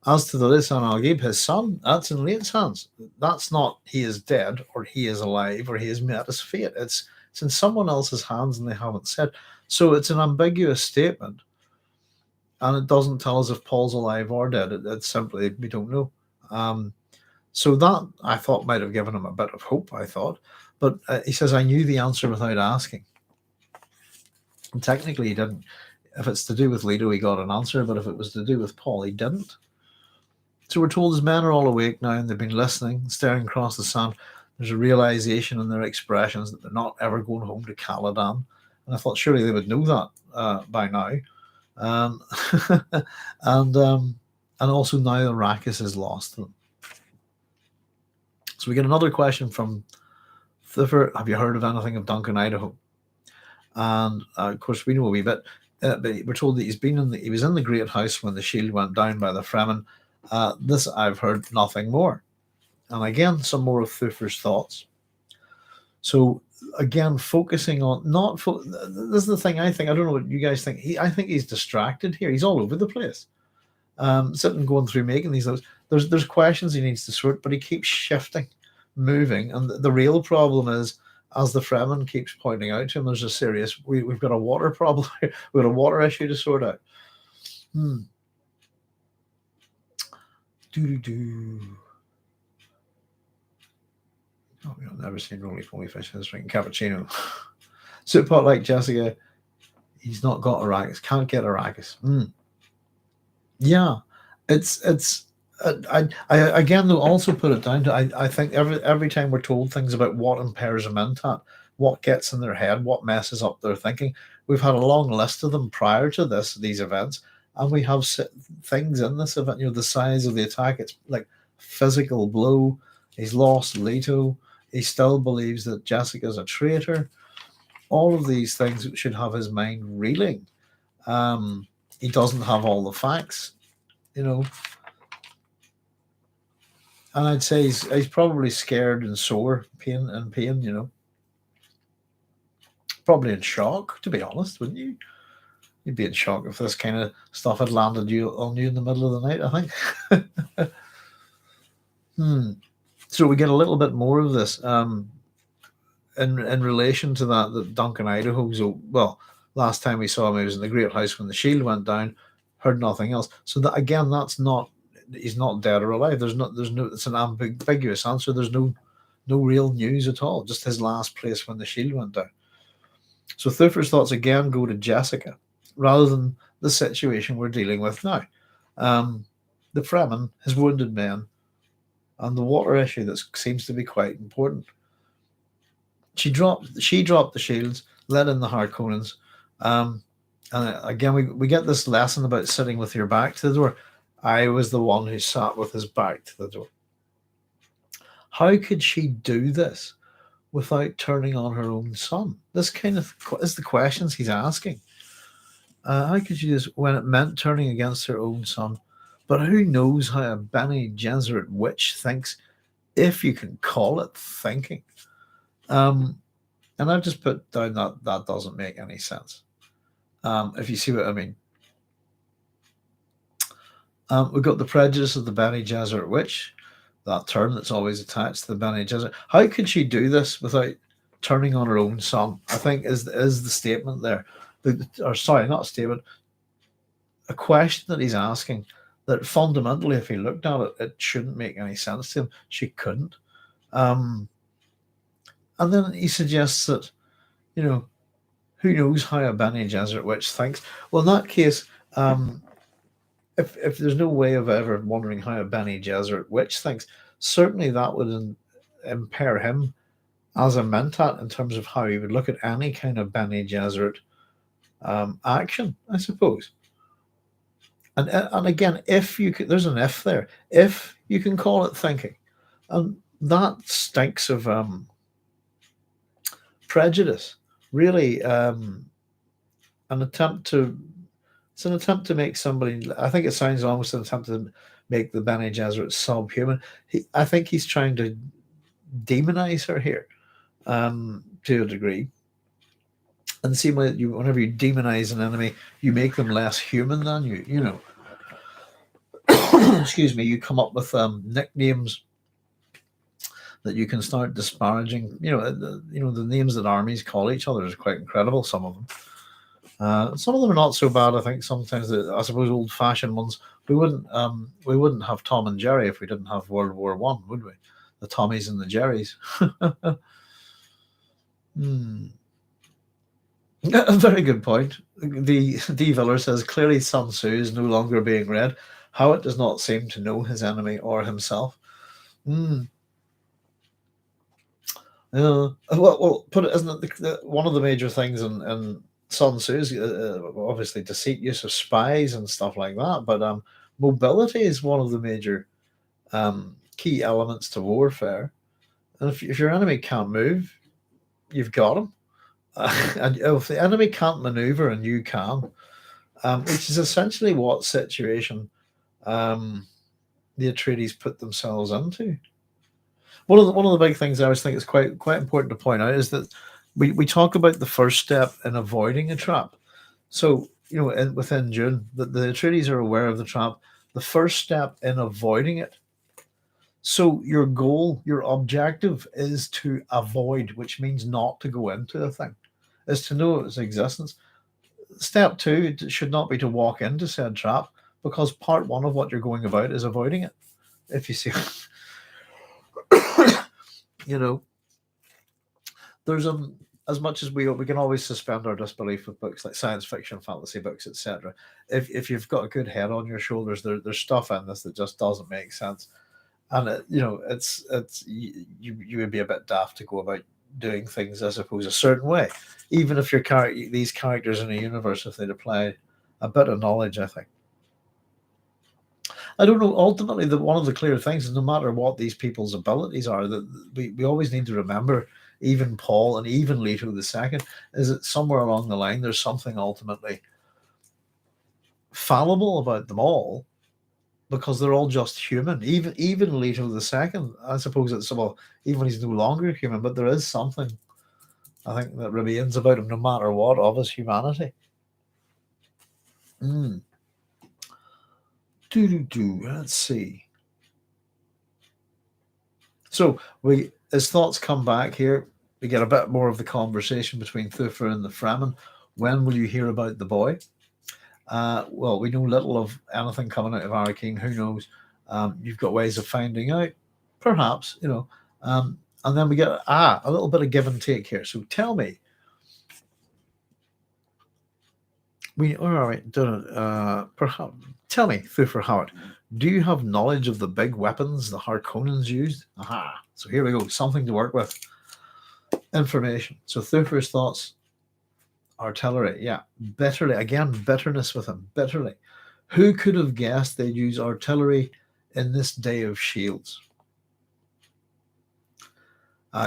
As to the Lisan al-Gaib, his son, that's in Leit's hands. That's not he is dead or he is alive or he has met his fate. It's in someone else's hands and they haven't said. So it's an ambiguous statement. And it doesn't tell us if Paul's alive or dead. It's simply, we don't know. So that, I thought, might have given him a bit of hope, I thought. But he says, I knew the answer without asking. And technically, he didn't. If it's to do with Leto, he got an answer. But if it was to do with Paul, he didn't. So we're told his men are all awake now, and they've been listening, staring across the sand. There's a realization in their expressions that they're not ever going home to Caladan. And I thought, surely they would know that by now. And also now Arrakis is lost to them. So we get another question from Thufir. Have you heard of anything of Duncan, Idaho? And of course we know a wee bit. But we're told that he was in the Great House when the shield went down by the Fremen. This I've heard nothing more. And again, some more of Thufir's thoughts. So again, focusing on this is the thing I think. I don't know what you guys think. I think he's distracted here. He's all over the place, sitting going through making these notes. There's questions he needs to sort, but he keeps shifting, moving, and the real problem is, as the Fremen keeps pointing out to him, there's a serious. We've got a water problem. We've got a water issue to sort out. Oh, I've never seen roly poly fish drinking cappuccino. Soup pot like Jessica. He's not got Arrakis. Can't get Arrakis. Yeah, it's. I again though also put it down to I think every time we're told things about what impairs a mentat, what gets in their head, what messes up their thinking. We've had a long list of them prior to these events, and we have things in this event. The size of the attack. It's like physical blow. He's lost Leto. He still believes that Jessica's a traitor. All of these things should have his mind reeling. He doesn't have all the facts, And I'd say he's probably scared and sore, pain, Probably in shock, to be honest, wouldn't you? You'd be in shock if this kind of stuff had landed on you in the middle of the night, I think. So we get a little bit more of this in relation to that Duncan, Idaho. So, last time we saw him, he was in the Great House when the shield went down. Heard nothing else. So that again, he's not dead or alive. It's an ambiguous answer. There's no real news at all. Just his last place when the shield went down. So Thufir's thoughts again go to Jessica rather than the situation we're dealing with now. The Fremen, his wounded men, and the water issue that seems to be quite important. She dropped the shields, let in the Harkonnens. And again, we get this lesson about sitting with your back to the door. I was the one who sat with his back to the door. How could she do this without turning on her own son? This kind of is the questions he's asking. How could she do this when it meant turning against her own son? But who knows how a Bene Gesserit witch thinks, if you can call it thinking. And I've just put down that doesn't make any sense. If you see what I mean. We've got the prejudice of the Bene Gesserit witch, that term that's always attached to the Bene Gesserit. How could she do this without turning on her own son? I think is the statement there. Not a statement, a question that he's asking that fundamentally, if he looked at it, it shouldn't make any sense to him. She couldn't. And then he suggests that, who knows how a Bene Gesserit witch thinks? Well, in that case, if there's no way of ever wondering how a Bene Gesserit witch thinks, certainly that would impair him as a mentat in terms of how he would look at any kind of Bene Gesserit action, I suppose. And again, if you could, there's an if there. If you can call it thinking, and that stinks of prejudice. Really, an attempt to it's an attempt to make somebody. I think it sounds almost an attempt to make the Bene Gesserit subhuman. I think he's trying to demonize her here, to a degree. And see, whenever you demonize an enemy, you make them less human than you. Excuse me. You come up with nicknames that you can start disparaging. The names that armies call each other is quite incredible. Some of them. Some of them are not so bad. I think sometimes I suppose old-fashioned ones. We wouldn't have Tom and Jerry if we didn't have World War One, would we? The Tommies and the Jerrys. A very good point. The D. Viller says clearly Sun Tzu is no longer being read. Hawat does not seem to know his enemy or himself. Well, put it, isn't it one of the major things in Sun Tzu is obviously deceit, use of spies and stuff like that, but mobility is one of the major key elements to warfare. And if your enemy can't move, you've got him. And if the enemy can't maneuver and you can, which is essentially what situation the Atreides put themselves into. One of the big things I always think is quite important to point out is that we talk about the first step in avoiding a trap. So within Dune, the Atreides are aware of the trap. The first step in avoiding it. So your goal, your objective, is to avoid, which means not to go into the thing, is to know its existence. Step 2 should not be to walk into said trap, because part 1 of what you're going about is avoiding it. If you see. There's as much as we can always suspend our disbelief with books like science fiction, fantasy books, etc. If you've got a good head on your shoulders, there's stuff in this that just doesn't make sense, and you would be a bit daft to go about doing things, I suppose, a certain way, even if these characters in a universe, if they'd apply a bit of knowledge, I think. I don't know. Ultimately, one of the clear things is no matter what these people's abilities are, that we always need to remember, even Paul and even Leto II, is that somewhere along the line there's something ultimately fallible about them all, because they're all just human. Even Leto II, I suppose it's even when he's no longer human, but there is something, I think, that remains about him no matter what of his humanity. Let's see. So his thoughts come back here. We get a bit more of the conversation between Thufir and the Fremen. When will you hear about the boy? Well, we know little of anything coming out of Arrakis. Who knows? You've got ways of finding out, perhaps, and then we get a little bit of give and take here. So tell me, perhaps tell me, Thufir Hawat, do you have knowledge of the big weapons the Harkonnens used? Aha! So here we go, something to work with. Information. So Thufir's thoughts: artillery. Yeah, bitterly. Again, bitterness with him. Bitterly. Who could have guessed they'd use artillery in this day of shields?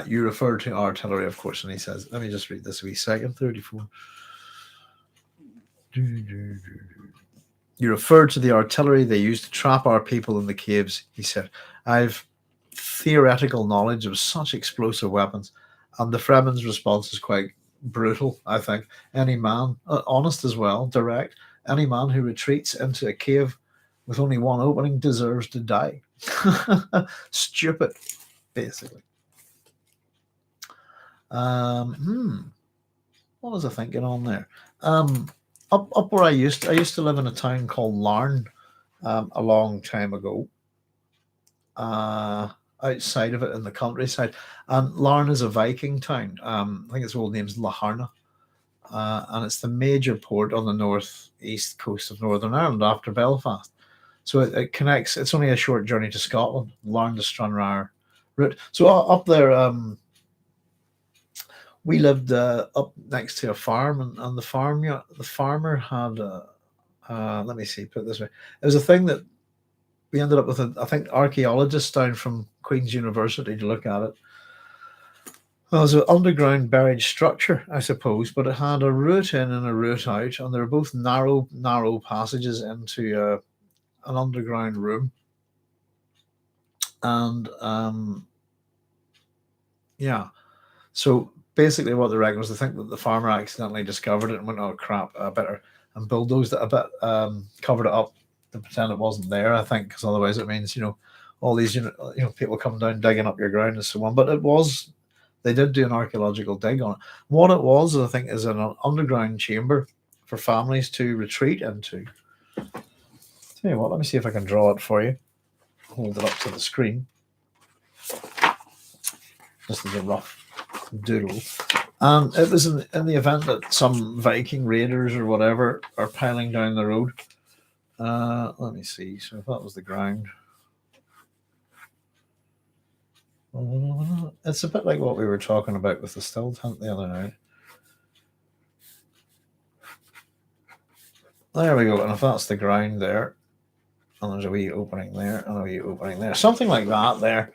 You refer to artillery, of course, and he says, let me just read this a wee second. 34. You referred to the artillery they used to trap our people in the caves, he said. I've theoretical knowledge of such explosive weapons. And the Fremen's response is quite brutal, I think. Any man, honest as well, direct, any man who retreats into a cave with only one opening deserves to die. Stupid, basically. What was I thinking on there? Up where I used to live in a town called Larne a long time ago. outside of it in the countryside. And Larne is a Viking town. I think its old name's Laharna. And it's the major port on the northeast coast of Northern Ireland after Belfast. So it connects. It's only a short journey to Scotland, Larne to Stranraer route. So up there, we lived up next to a farm, and the farmer had let me see, put it this way, it was a thing that we ended up with I think archaeologists down from Queen's University to look at it. Well, it was an underground buried structure, I suppose, but it had a route in and a route out, and they were both narrow passages into an underground room. And yeah, so basically what they reckon was they think that the farmer accidentally discovered it and went, oh crap, I better, and bulldozed it a bit, covered it up to pretend it wasn't there, I think, because otherwise it means, all these, people coming down digging up your ground and so on. But they did do an archaeological dig on it. What it was, I think, is an underground chamber for families to retreat into. Tell you what, let me see if I can draw it for you. Hold it up to the screen. This is a rough doodle. And it was in the event that some Viking raiders or whatever are piling down the road. Let me see. So if that was the ground. It's a bit like what we were talking about with the still tent the other night. There we go. And if that's the ground there, and there's a wee opening there, and a wee opening there, something like that there,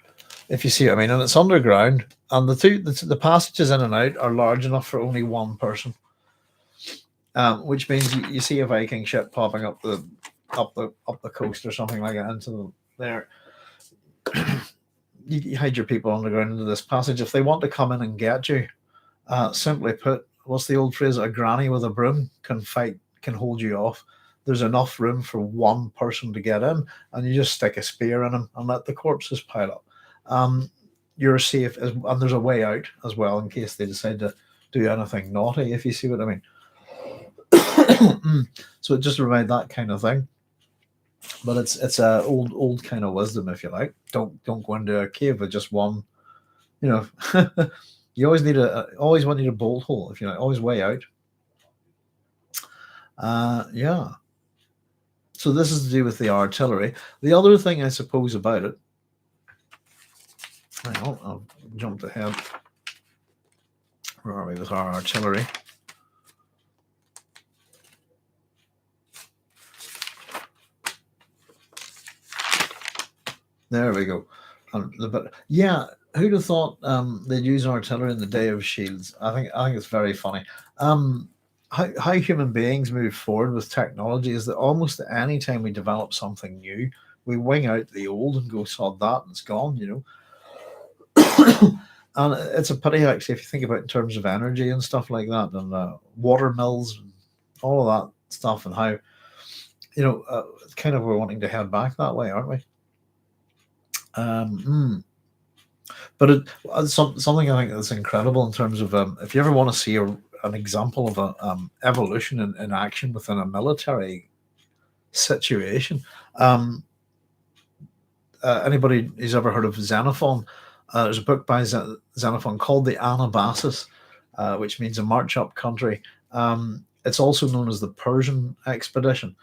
if you see what I mean. And it's underground, and the passages in and out are large enough for only one person, which means you see a Viking ship popping up the coast or something like that into there. You hide your people underground into this passage. If they want to come in and get you, simply put, what's the old phrase? A granny with a broom can hold you off. There's enough room for one person to get in, and you just stick a spear in them and let the corpses pile up. You're safe, and there's a way out as well in case they decide to do anything naughty, if you see what I mean. So it just provides that kind of thing. But it's a old kind of wisdom, if you like. Don't go into a cave with just one. You always want a bolt hole, if you like. Always way out. Yeah. So this is to do with the artillery. The other thing, I suppose, about it. Hang on, I'll jump ahead. Where are we with our artillery? There we go. Yeah, who'd have thought they'd use artillery in the Day of Shields? I think it's very funny. How human beings move forward with technology is that almost any time we develop something new, we wing out the old and go, sod that, and it's gone, And it's a pity, actually, if you think about it in terms of energy and stuff like that, and water mills, and all of that stuff, and how, kind of we're wanting to head back that way, aren't we? But something I think that's incredible in terms of if you ever want to see an example of a evolution in action within a military situation, anybody who's ever heard of Xenophon, there's a book by Xenophon called the Anabasis, which means a march up country. It's also known as the Persian expedition.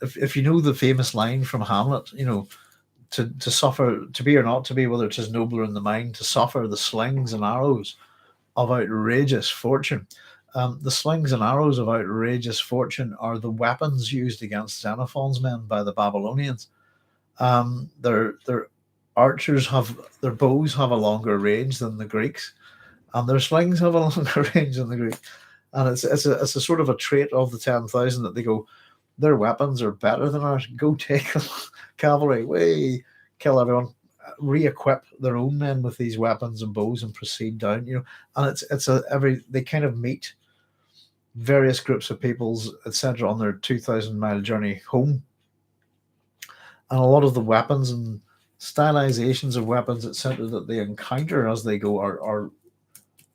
If you know the famous line from Hamlet, to suffer, to be or not to be, whether it is nobler in the mind, to suffer the slings and arrows of outrageous fortune. The slings and arrows of outrageous fortune are the weapons used against Xenophon's men by the Babylonians. Their archers their bows have a longer range than the Greeks, and their slings have a longer range than the Greeks. And it's a sort of a trait of the 10,000 that they go, their weapons are better than ours. Go take them. Cavalry, kill everyone, re-equip their own men with these weapons and bows and proceed down. And they kind of meet various groups of peoples, etc., on their 2,000-mile journey home. And a lot of the weapons and stylizations of weapons, etc., that they encounter as they go are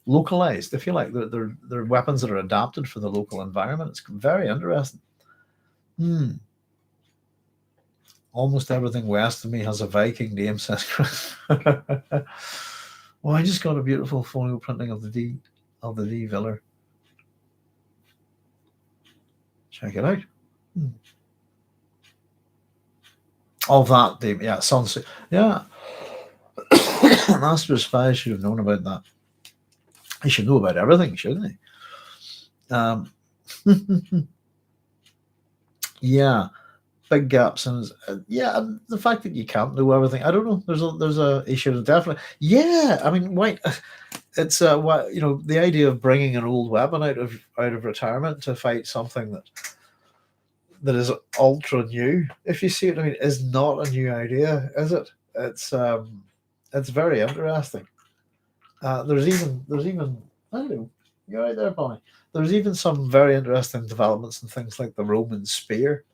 localized, if you like. They're weapons that are adapted for the local environment. It's very interesting. Almost everything west of me has a Viking name, says Chris. Well, I just got a beautiful folio printing of the D Viller. Check it out. All that, yeah, sunset. Yeah. Master Spy should have known about that. He should know about everything, shouldn't he? Yeah, big gaps and yeah, the fact that you can't know everything. I don't know. There's a he should have definitely. Yeah, I mean, why? It's why, the idea of bringing an old weapon out of retirement to fight something that is ultra new. If you see what I mean, is not a new idea, is it? It's very interesting. There's even I don't know. You're right there, Bonnie. There's even some very interesting developments in things like the Roman spear,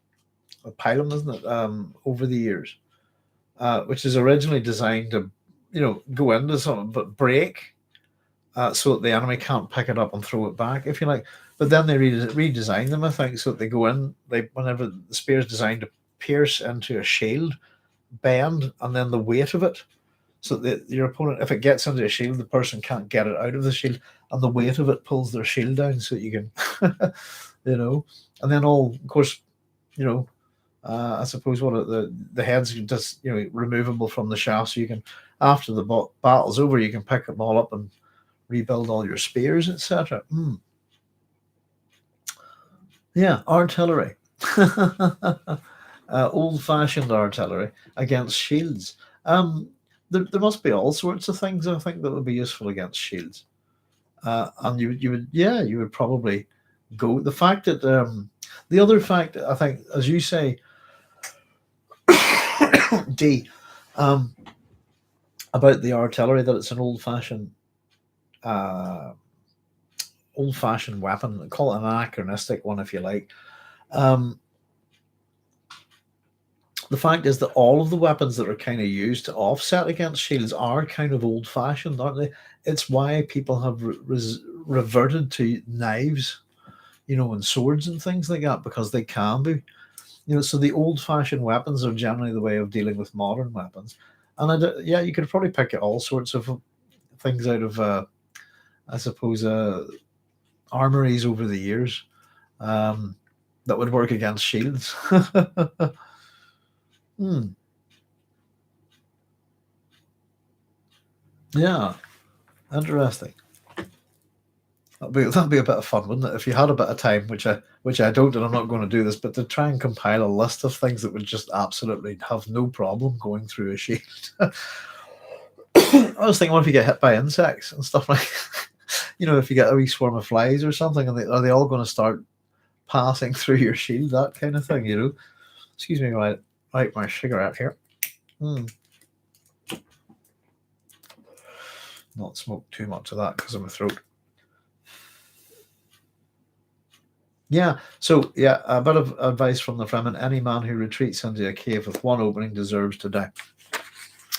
a pilum, isn't it? Over the years, which is originally designed to, go into something but break, so that the enemy can't pick it up and throw it back, if you like. But then they redesign them, I think, so that they go in. Whenever the spear is designed to pierce into a shield, bend, and then the weight of it, so that your opponent, if it gets into a shield, the person can't get it out of the shield, and the weight of it pulls their shield down, so you can, and then of course, I suppose what the heads are just removable from the shaft, so you can, after the battle's over, you can pick them all up and rebuild all your spears, etc. Yeah, artillery. Old-fashioned artillery against shields. There must be all sorts of things, I think, that would be useful against shields. And you would probably go. The fact that the other fact, I think, as you say, D, about the artillery, that it's an old-fashioned weapon. Call it an anachronistic one, if you like. The fact is that all of the weapons that are kind of used to offset against shields are kind of old-fashioned, aren't they? It's why people have reverted to knives, and swords and things like that, because they can be. So the old-fashioned weapons are generally the way of dealing with modern weapons. And you could probably pick all sorts of things out of, I suppose, armories over the years, that would work against shields. Yeah, interesting. That'd be a bit of fun, wouldn't it? If you had a bit of time, which I don't, and I'm not going to do this, but to try and compile a list of things that would just absolutely have no problem going through a shield. I was thinking, what if you get hit by insects and stuff like, if you get a wee swarm of flies or something, and are they all going to start passing through your shield? That kind of thing, Excuse me, while I light my cigarette here. Not smoke too much of that because of my throat. Yeah, so yeah, a bit of advice from the Fremen: any man who retreats into a cave with one opening deserves to die.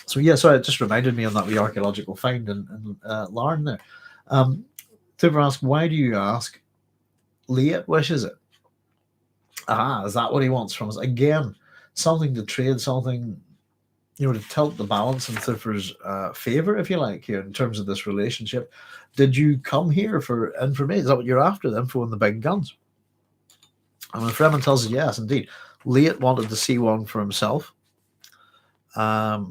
So yeah, sorry, it just reminded me on that wee archaeological find in Larne there. Thufir asks, why do you ask? Liet wishes it. Is that what he wants from us? Again, something to trade, something, to tilt the balance in Thufir's favour, if you like, here in terms of this relationship. Did you come here for information? Is that what you're after, the info and the big guns? And when Fremen tells us, yes, indeed, Liet wanted to see one for himself. Here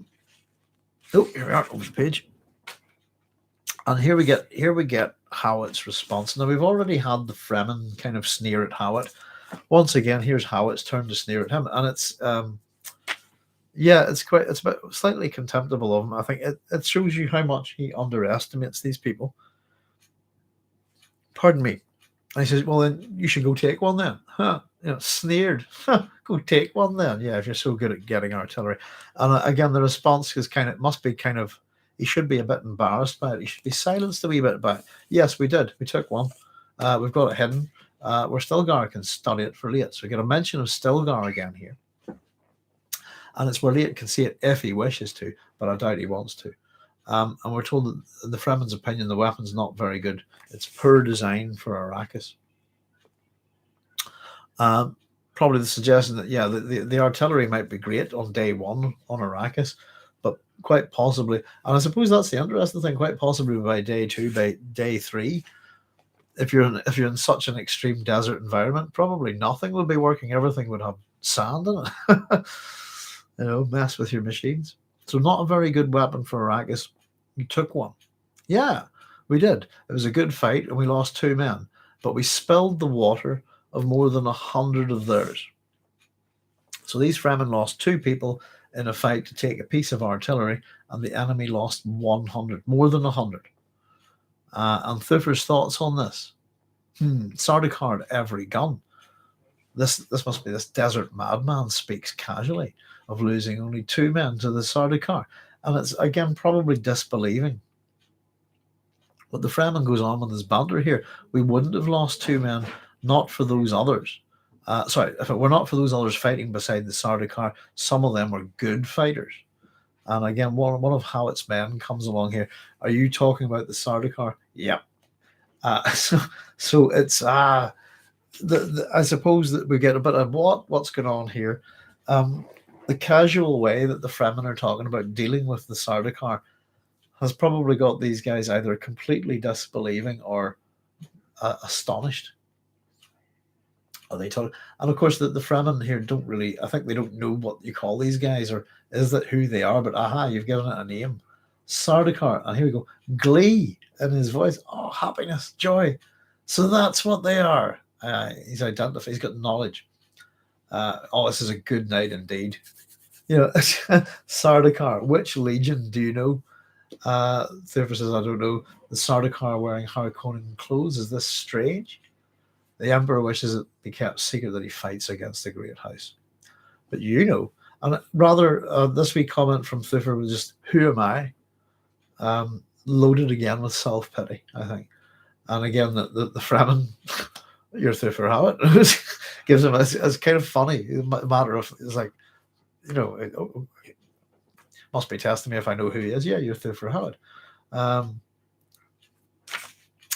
we are, over the page. And here we get Hawat's response. Now, we've already had the Fremen kind of sneer at Hawat. Once again, here's Hawat's turn to sneer at him, and it's it's about slightly contemptible of him. I think it shows you how much he underestimates these people. Pardon me. And he says, well, then you should go take one then. Sneered. Go take one then. Yeah, if you're so good at getting artillery. And again, the response is must be he should be a bit embarrassed by it. He should be silenced a wee bit by it. Yes, we did. We took one. We've got it hidden. Where Stilgar can study it for Liet. So we get a mention of Stilgar again here. And it's where Liet can see it if he wishes to, but I doubt he wants to. And we're told that the Fremen's opinion, the weapon's not very good. It's poor design for Arrakis. probably the suggestion that, yeah, the artillery might be great on day one on Arrakis, but quite possibly, and I suppose that's the interesting thing, quite possibly by day two, by day three, if you're in such an extreme desert environment, probably nothing would be working. Everything would have sand in it. Mess with your machines. So not a very good weapon for Arrakis. You took one. Yeah, we did. It was a good fight, and we lost 2 men, but we spilled the water of more than 100 of theirs. So these Fremen lost 2 people in a fight to take a piece of artillery, and the enemy lost 100, more than 100. And Thufir's thoughts on this? Sardaukar had every gun. This must be this desert madman speaks casually of losing only 2 men to the Sardaukar. And it's, again, probably disbelieving. But the Fremen goes on with his banter here. We wouldn't have lost 2 men, not for those others. If it were not for those others fighting beside the Sardaukar, some of them were good fighters. And again, one of Hawat's men comes along here. Are you talking about the Sardaukar? Yep. So it's I suppose that we get a bit of what's going on here. The casual way that the Fremen are talking about dealing with the Sardaukar has probably got these guys either completely disbelieving or astonished. Are they talking? And of course, the Fremen here don't really, I think they don't know what you call these guys, or is that who they are? But you've given it a name. Sardaukar. And here we go. Glee in his voice. Oh, happiness, joy. So that's what they are. He's identified. He's got knowledge. This is a good night indeed. Sardaukar. Which legion do you know? Thufir says, I don't know. The Sardaukar wearing Harkonnen clothes. Is this strange? The Emperor wishes it be kept secret that he fights against the Great House. But and rather, this wee comment from Thufir was just, who am I? Loaded again with self-pity, I think. And again, the Fremen, you're Thufir Hawat, gives him, it's kind of funny. The matter of, it's like, must be testing me if I know who he is. Yeah, you're Thufir Hawat.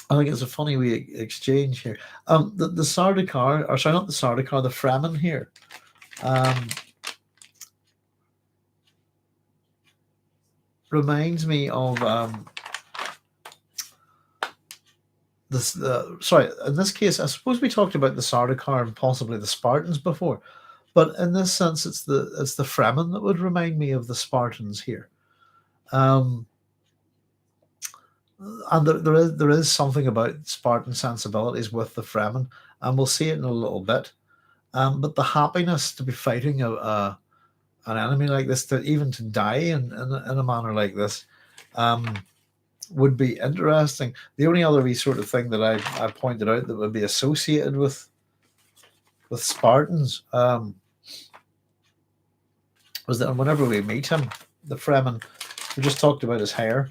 I think it's a funny wee exchange here. The Sardaukar, or sorry, not the Sardaukar, the Fremen here. Reminds me of this. In this case, I suppose we talked about the Sardaukar and possibly the Spartans before, but in this sense, it's the Fremen that would remind me of the Spartans here. And there is something about Spartan sensibilities with the Fremen, and we'll see it in a little bit. But the happiness to be fighting an enemy like this, even to die in a manner like this, would be interesting. The only other wee sort of thing that I pointed out that would be associated with Spartans was that whenever we meet him, the Fremen, we just talked about his hair.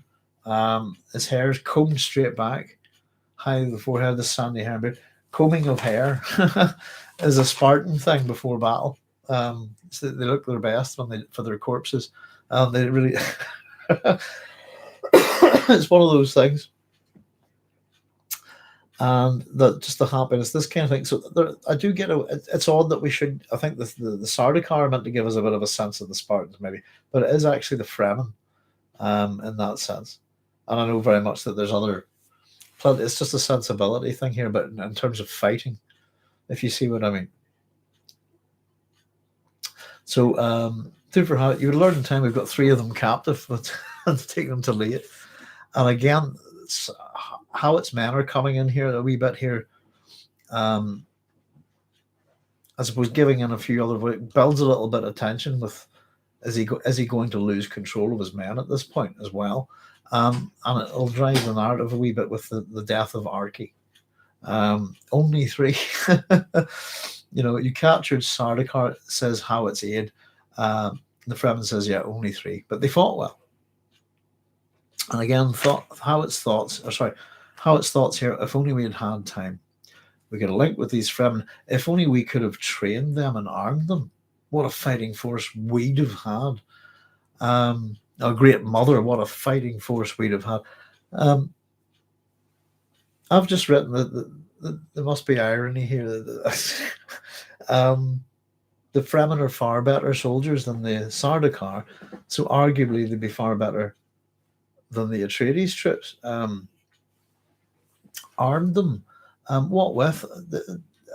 His hair is combed straight back, high the forehead, the sandy hair beard. Combing of hair is a Spartan thing before battle. So they look their best for their corpses. They really, it's one of those things. And just the happiness, this kind of thing. So I do get it's odd that we should. I think the Sardaukar are meant to give us a bit of a sense of the Spartans, maybe, but it is actually the Fremen, in that sense. And I know very much that there's other. It's just a sensibility thing here, but in terms of fighting, if you see what I mean. So, Thufir Hawat, you would learn in time. We've got 3 of them captive, and take them to Leith. And again, Hawat's men are coming in here a wee bit here. I suppose giving in a few other builds a little bit of tension with is he going to lose control of his men at this point as well. And it'll drive the narrative a wee bit with the death of Arrakis. Only 3. You captured Sardaukar, says Hawat's aide. The Fremen says, yeah, only 3. But they fought well. And again, Hawat's thoughts here, if only we had had time. We could have linked with these Fremen. If only we could have trained them and armed them. What a fighting force we'd have had. A great mother, what a fighting force we'd have had. I've just written that there must be irony here. the Fremen are far better soldiers than the Sardaukar, so arguably they'd be far better than the Atreides troops. Armed them. What with?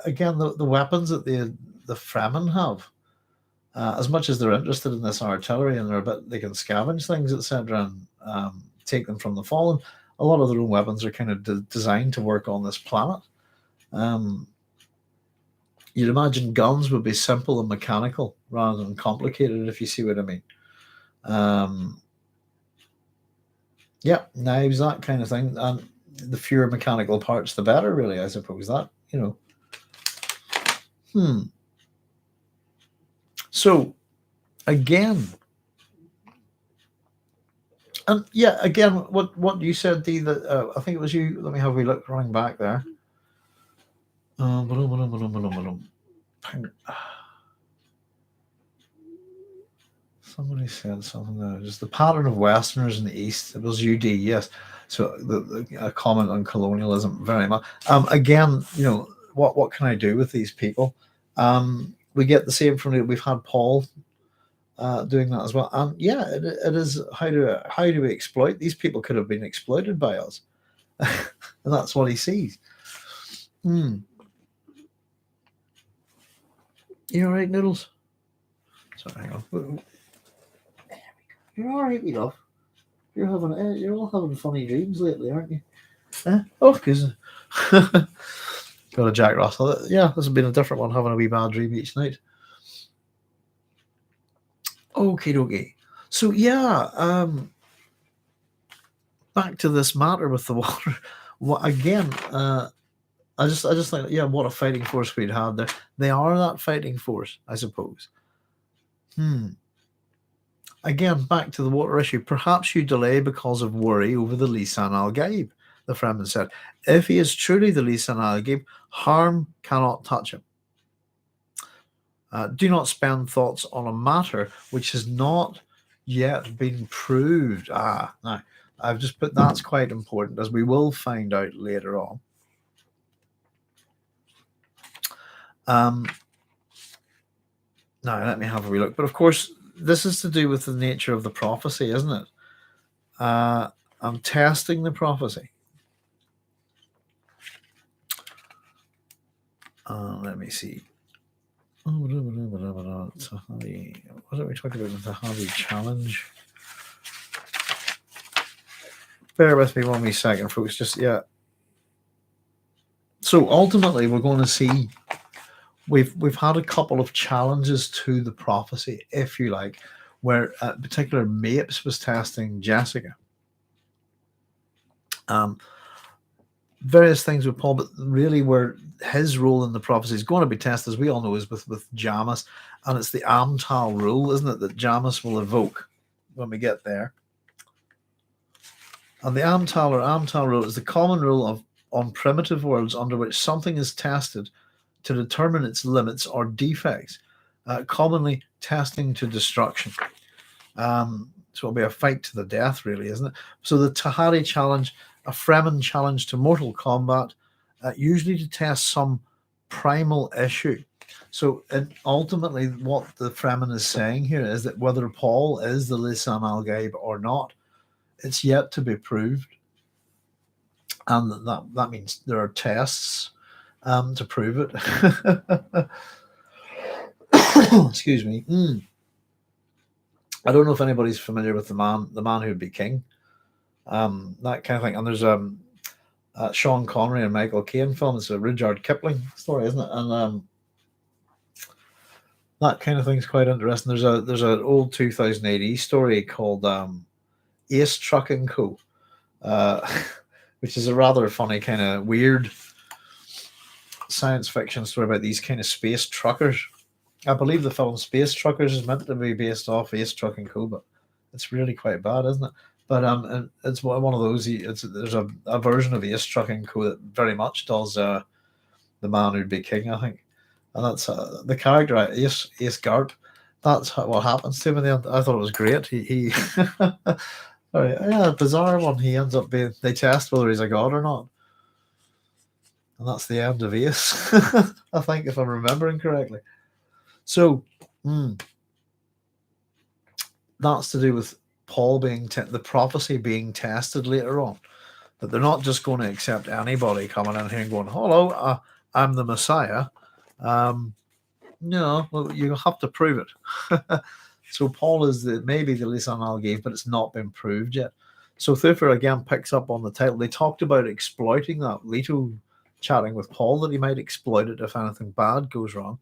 Again, the weapons that the Fremen have. As much as they're interested in this artillery and they can scavenge things, etc., and take them from the fallen, a lot of their own weapons are kind of designed to work on this planet. You'd imagine guns would be simple and mechanical rather than complicated, if you see what I mean. Yeah, knives, that kind of thing. And the fewer mechanical parts, the better, really, I suppose. That, So, again, and yeah, again, what you said, Dee, that I think it was you. Let me have a wee look, running back there. Somebody said something there. Just the pattern of Westerners in the East. It was UD, yes. So a comment on colonialism, very much. Again, what can I do with these people? We get the same from we've had Paul doing that as well. And yeah, it is how do we exploit these people? Could have been exploited by us, and that's what he sees. You all right, Noodles? Sorry, hang on. You're all right, we love. You're all having funny dreams lately, aren't you? Oh, because got a Jack Russell. Yeah, this has been a different one, having a wee bad dream each night. Okay. So yeah, back to this matter with the water. Again, I just think, yeah, what a fighting force we'd had there. They are that fighting force, I suppose. Again, back to the water issue. Perhaps you delay because of worry over the Lisan al-Gaib, the Fremen said. If he is truly the Lisan al-Gaib, harm cannot touch him. Do not spend thoughts on a matter which has not yet been proved. Now, I've just put that's quite important, as we will find out later on. Now, let me have a wee look. But of course, this is to do with the nature of the prophecy, isn't it? I'm testing the prophecy. Let me see. What are we talking about with the Tahavi challenge? Bear with me 1 wee second, folks. Just, yeah. So ultimately, we're going to see we've had a couple of challenges to the prophecy, if you like, where particular Mapes was testing Jessica. Various things with Paul, but really where his role in the prophecy is going to be tested, as we all know, is with Jamis, and it's the Amtal rule, isn't it, that Jamis will evoke when we get there. And the Amtal rule is the common rule on primitive worlds under which something is tested to determine its limits or defects, commonly testing to destruction. So it'll be a fight to the death, really, isn't it? So the Tahari challenge, a Fremen challenge to mortal combat, usually to test some primal issue. So ultimately, what the Fremen is saying here is that whether Paul is the Lisan al-Gaib or not, it's yet to be proved. And that means there are tests to prove it. Excuse me. I don't know if anybody's familiar with the man who would be king, that kind of thing. And there's Sean Connery and Michael Caine film. It's a Rudyard Kipling story, isn't it? And that kind of thing's quite interesting. There's an old 2000 AD story called Ace Truck and Co, which is a rather funny kind of weird science fiction story about these kind of space truckers. I believe the film Space Truckers is meant to be based off Ace Truck and Co, but it's really quite bad, isn't it? But it's one of those. There's a version of Ace Truck and Co that very much does the man who'd be king, I think, and that's the character Ace Garp. That's what happens to him in the end. I thought it was great. He bizarre one. He ends up being. They test whether he's a god or not. And that's the end of Ace, I think, if I'm remembering correctly. So that's to do with Paul being the prophecy being tested later on. That they're not just going to accept anybody coming in here and going, "Hello, I'm the Messiah." No, well, you have to prove it. So Paul is maybe the lisan al-Gaib, but it's not been proved yet. So Thufir again picks up on the title. They talked about exploiting that. Leto chatting with Paul that he might exploit it if anything bad goes wrong.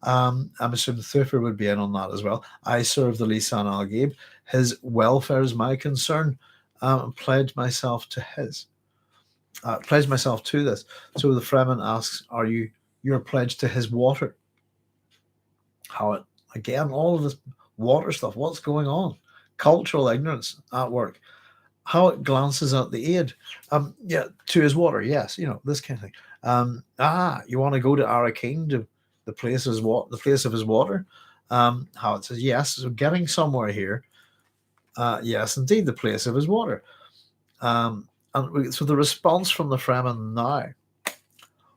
I'm assuming Thufir would be in on that as well. I serve the lisan al-Gaib. His welfare is my concern. Pledge myself to his. Pledge myself to this. So the Fremen asks, "Are you're pledged to his water?" Hawat again, all of this water stuff. What's going on? Cultural ignorance at work. Hawat glances at the aide. Yeah, to his water. Yes, this kind of thing. You want to go to Arrakis, to the place of his water? Hawat says yes. So getting somewhere here. Yes, indeed, the place of his water. And so the response from the Fremen now.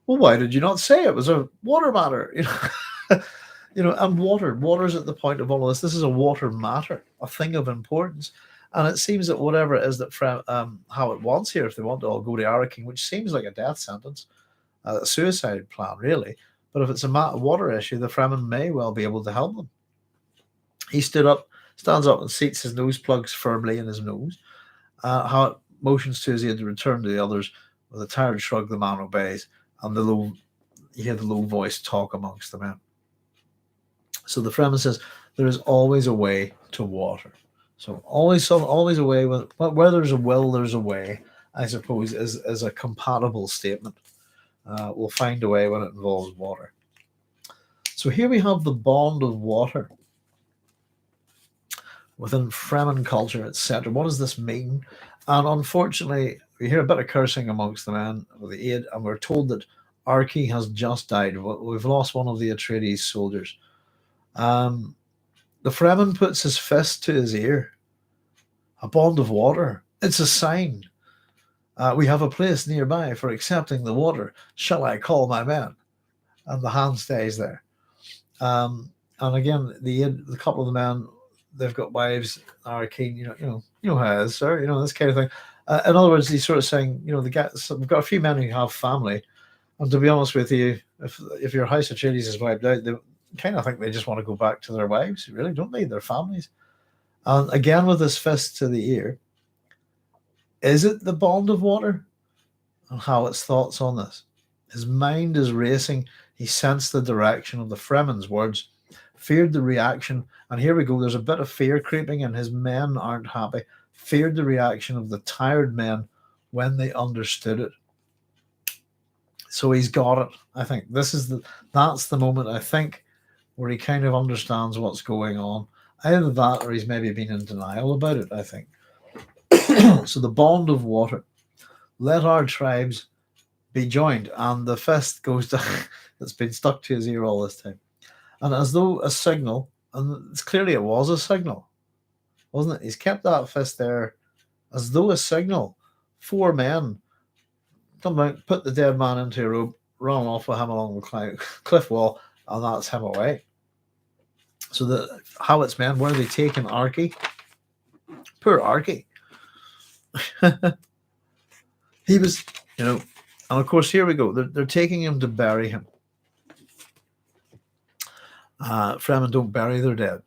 Well, why did you not say it was a water matter? And water's at the point of all of this. This is a water matter, a thing of importance. And it seems that whatever it is that Hawat wants here, if they want to all go to Arrakis, which seems like a death sentence, a suicide plan, really. But if it's a water issue, the Fremen may well be able to help them. He stands up and seats his nose plugs firmly in his nose. Hawat motions to his aide to return to the others. With a tired shrug, the man obeys, and you hear the low voice talk amongst the men. So the Fremen says there is always a way to water. So always a way. Where there's a will, there's a way, I suppose, is a compatible statement. We'll find a way when it involves water. So here we have the bond of water within Fremen culture, etc. What does this mean? And unfortunately, we hear a bit of cursing amongst the men with the aide, and we're told that Arrakis has just died. We've lost one of the Atreides soldiers. The Fremen puts his fist to his ear. A bond of water. It's a sign. We have a place nearby for accepting the water. Shall I call my men? And the hand stays there. And again, the couple of the men, they've got wives, are keen. You know how it is, sir. This kind of thing. In other words, he's sort of saying, we've got a few men who have family, and to be honest with you, if your house of Atreides is wiped out, they kind of think they just want to go back to their wives, really, don't they? Their families. And again, with his fist to the ear, is it the bond of water? And Hawat's thoughts on this. His mind is racing. He sensed the direction of the Fremen's words, feared the reaction. And here we go. There's a bit of fear creeping in. His men aren't happy. Feared the reaction of the tired men when they understood it. So he's got it. I think that's the moment, I think, where he kind of understands what's going on. Either that or he's maybe been in denial about it, I think. So the bond of water. Let our tribes be joined. And the fist goes down. That's been stuck to his ear all this time. And as though a signal, and clearly it was a signal, wasn't it? He's kept that fist there as though a signal. 4 men come out, put the dead man into a rope, run off with him along the cliff wall, and that's him away. So the Hawat's men, where are they taking Arrakis? Poor Arrakis. He was, and of course, here we go. They're taking him to bury him. Fremen don't bury their dead.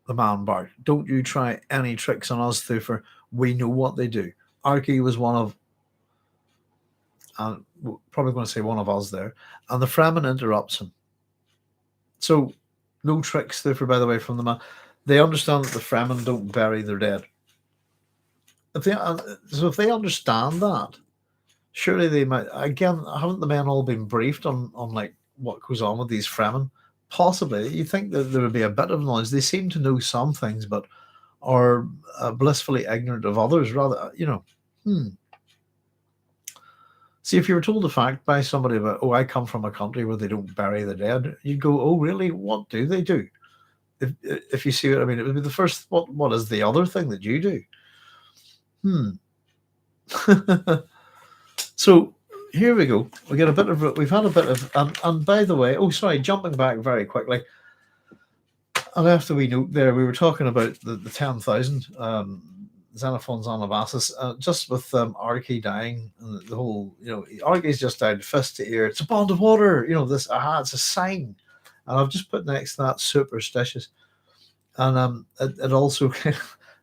The man barked. Don't you try any tricks on us, Thufir. We know what they do. Arrakis was one of, and probably going to say one of us there. And the Fremen interrupts him. So, no tricks, Thufir, by the way, from the man. They understand that the Fremen don't bury their dead. If they understand that, surely they might. Again, haven't the men all been briefed on like what goes on with these Fremen? Possibly. You think that there would be a bit of knowledge. They seem to know some things, but are blissfully ignorant of others. Rather, See, if you were told a fact by somebody about, I come from a country where they don't bury the dead, you'd go, oh, really? What do they do? If you see what I mean, it would be the first. What is the other thing that you do? So here we go. We've had a bit of, and by the way, oh, sorry, jumping back very quickly. And after we note there, we were talking about the 10,000 Xenophon's Anabasis, just with Arrakis dying and the whole, Arrakis just died, fist to ear. It's a bond of water, this, it's a sign. And I've just put next to that superstitious. And it also,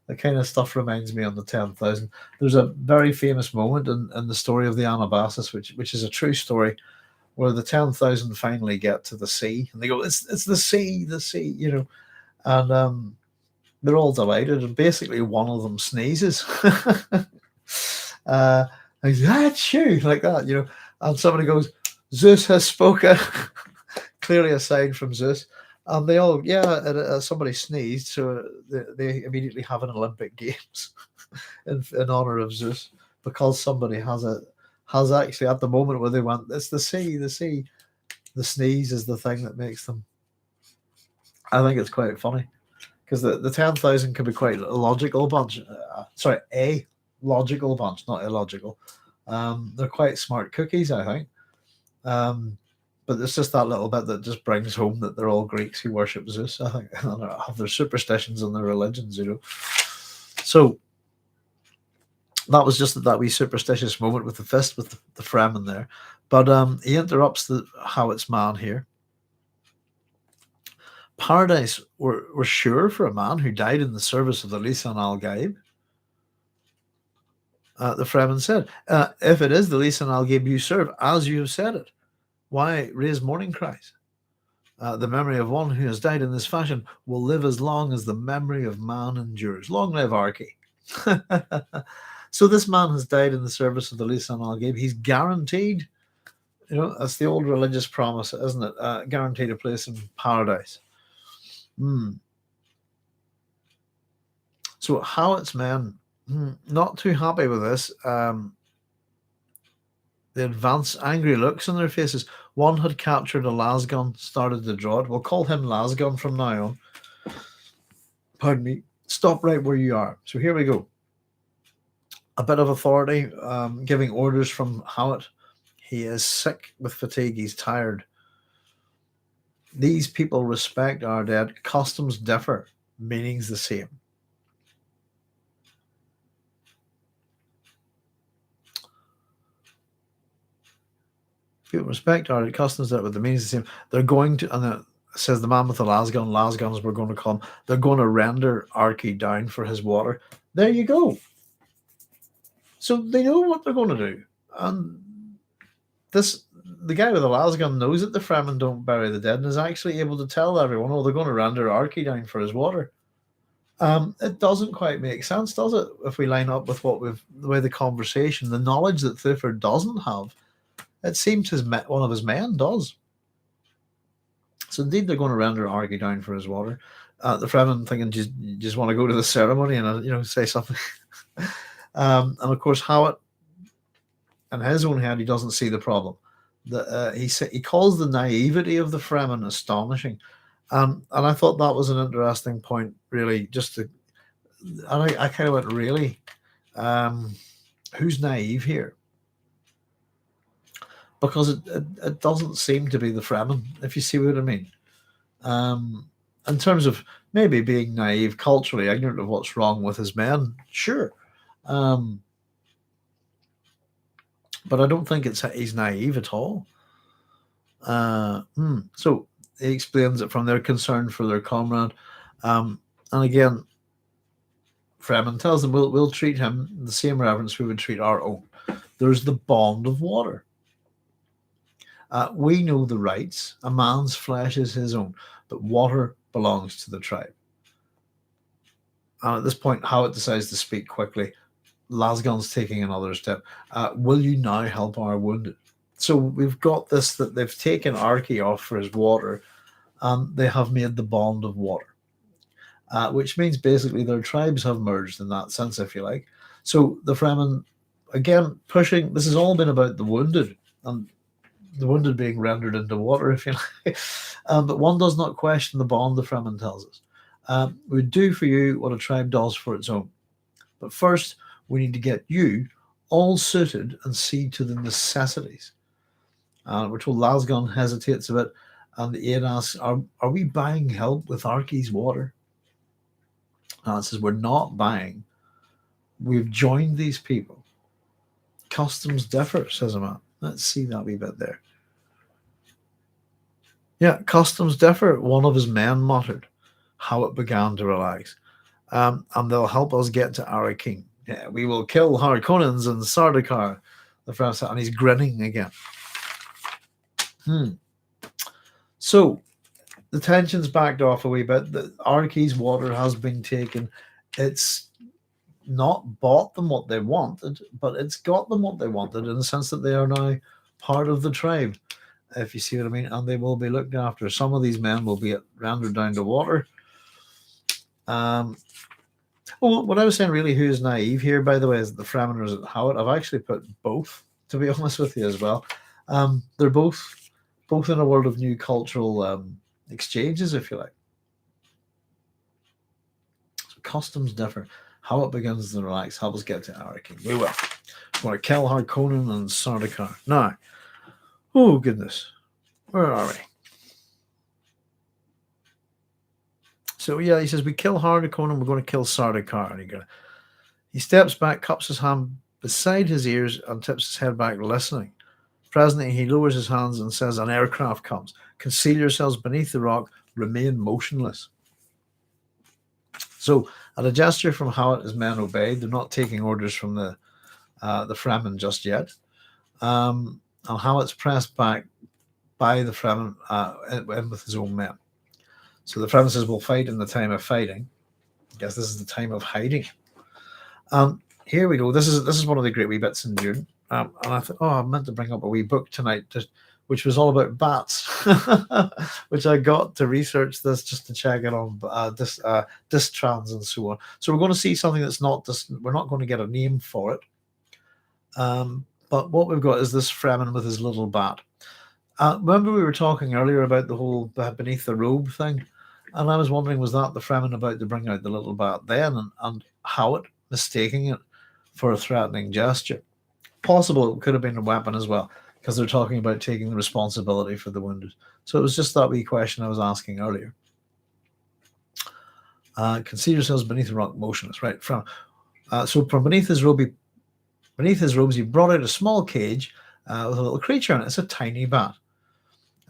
the kind of stuff reminds me on the 10,000. There's a very famous moment in the story of the Anabasis, which is a true story, where the 10,000 finally get to the sea, and they go, it's the sea, and they're all delighted, and basically one of them sneezes. And he's achoo, like that, and somebody goes, Zeus has spoken. Clearly a sign from Zeus. And they all, somebody sneezed, so they immediately have an Olympic Games in honor of Zeus, because somebody has actually, at the moment where they went, it's the sea, the sneeze is the thing that makes them. I think it's quite funny, because the 10,000 can be quite a logical bunch. A logical bunch, not illogical. They're quite smart cookies, I think. But it's just that little bit that just brings home that they're all Greeks who worship Zeus, I think, and have their superstitions and their religions, So that was just that wee superstitious moment with the fist, with the Fremen there. But he interrupts the Hawat's man here. Paradise we're sure for a man who died in the service of the Lisan al-Gaib. The Fremen said, if it is the Lisan al-Gaib you serve, as you have said it, why raise mourning cries? The memory of one who has died in this fashion will live as long as the memory of man endures. Long live Arrakis. So this man has died in the service of the Lisan al-Gaib. He's guaranteed, that's the old religious promise, isn't it? Guaranteed a place in paradise. So Hawat's men, not too happy with this. They advance, angry looks on their faces. One had captured a lasgun, started to draw it. We'll call him Lasgun from now on. Pardon me. Stop right where you are. So here we go. A bit of authority, giving orders from Hawat. He is sick with fatigue. He's tired. These people respect our dead. Customs differ. Meaning's the same. People respect our customs that with the means the same. They're going to, and it says the man with the lasguns we're going to call him, they're going to render Arrakis down for his water. There you go. So they know what they're going to do. And the guy with the lasgun knows that the Fremen don't bury the dead and is actually able to tell everyone, they're going to render Arrakis down for his water. It doesn't quite make sense, does it? If we line up with the way the conversation, the knowledge that Thufir doesn't have, it seems one of his men does. So indeed, they're going to render Arrakis down for his water. The Fremen thinking, just want to go to the ceremony and say something. And of course, Hawat, in his own head, he doesn't see the problem. He calls the naivety of the Fremen astonishing, and I thought that was an interesting point. Really, and I kind of went, really, who's naive here? Because it doesn't seem to be the Fremen, if you see what I mean. In terms of maybe being naive, culturally ignorant of what's wrong with his men, sure. But I don't think he's naive at all. So he explains it from their concern for their comrade. And again, Fremen tells them, we'll treat him the same reverence we would treat our own. There's the bond of water. We know the rights. A man's flesh is his own, but water belongs to the tribe. And at this point, Hawat decides to speak quickly. Lasgun's taking another step. Will you now help our wounded? So we've got this, that they've taken Arrakis off for his water, and they have made the bond of water, which means basically their tribes have merged in that sense, if you like. So the Fremen, again, pushing, this has all been about the wounded, and the wounded being rendered into water, if you like. But one does not question the bond, the Fremen tells us. We do for you what a tribe does for its own. But first, we need to get you all suited and see to the necessities. We're told Lasgon hesitates a bit, and the aide asks, are we buying help with Arrakis water? It says, we're not buying. We've joined these people. Customs differ, says a man. Let's see that wee bit there. Yeah, customs differ, one of his men muttered. Hawat began to relax. And they'll help us get to Arrakis. Yeah, we will kill Harkonnens and Sardaukar, the Fremen said, and he's grinning again. So the tension's backed off a wee bit. The Arrakis water has been taken. It's not bought them what they wanted, but it's got them what they wanted in the sense that they are now part of the tribe, if you see what I mean, and they will be looked after. Some of these men will be rendered down to water. Well, what I was saying, really, who is naive here, by the way, is the Fremen or is it Hawat? I've actually put both, to be honest with you, as well. They're both in a world of new cultural exchanges, if you like. So customs differ. Hawat begins to relax. Help us get to Arrakis. We will. We want to kill Harkonnen and Sardaukar. Now, oh goodness, where are we? So yeah, he says, we kill Harkonnen, we're going to kill Sardaukar. And he steps back, cups his hand beside his ears, and tips his head back, listening. Presently, he lowers his hands and says, an aircraft comes. Conceal yourselves beneath the rock, remain motionless. So, at a gesture from Hawat, his men obeyed. They're not taking orders from the Fremen just yet. And Hawat's pressed back by the Fremen in with his own men. So the Fremen says, we'll fight in the time of fighting. I guess this is the time of hiding. Here we go. This is one of the great wee bits in Dune. And I thought, I meant to bring up a wee book tonight, which was all about bats, which I got to research this just to check it on distrans and so on. So we're going to see something that's not we're not going to get a name for it. But what we've got is this Fremen with his little bat. Remember we were talking earlier about the whole beneath the robe thing? And I was wondering, was that the Fremen about to bring out the little bat then, and Hawat mistaking it for a threatening gesture? Possible it could have been a weapon as well, because they're talking about taking the responsibility for the wounded. So it was just that wee question I was asking earlier. Conceal yourselves beneath the rock, motionless. Right. So from beneath his robes, he brought out a small cage with a little creature in it. It's a tiny bat.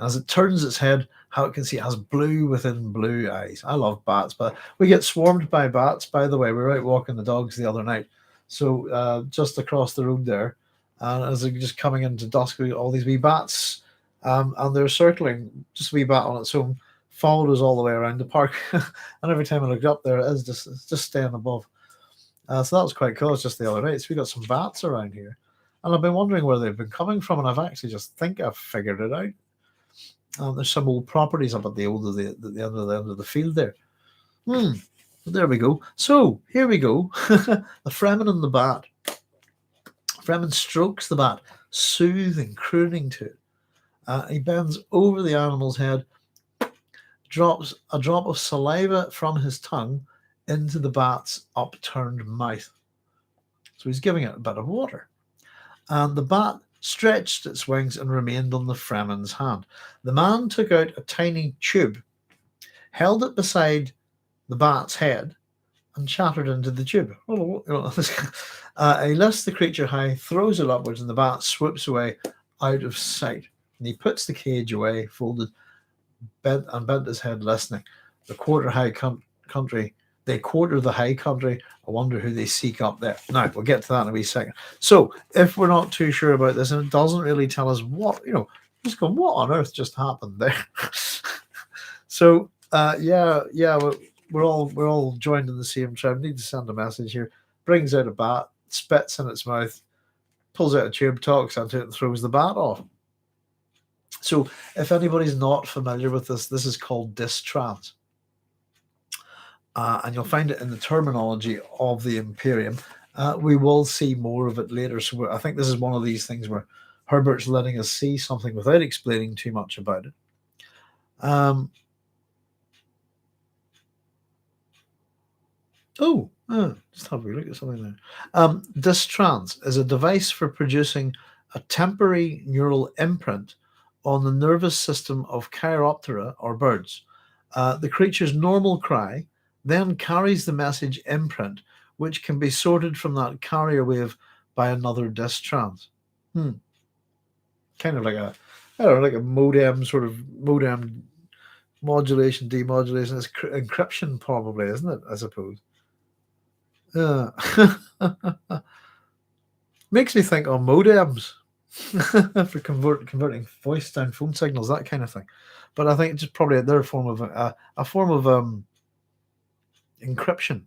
As it turns its head, how it can see it has blue within blue eyes. I love bats, but we get swarmed by bats. By the way, we were out walking the dogs the other night. So just across the road there, and as they're just coming into dusk, we got all these wee bats, and they're circling. Just a wee bat on its own, followed us all the way around the park. And every time I looked up there, it's just staying above. So that was quite cool. It's just the other night. So we got some bats around here, and I've been wondering where they've been coming from, and I've actually just think I've figured it out. There's some old properties up at the end of the field there. There we go. So here we go. The Fremen and the bat. Fremen strokes the bat, soothing, crooning to it. He bends over the animal's head, drops a drop of saliva from his tongue into the bat's upturned mouth. So he's giving it a bit of water. And the bat stretched its wings and remained on the Fremen's hand. The man took out a tiny tube, held it beside the bat's head, and chattered into the tube. He lifts the creature high, throws it upwards, and the bat swoops away out of sight. And he puts the cage away, folded, bent his head, listening. They quarter the high country. I wonder who they seek up there. Now, we'll get to that in a wee second. So, if we're not too sure about this, and it doesn't really tell us what, just going, what on earth just happened there? So, we're all joined in the same tribe. Need to send a message here. Brings out a bat, spits in its mouth, pulls out a tube, talks into it, and throws the bat off. So, if anybody's not familiar with this is called distrans. And you'll find it in the terminology of the Imperium. We will see more of it later. So I think this is one of these things where Herbert's letting us see something without explaining too much about it. Just have a look at something there. Distrans is a device for producing a temporary neural imprint on the nervous system of Chiroptera or birds. The creature's normal cry then carries the message imprint, which can be sorted from that carrier wave by another distrans. Kind of like a, I don't know, like a modem sort of modem modulation, demodulation. It's encryption, probably, isn't it? I suppose. Yeah. Makes me think on modems for converting voice down phone signals, that kind of thing. But I think it's just probably their form of a form of encryption.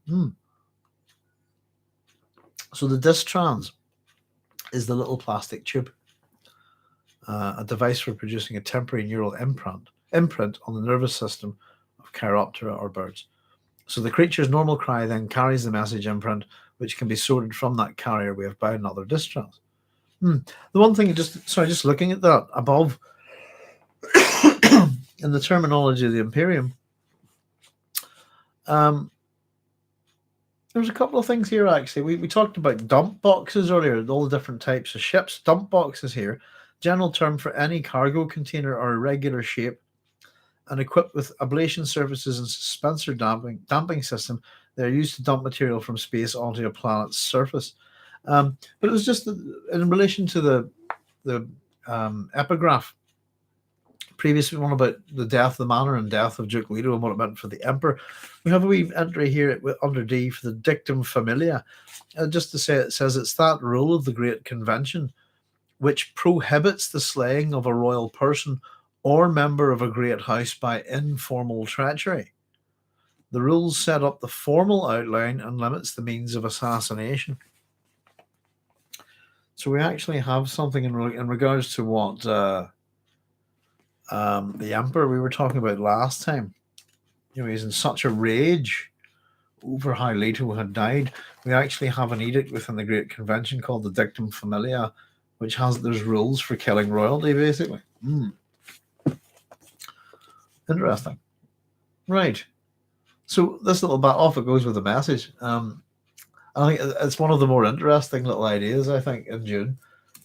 So the distrans is the little plastic tube, a device for producing a temporary neural imprint on the nervous system of Chiroptera or birds. So the creature's normal cry then carries the message imprint, which can be sorted from that carrier wave by another distrans. The one thing, just looking at that above, in the terminology of the Imperium, there's a couple of things here, actually. We talked about dump boxes earlier, all the different types of ships. Dump boxes here, general term for any cargo container or irregular shape, and equipped with ablation surfaces and suspensor damping system. They're used to dump material from space onto a planet's surface. But it was just in relation to the epigraph, previous one about the death of the manor and death of Duke Leto and what it meant for the emperor. We have a wee entry here under D for the dictum familia, just to say, it says it's that rule of the Great Convention which prohibits the slaying of a royal person or member of a great house by informal treachery. The rules set up the formal outline and limits the means of assassination. So we actually have something in regards to what the emperor we were talking about last time. He's in such a rage over how Leto had died. We actually have an edict within the Great Convention called the Dictum Familia, which there's rules for killing royalty, basically. Interesting. Right. So this little bit off it goes with the message. I think it's one of the more interesting little ideas, I think, in Dune.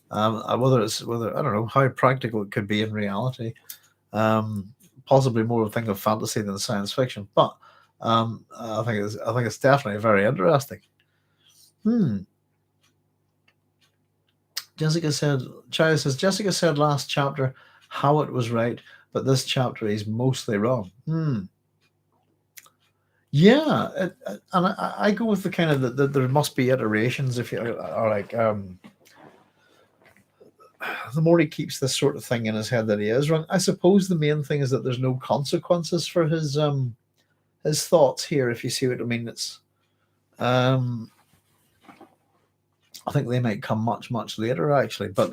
Whether I don't know how practical it could be in reality. Possibly more a thing of fantasy than science fiction, but I think it's definitely very interesting. Chaya says, Jessica said last chapter Hawat was right, but this chapter he's mostly wrong. Yeah, and I go with the kind of that there must be iterations, if you are like the more he keeps this sort of thing in his head that he is wrong. I suppose the main thing is that there's no consequences for his thoughts here, if you see what I mean. It's I think they might come much later, actually, but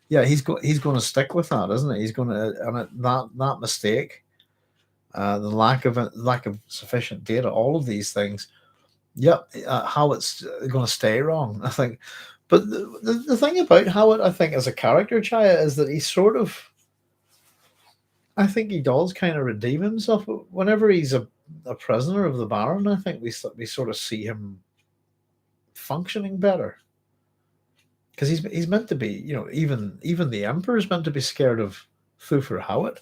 yeah, he's going to stick with that, isn't he? He's going to, and that mistake, the lack of sufficient data, all of these things. Yep, how it's going to stay wrong, I think. But the thing about Howard, I think, as a character, Chaya, is that he's sort of, I think he does kind of redeem himself. Whenever he's a prisoner of the Baron, I think we sort of see him functioning better. Because he's meant to be, even the Emperor's meant to be scared of Thufir Hawat.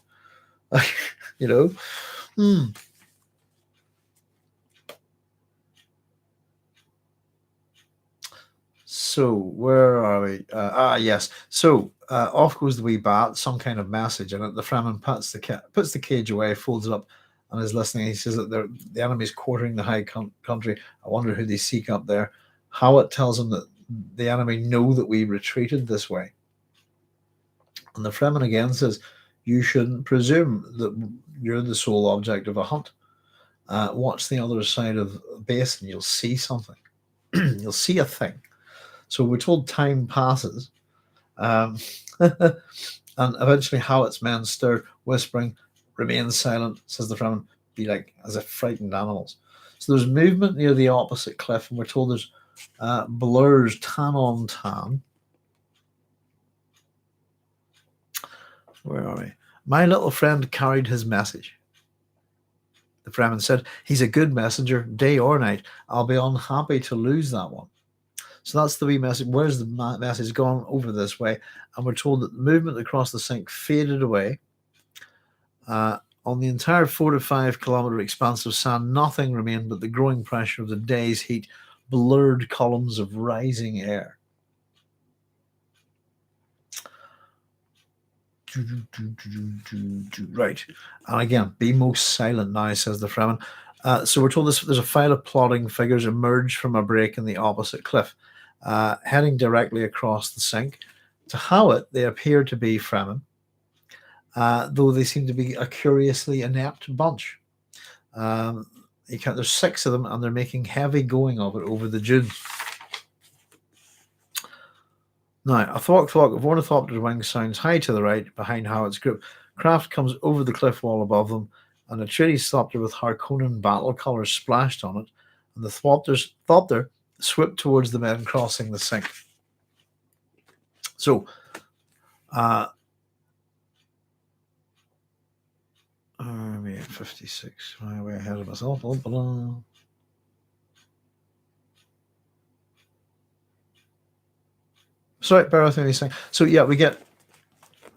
So where are we? Yes. So off goes the wee bat, some kind of message, and the Fremen puts the cage away, folds it up, and is listening. He says that the enemy's quartering the high country. I wonder who they seek up there. Hawat tells him that the enemy know that we retreated this way. And the Fremen again says, you shouldn't presume that you're the sole object of a hunt. Watch the other side of the base and you'll see something. You'll see a thing. So we're told time passes. And eventually Hawat's men stir, whispering, remain silent, says the Fremen, be like as if frightened animals. So there's movement near the opposite cliff, and we're told there's blurs tan on tan. Where are we? My little friend carried his message. The Fremen said, "He's a good messenger, day or night. I'll be unhappy to lose that one." So that's the wee message. Where's the message gone? Over this way. And we're told that the movement across the sink faded away. On the entire 4 to 5 kilometre expanse of sand, nothing remained but the growing pressure of the day's heat, blurred columns of rising air. Right. And again, be most silent now, says the Fremen. So we're told there's a file of plodding figures emerged from a break in the opposite cliff, heading directly across the sink. To Hawat, they appear to be Fremen, though they seem to be a curiously inept bunch. There's 6 of them, and they're making heavy going of it over the dunes. Now, a thwack of ornithopter's wings sounds high to the right, behind Howat's group. Craft comes over the cliff wall above them, and a Atreides thopter with Harkonnen battle colours splashed on it, and the thopter swept towards the men crossing the sink. So, maybe 56, way ahead of myself. Sorry, bear with me these things. So yeah, we get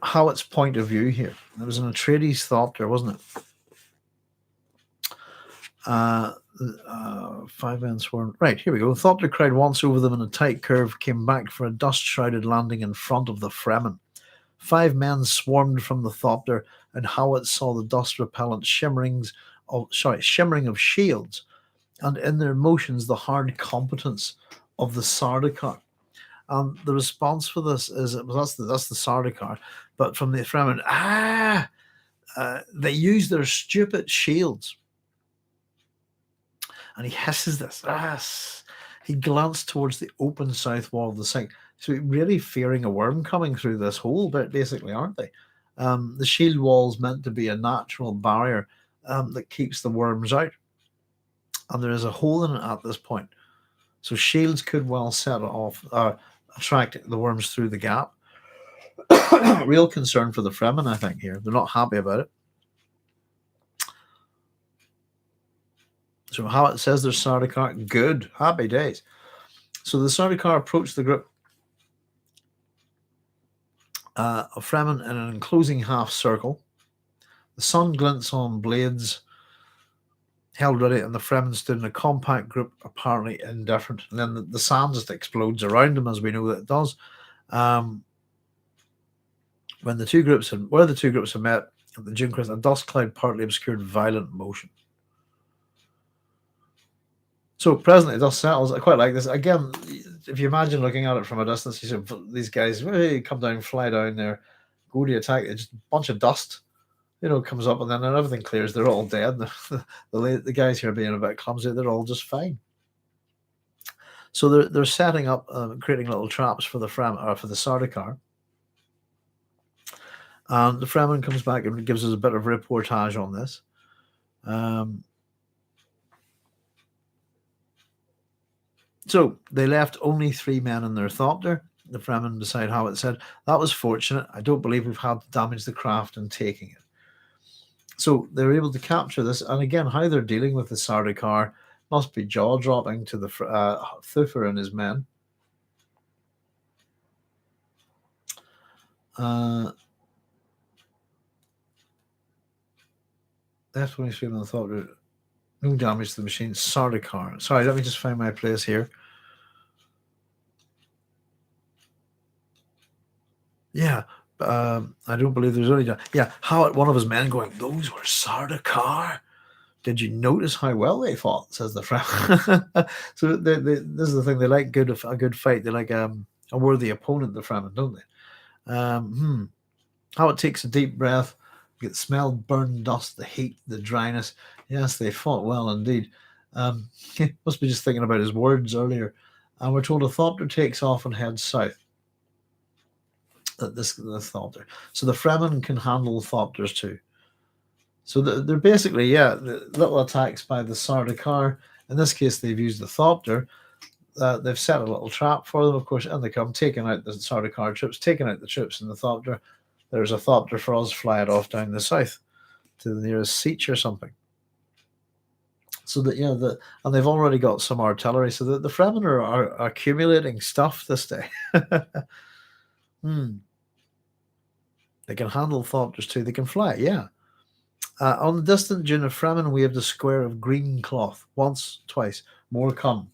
Howat's point of view here. There was an Atreides thopter, wasn't it? 5 men swarmed. Right, here we go. The thopter cried once over them in a tight curve, came back for a dust-shrouded landing in front of the Fremen. 5 men swarmed from the thopter, and Hawat saw the dust-repellent shimmering of shields, and in their motions the hard competence of the Sardaukar. And the response for this is that's the Sardaukar, but from the Fremen, they use their stupid shields. And he hisses this. He glanced towards the open south wall of the sink. So really fearing a worm coming through this hole, but basically, aren't they? The shield wall's meant to be a natural barrier that keeps the worms out. And there is a hole in it at this point. So shields could well set it off, attract the worms through the gap. Real concern for the Fremen, I think, here. They're not happy about it. So how it says there's Sardaukar, good, happy days. So the Sardaukar approached the group of Fremen in an enclosing half circle. The sun glints on blades held ready, and the Fremen stood in a compact group, apparently indifferent. And then the sand just explodes around them, as we know that it does. Where the two groups had met at the Dune crest, a dust cloud partly obscured violent motion. So presently, dust settles. I quite like this. Again, if you imagine looking at it from a distance, you see these guys come down, fly down there, go to attack. It's just a bunch of dust, comes up, and then everything clears. They're all dead. The guys here being a bit clumsy, they're all just fine. So they're setting up, creating little traps for the Sardaukar. And the Fremen comes back and gives us a bit of reportage on this. So they left only 3 men in their thopter. The Fremen, beside how it said, that was fortunate. I don't believe we've had to damage the craft in taking it. So they're able to capture this. And again, how they're dealing with the Sardaukar must be jaw-dropping to the Thufir and his men. Left only 3 men in the thopter. No damage to the machine. Sardaukar. Sorry, let me just find my place here. Yeah, I don't believe there's only... Yeah, Howat, one of his men, going, those were Sardaukar. Did you notice how well they fought, says the Fremen. So this is the thing. They like a good fight. They like a worthy opponent, the Fremen, don't they? Howat takes a deep breath. You get smelled burned dust, the heat, the dryness. Yes, they fought well indeed. He must be just thinking about his words earlier. And we're told a thopter takes off and heads south. This thopter. So the Fremen can handle thopters too. So they're basically, the little attacks by the Sardaukar. In this case, they've used the thopter. They've set a little trap for them, of course, and they come, taking out the Sardaukar troops, taking out the troops in the thopter. There's a thopter for us, fly it off down the south to the nearest siege or something. So that, and they've already got some artillery, so that the Fremen are accumulating stuff this day. Hmm. They can handle Thopters too. They can fly, yeah. On the distant dune of Fremen waved a square of green cloth. Once, twice. More come.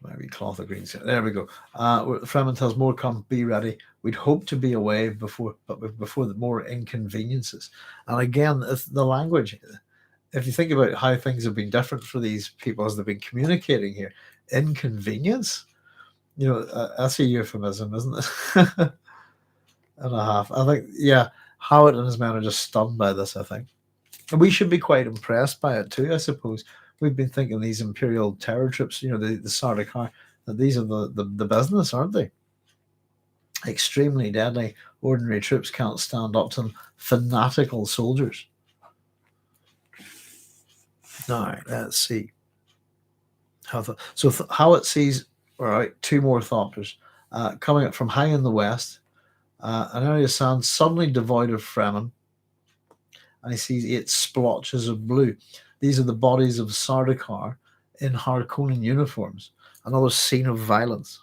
Maybe cloth of green. There we go. Fremen tells more come. Be ready. We'd hope to be away before the more inconveniences. And again, it's the language. If you think about how things have been different for these people as they've been communicating here, inconvenience. That's a euphemism, isn't it? And a half. I think, yeah, Hawat and his men are just stunned by this, I think. And we should be quite impressed by it too, I suppose. We've been thinking these Imperial terror troops, the Sardaukar, that these are the business, aren't they? Extremely deadly. Ordinary troops can't stand up to them. Fanatical soldiers. Now, let's see. So Hawat sees, all right, two more Thopters coming up from high in the west. An area of sand suddenly devoid of Fremen, and he sees 8 splotches of blue. These are the bodies of Sardaukar in Harkonnen uniforms. Another scene of violence.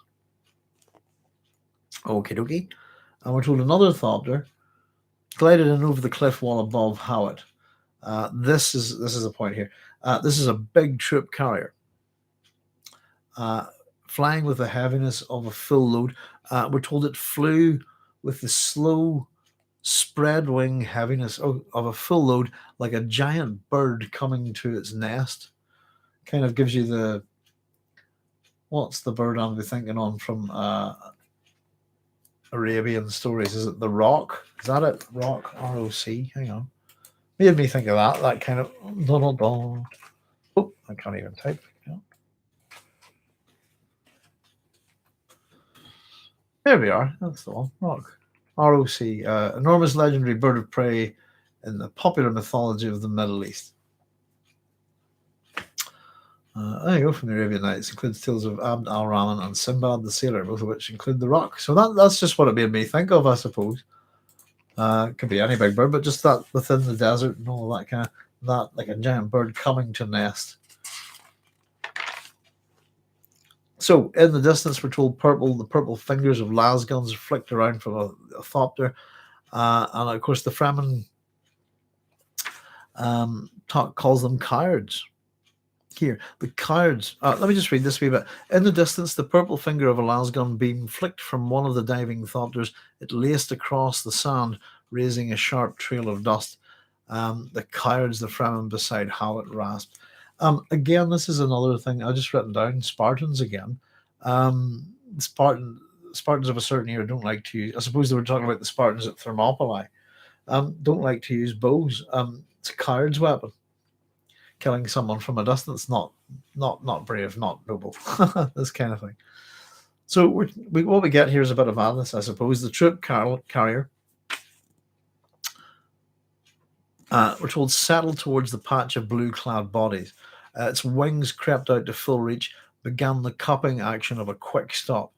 Okie dokie. And we're told another Thopter glided in over the cliff wall above Hawat. This is a point here. This is a big troop carrier. Flying with the heaviness of a full load. We're told it flew with the slow spread wing heaviness of a full load, like a giant bird coming to its nest. Kind of gives you what's the bird I'm thinking on from Arabian stories? Is it the roc? Is that it? Roc, R-O-C. Hang on. Made me think of that kind of. Oh, I can't even type. There we are. That's the one. Roc. R-O-C. Enormous legendary bird of prey in the popular mythology of the Middle East. There you go, from the Arabian Nights. Includes tales of Abd al-Rahman and Sinbad the Sailor, both of which include the roc. So that's just what it made me think of, I suppose. Could be any big bird, but just that within the desert and all that kind of, that like a giant bird coming to nest. So in the distance, we're told the purple fingers of lasguns flicked around from a Thopter. And of course, the Fremen calls them cowards. Here, the cowards. Let me just read this wee bit. In the distance, the purple finger of a lasgun beam flicked from one of the diving Thopters. It laced across the sand, raising a sharp trail of dust. The cowards, the Fremen beside Hawat rasped. Again, this is another thing I just written down. Spartans again. Spartans of a certain era don't like to use. I suppose they were talking about the Spartans at Thermopylae. Don't like to use bows. It's a coward's weapon. Killing someone from a distance, not brave, not noble. This kind of thing. So what we get here is a bit of madness, I suppose. The troop carrier, we're told, settled towards the patch of blue-clad bodies. Its wings crept out to full reach, began the cupping action of a quick stop.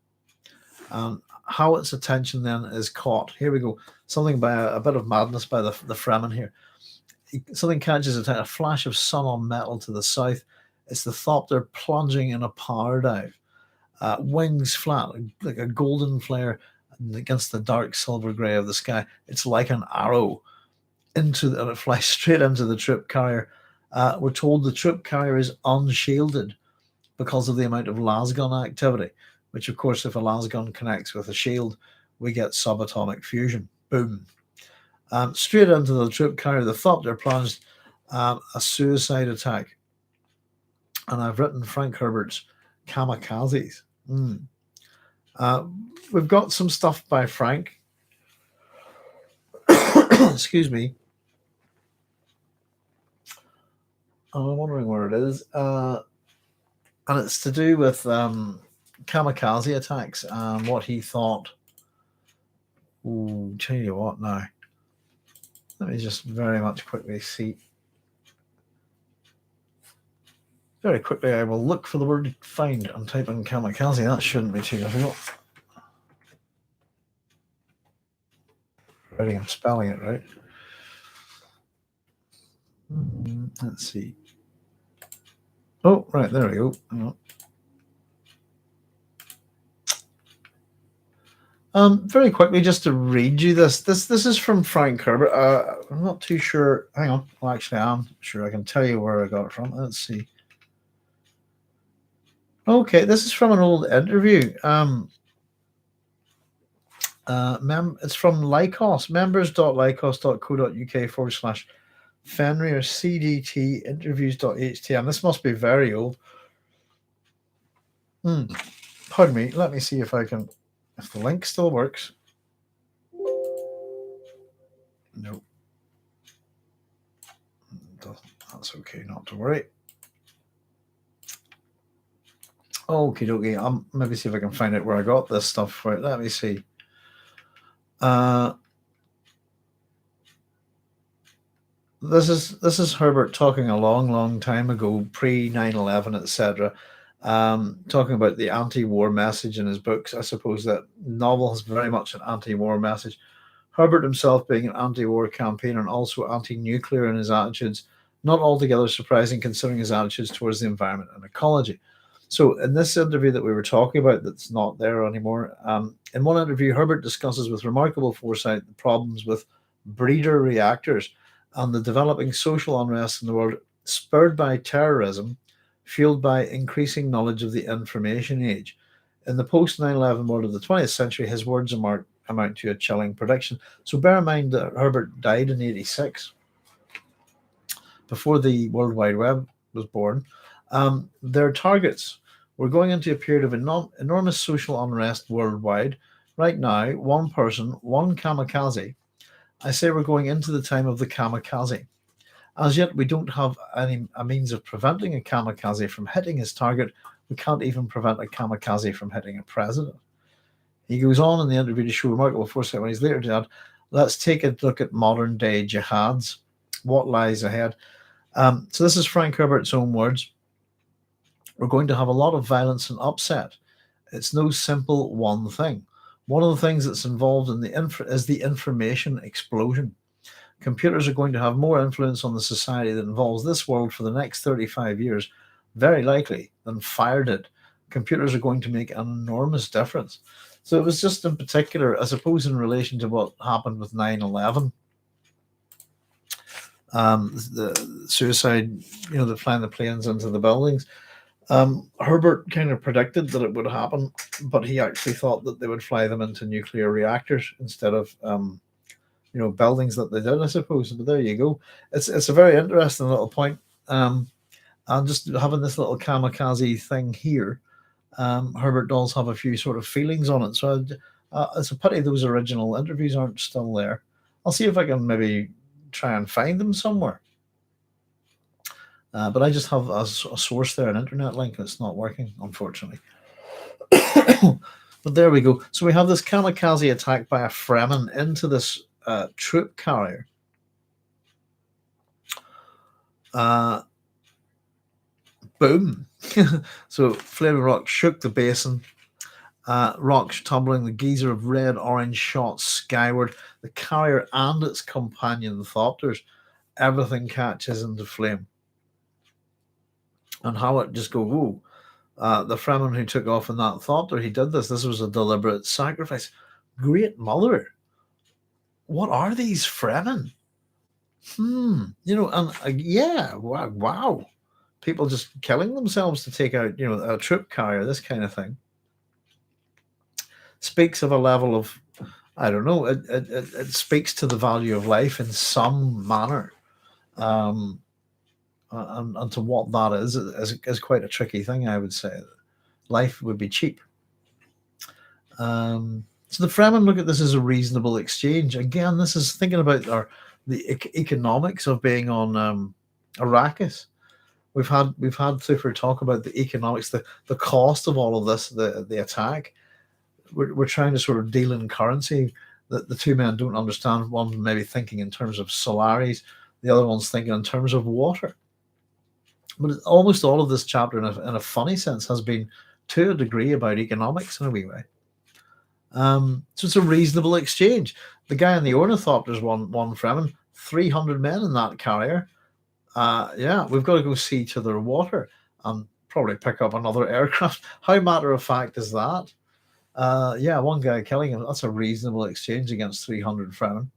Hawat's attention then is caught. Here we go. Something by a bit of madness by the Fremen here. Something catches attention. A flash of sun on metal to the south. It's the Thopter plunging in a power dive. Wings flat, like a golden flare against the dark silver grey of the sky. It's like an arrow and it flies straight into the troop carrier. We're told the troop carrier is unshielded because of the amount of lasgun activity, which of course, if a lasgun connects with a shield, we get subatomic fusion. Boom. Straight into the troop carrier, the Thopter plunged a suicide attack. And I've written Frank Herbert's Kamikazes. We've got some stuff by Frank. Excuse me. I'm wondering where it is. And it's to do with kamikaze attacks and what he thought. Ooh, tell you what now. Let me just very much quickly see. Very quickly, I will look for the word find and type in kamikaze. That shouldn't be too difficult. Ready, I'm spelling it right. Let's see. Oh, right, there we go. Hang on. Very quickly, just to read you this. This is from Frank Herbert. I'm not too sure. Hang on. Well, actually, I'm sure I can tell you where I got it from. Let's see. Okay, this is from an old interview. It's from Lycos, members.lycos.co.uk/Fenrir CDT interviews.htm. This must be very old. Pardon me. Let me see if the link still works. No. That's okay, not to worry. Okie dokie. I'll maybe see if I can find out where I got this stuff. Right, let me see. This is Herbert talking a long time ago, pre 9/11, etc. Talking about the anti-war message in his books. I suppose that novel has very much an anti-war message. Herbert himself being an anti-war campaigner and also anti-nuclear in his attitudes, not altogether surprising considering his attitudes towards the environment and ecology. So in this interview that we were talking about that's not there anymore, in one interview, Herbert discusses with remarkable foresight the problems with breeder reactors and the developing social unrest in the world spurred by terrorism, fueled by increasing knowledge of the information age. In the post 9/11 world of the 20th century, his words amount to a chilling prediction. So bear in mind that Herbert died in 86, before the World Wide Web was born. Their targets were going into a period of enormous social unrest worldwide. Right now, one person, one kamikaze. I say we're going into the time of the kamikaze. As yet, we don't have a means of preventing a kamikaze from hitting his target. We can't even prevent a kamikaze from hitting a president. He goes on in the interview to show remarkable foresight when he's later to add, let's take a look at modern day jihads. What lies ahead? So this is Frank Herbert's own words. We're going to have a lot of violence and upset. It's no simple one thing. One of the things that's involved in is the information explosion. Computers are going to have more influence on the society that involves this world for the next 35 years, very likely, than fire did. Computers are going to make an enormous difference. So it was just in particular, I suppose, in relation to what happened with 9/11, the suicide, the flying the planes into the buildings. Herbert kind of predicted that it would happen, but he actually thought that they would fly them into nuclear reactors instead of buildings that they did, I suppose. But there you go. It's a very interesting little point. And just having this little kamikaze thing here, Herbert does have a few sort of feelings on it. So it's a pity those original interviews aren't still there. I'll see if I can maybe try and find them somewhere. But I just have a source there, an internet link, and it's not working, unfortunately. But there we go. So we have this kamikaze attack by a Fremen into this troop carrier. Boom. So flaming rock shook the basin. Rocks tumbling, the geyser of red-orange shot skyward. The carrier and its companion, the Thopters, everything catches into flame. And Hawat just go, whoa. The Fremen who took off in that Thopter, he did this. This was a deliberate sacrifice. Great mother. What are these Fremen? Wow. People just killing themselves to take out, a troop carrier, this kind of thing. Speaks of a level of, I don't know, it speaks to the value of life in some manner. And to what that is quite a tricky thing, I would say. Life would be cheap. So the Fremen look at this as a reasonable exchange. Again, this is thinking about the economics of being on Arrakis. We've had Thufir talk about the economics, the cost of all of this, the attack. We're trying to sort of deal in currency that the two men don't understand. One maybe thinking in terms of salaries, the other one's thinking in terms of water. But almost all of this chapter, in a funny sense, has been to a degree about economics in a wee way. So it's a reasonable exchange. The guy in the Ornithopters, one Fremen, 300 men in that carrier. Yeah, we've got to go see to their water and probably pick up another aircraft. How matter of fact is that? Yeah, one guy killing him. That's a reasonable exchange against 300 Fremen.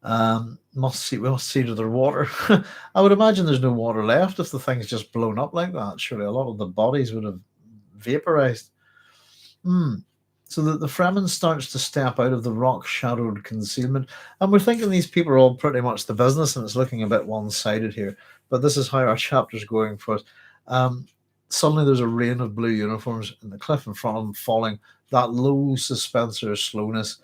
We must see to their water. I would imagine there's no water left if the thing's just blown up like that. Surely a lot of the bodies would have vaporized. Hmm. So that the Fremen starts to step out of the rock-shadowed concealment, and we're thinking these people are all pretty much the business, and it's looking a bit one-sided here. But this is how our chapter's going for us. Um, Suddenly, there's a rain of blue uniforms, and the cliff in front of them falling. That low suspense or slowness,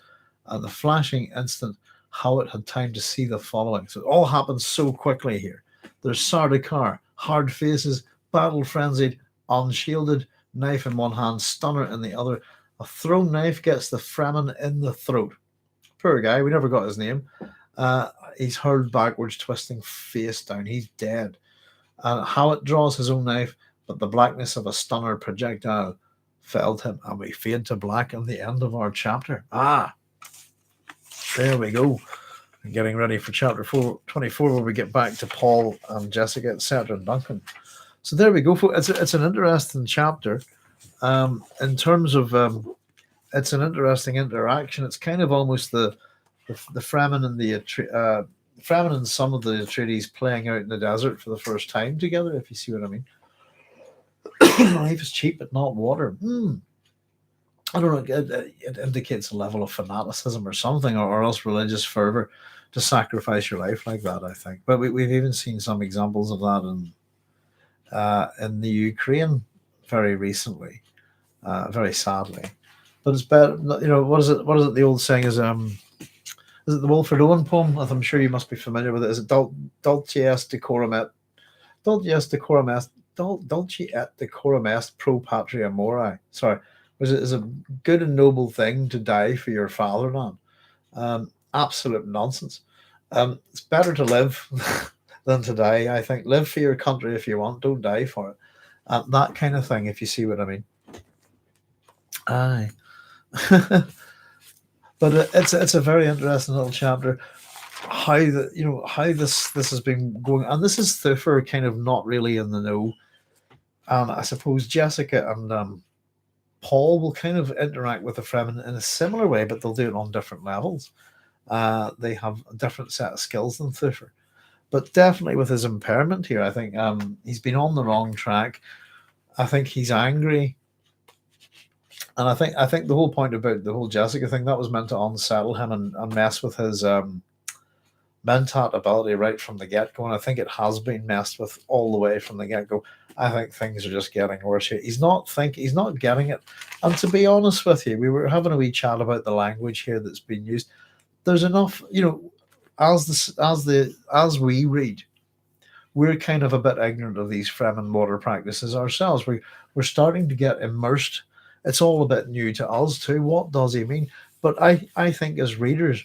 and the flashing instant. Hawat had time to see the following. So it all happens so quickly here. There's Sardaukar, hard faces, battle frenzied, unshielded, knife in one hand, stunner in the other. A thrown knife gets the Fremen in the throat. Poor guy, we never got his name. He's hurled backwards, twisting face down. He's dead. And Hawat draws his own knife, but the blackness of a stunner projectile felled him, and we fade to black on the end of our chapter. There we go. Getting ready for chapter 24, where we get back to Paul and Jessica, etc., and Duncan. So there we go. It's an interesting chapter. In terms of it's an interesting interaction. It's kind of almost the Fremen and the Fremen and some of the Atreides playing out in the desert for the first time together. If you see what I mean. Life is cheap, but not water. I don't know. It indicates a level of fanaticism or something, or else religious fervor to sacrifice your life like that. I think, but we've even seen some examples of that in the Ukraine very recently, very sadly. But it's better, what is it? What is it? The old saying is it the Wilfred Owen poem? I'm sure you must be familiar with it. Is it Dulce est decorum et pro patria mori? Sorry, is a good and noble thing to die for your fatherland. Absolute nonsense. It's better to live than to die. I think live for your country if you want. Don't die for it. That kind of thing. If you see what I mean. Aye. But it's a very interesting little chapter. How this has been going, and this is Thufir kind of not really in the know. And I suppose Jessica and Paul will kind of interact with the Fremen in a similar way, but they'll do it on different levels. They have a different set of skills than Thufir, but definitely with his impairment here, I think he's been on the wrong track. I think he's angry. And I think the whole point about the whole Jessica thing, that was meant to unsettle him and mess with his mentat ability right from the get-go. And I think it has been messed with all the way from the get-go. I think things are just getting worse here. He's not getting it. And to be honest with you, we were having a wee chat about the language here that's been used. There's enough, as we read, we're kind of a bit ignorant of these Fremen water practices ourselves. We're starting to get immersed. It's all a bit new to us too. What does he mean? But I think as readers,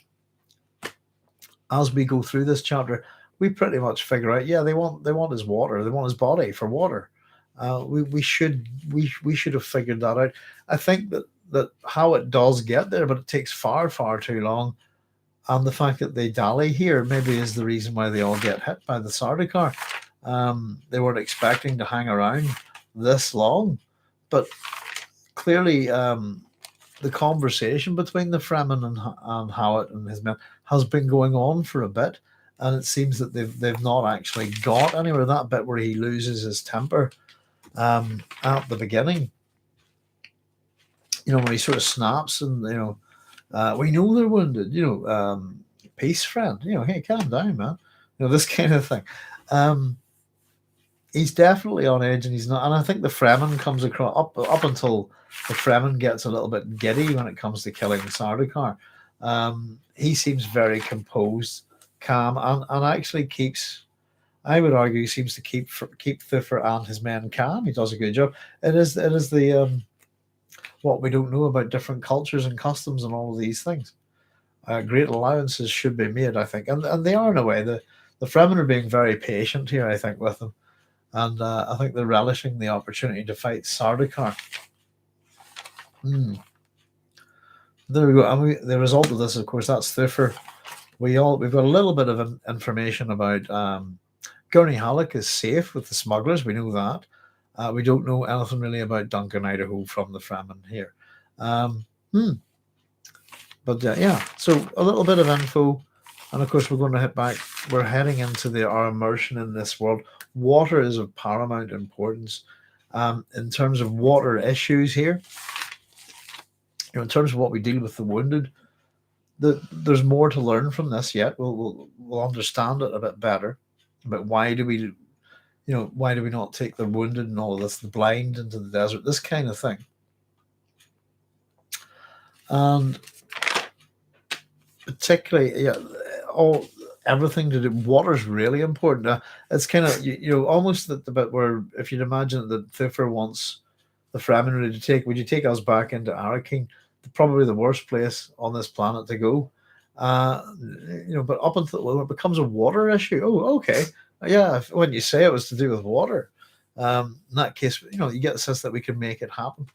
as we go through this chapter, we pretty much figure out, they want his water, they want his body for water. We should have figured that out. I think that how it does get there, but it takes far, far too long. And the fact that they dally here maybe is the reason why they all get hit by the Sardaukar. They weren't expecting to hang around this long, but clearly the conversation between the Fremen and Hawat and his men has been going on for a bit, and it seems that they've not actually got anywhere. That bit where he loses his temper at the beginning, when he sort of snaps and we know they're wounded, peace, friend, hey, calm down, man, this kind of thing. He's definitely on edge, and he's not. And I think the Fremen comes across up until the Fremen gets a little bit giddy when it comes to killing Sardaukar. He seems very composed, calm, and actually keeps. I would argue, seems to keep Thufir and his men calm. He does a good job. It is the what we don't know about different cultures and customs and all of these things. Great allowances should be made, I think, and they are in a way. The Fremen are being very patient here, I think, with them. And I think they're relishing the opportunity to fight Sardaukar. There we go. And the result of this, of course, that's Thufir we've got a little bit of information about Gurney Halleck is safe with the smugglers. We know that. We don't know anything really about Duncan, Idaho from the Fremen here. Um, hmm. But yeah, so a little bit of info. And of course, we're going to hit back. We're heading into our immersion in this world. Water is of paramount importance in terms of water issues here. In terms of what we deal with the wounded, there's more to learn from this yet. We'll understand it a bit better. But why do we not take the wounded and all of this, the blind into the desert, this kind of thing? And particularly, yeah, everything to do. Water's really important. It's kind of almost the bit where, if you'd imagine that Thufir wants the Fremen to take, would you take us back into Arrakis? Probably the worst place on this planet to go. But up until when it becomes a water issue, oh, okay, yeah. When you say it was to do with water, in that case, you get the sense that we can make it happen.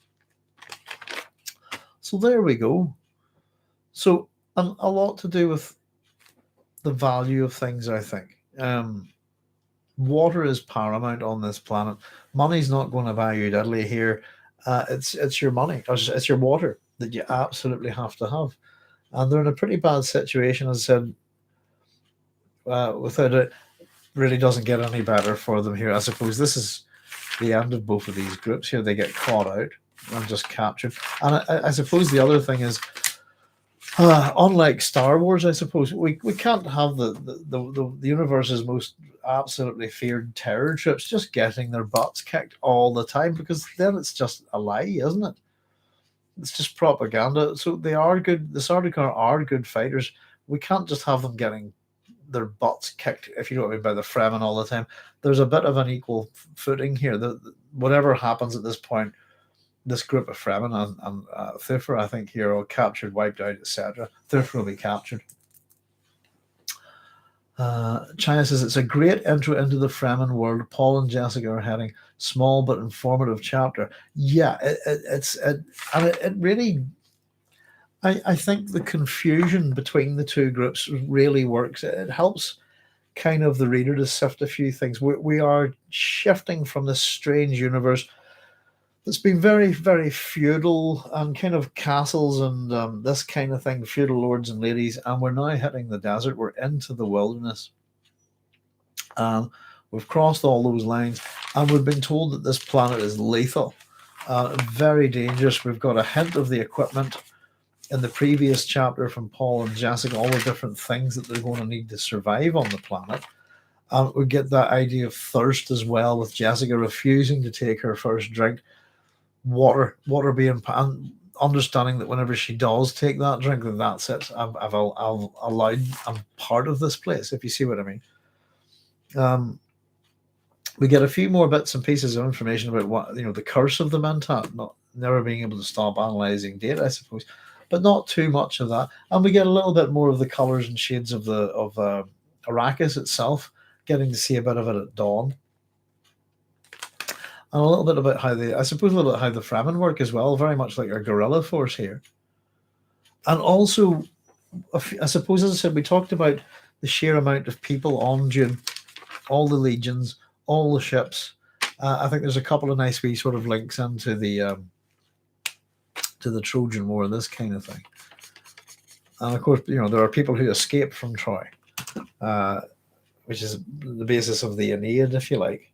So there we go. So a lot to do with the value of things, I think. Water is paramount on this planet. Money's not going to buy you diddly here. It's your money. It's your water that you absolutely have to have. And they're in a pretty bad situation, as I said. Without it, really doesn't get any better for them here. I suppose this is the end of both of these groups here. They get caught out and just captured. And I suppose the other thing is, unlike Star Wars, I suppose we can't have the universe's most absolutely feared terror trips just getting their butts kicked all the time, because then it's just a lie, isn't it? It's just propaganda. So they are good. The Sardaukar are good fighters. We can't just have them getting their butts kicked, if you know what I mean, by the Fremen all the time. There's a bit of an equal footing here. Whatever happens at this point, this group of Fremen and Thufir, I think, here are captured, wiped out, etc. Thufir will be captured. China says it's a great intro into the Fremen world. Paul and Jessica are heading. Small but informative chapter. Yeah, it really. I think the confusion between the two groups really works. It helps kind of the reader to sift a few things. We are shifting from this strange universe that's been very, very feudal and kind of castles and this kind of thing, feudal lords and ladies, and we're now hitting the desert. We're into the wilderness. We've crossed all those lines, and we've been told that this planet is lethal, very dangerous. We've got a hint of the equipment in the previous chapter from Paul and Jessica, all the different things that they're going to need to survive on the planet. We get that idea of thirst as well, with Jessica refusing to take her first drink. Water being, and understanding that whenever she does take that drink, then that's it. I'm part of this place, if you see what I mean. We get a few more bits and pieces of information about what the curse of the Mentat, not never being able to stop analyzing data, I suppose, but not too much of that. And we get a little bit more of the colors and shades of Arrakis itself, getting to see a bit of it at dawn. And a little bit about how the Fremen work as well, very much like our guerrilla force here. And also, I suppose, as I said, we talked about the sheer amount of people on Dune, all the legions, all the ships. I think there's a couple of nice wee sort of links into the Trojan War, this kind of thing. And of course, there are people who escape from Troy, which is the basis of the Aeneid, if you like.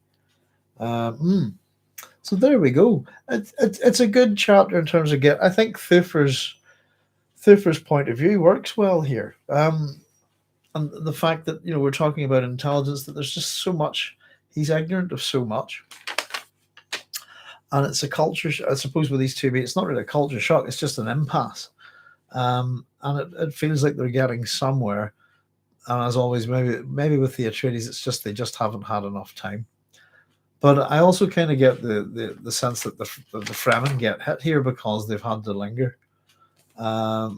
So there we go. It's a good chapter in terms of I think Thufir's point of view works well here. And the fact that we're talking about intelligence, that there's just so much. He's ignorant of so much. And it's a culture, I suppose, with these two, it's not really a culture shock, it's just an impasse. And it feels like they're getting somewhere. And as always, maybe with the Atreides, it's just they just haven't had enough time. But I also kind of get the sense that the Fremen get hit here because they've had to linger. I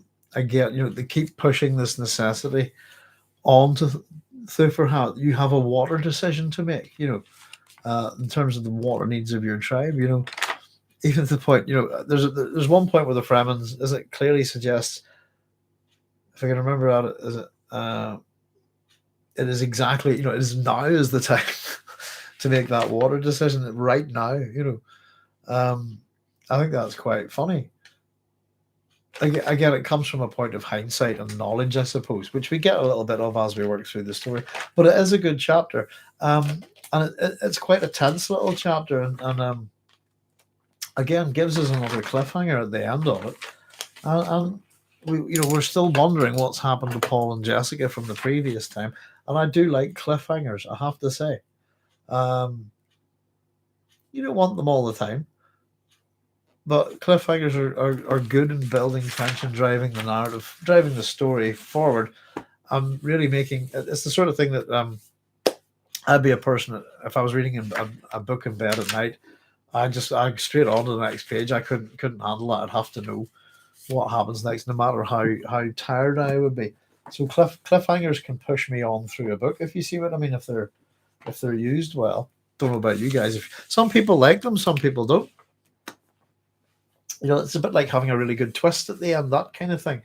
get, they keep pushing this necessity onto Thufir Hawat. You have a water decision to make, in terms of the water needs of your tribe, even to the point, there's one point where the Fremen, as it clearly suggests, if I can remember, is it it is exactly, it is now is the time to make that water decision right now. I think that's quite funny. Again, it comes from a point of hindsight and knowledge, I suppose, which we get a little bit of as we work through the story. But it is a good chapter, and it's quite a tense little chapter, and again gives us another cliffhanger at the end of it, and we're still wondering what's happened to Paul and Jessica from the previous time, and I do like cliffhangers, I have to say. You don't want them all the time, but cliffhangers are good in building tension, driving the narrative, driving the story forward. I'm really making it's the sort of thing that I'd be a person if I was reading a book in bed at night. I'd straight on to the next page. I couldn't handle that. I'd have to know what happens next, no matter how tired I would be. So cliffhangers can push me on through a book, if you see what I mean. If they're used well. Don't know about you guys. If some people like them, some people don't. It's a bit like having a really good twist at the end, that kind of thing.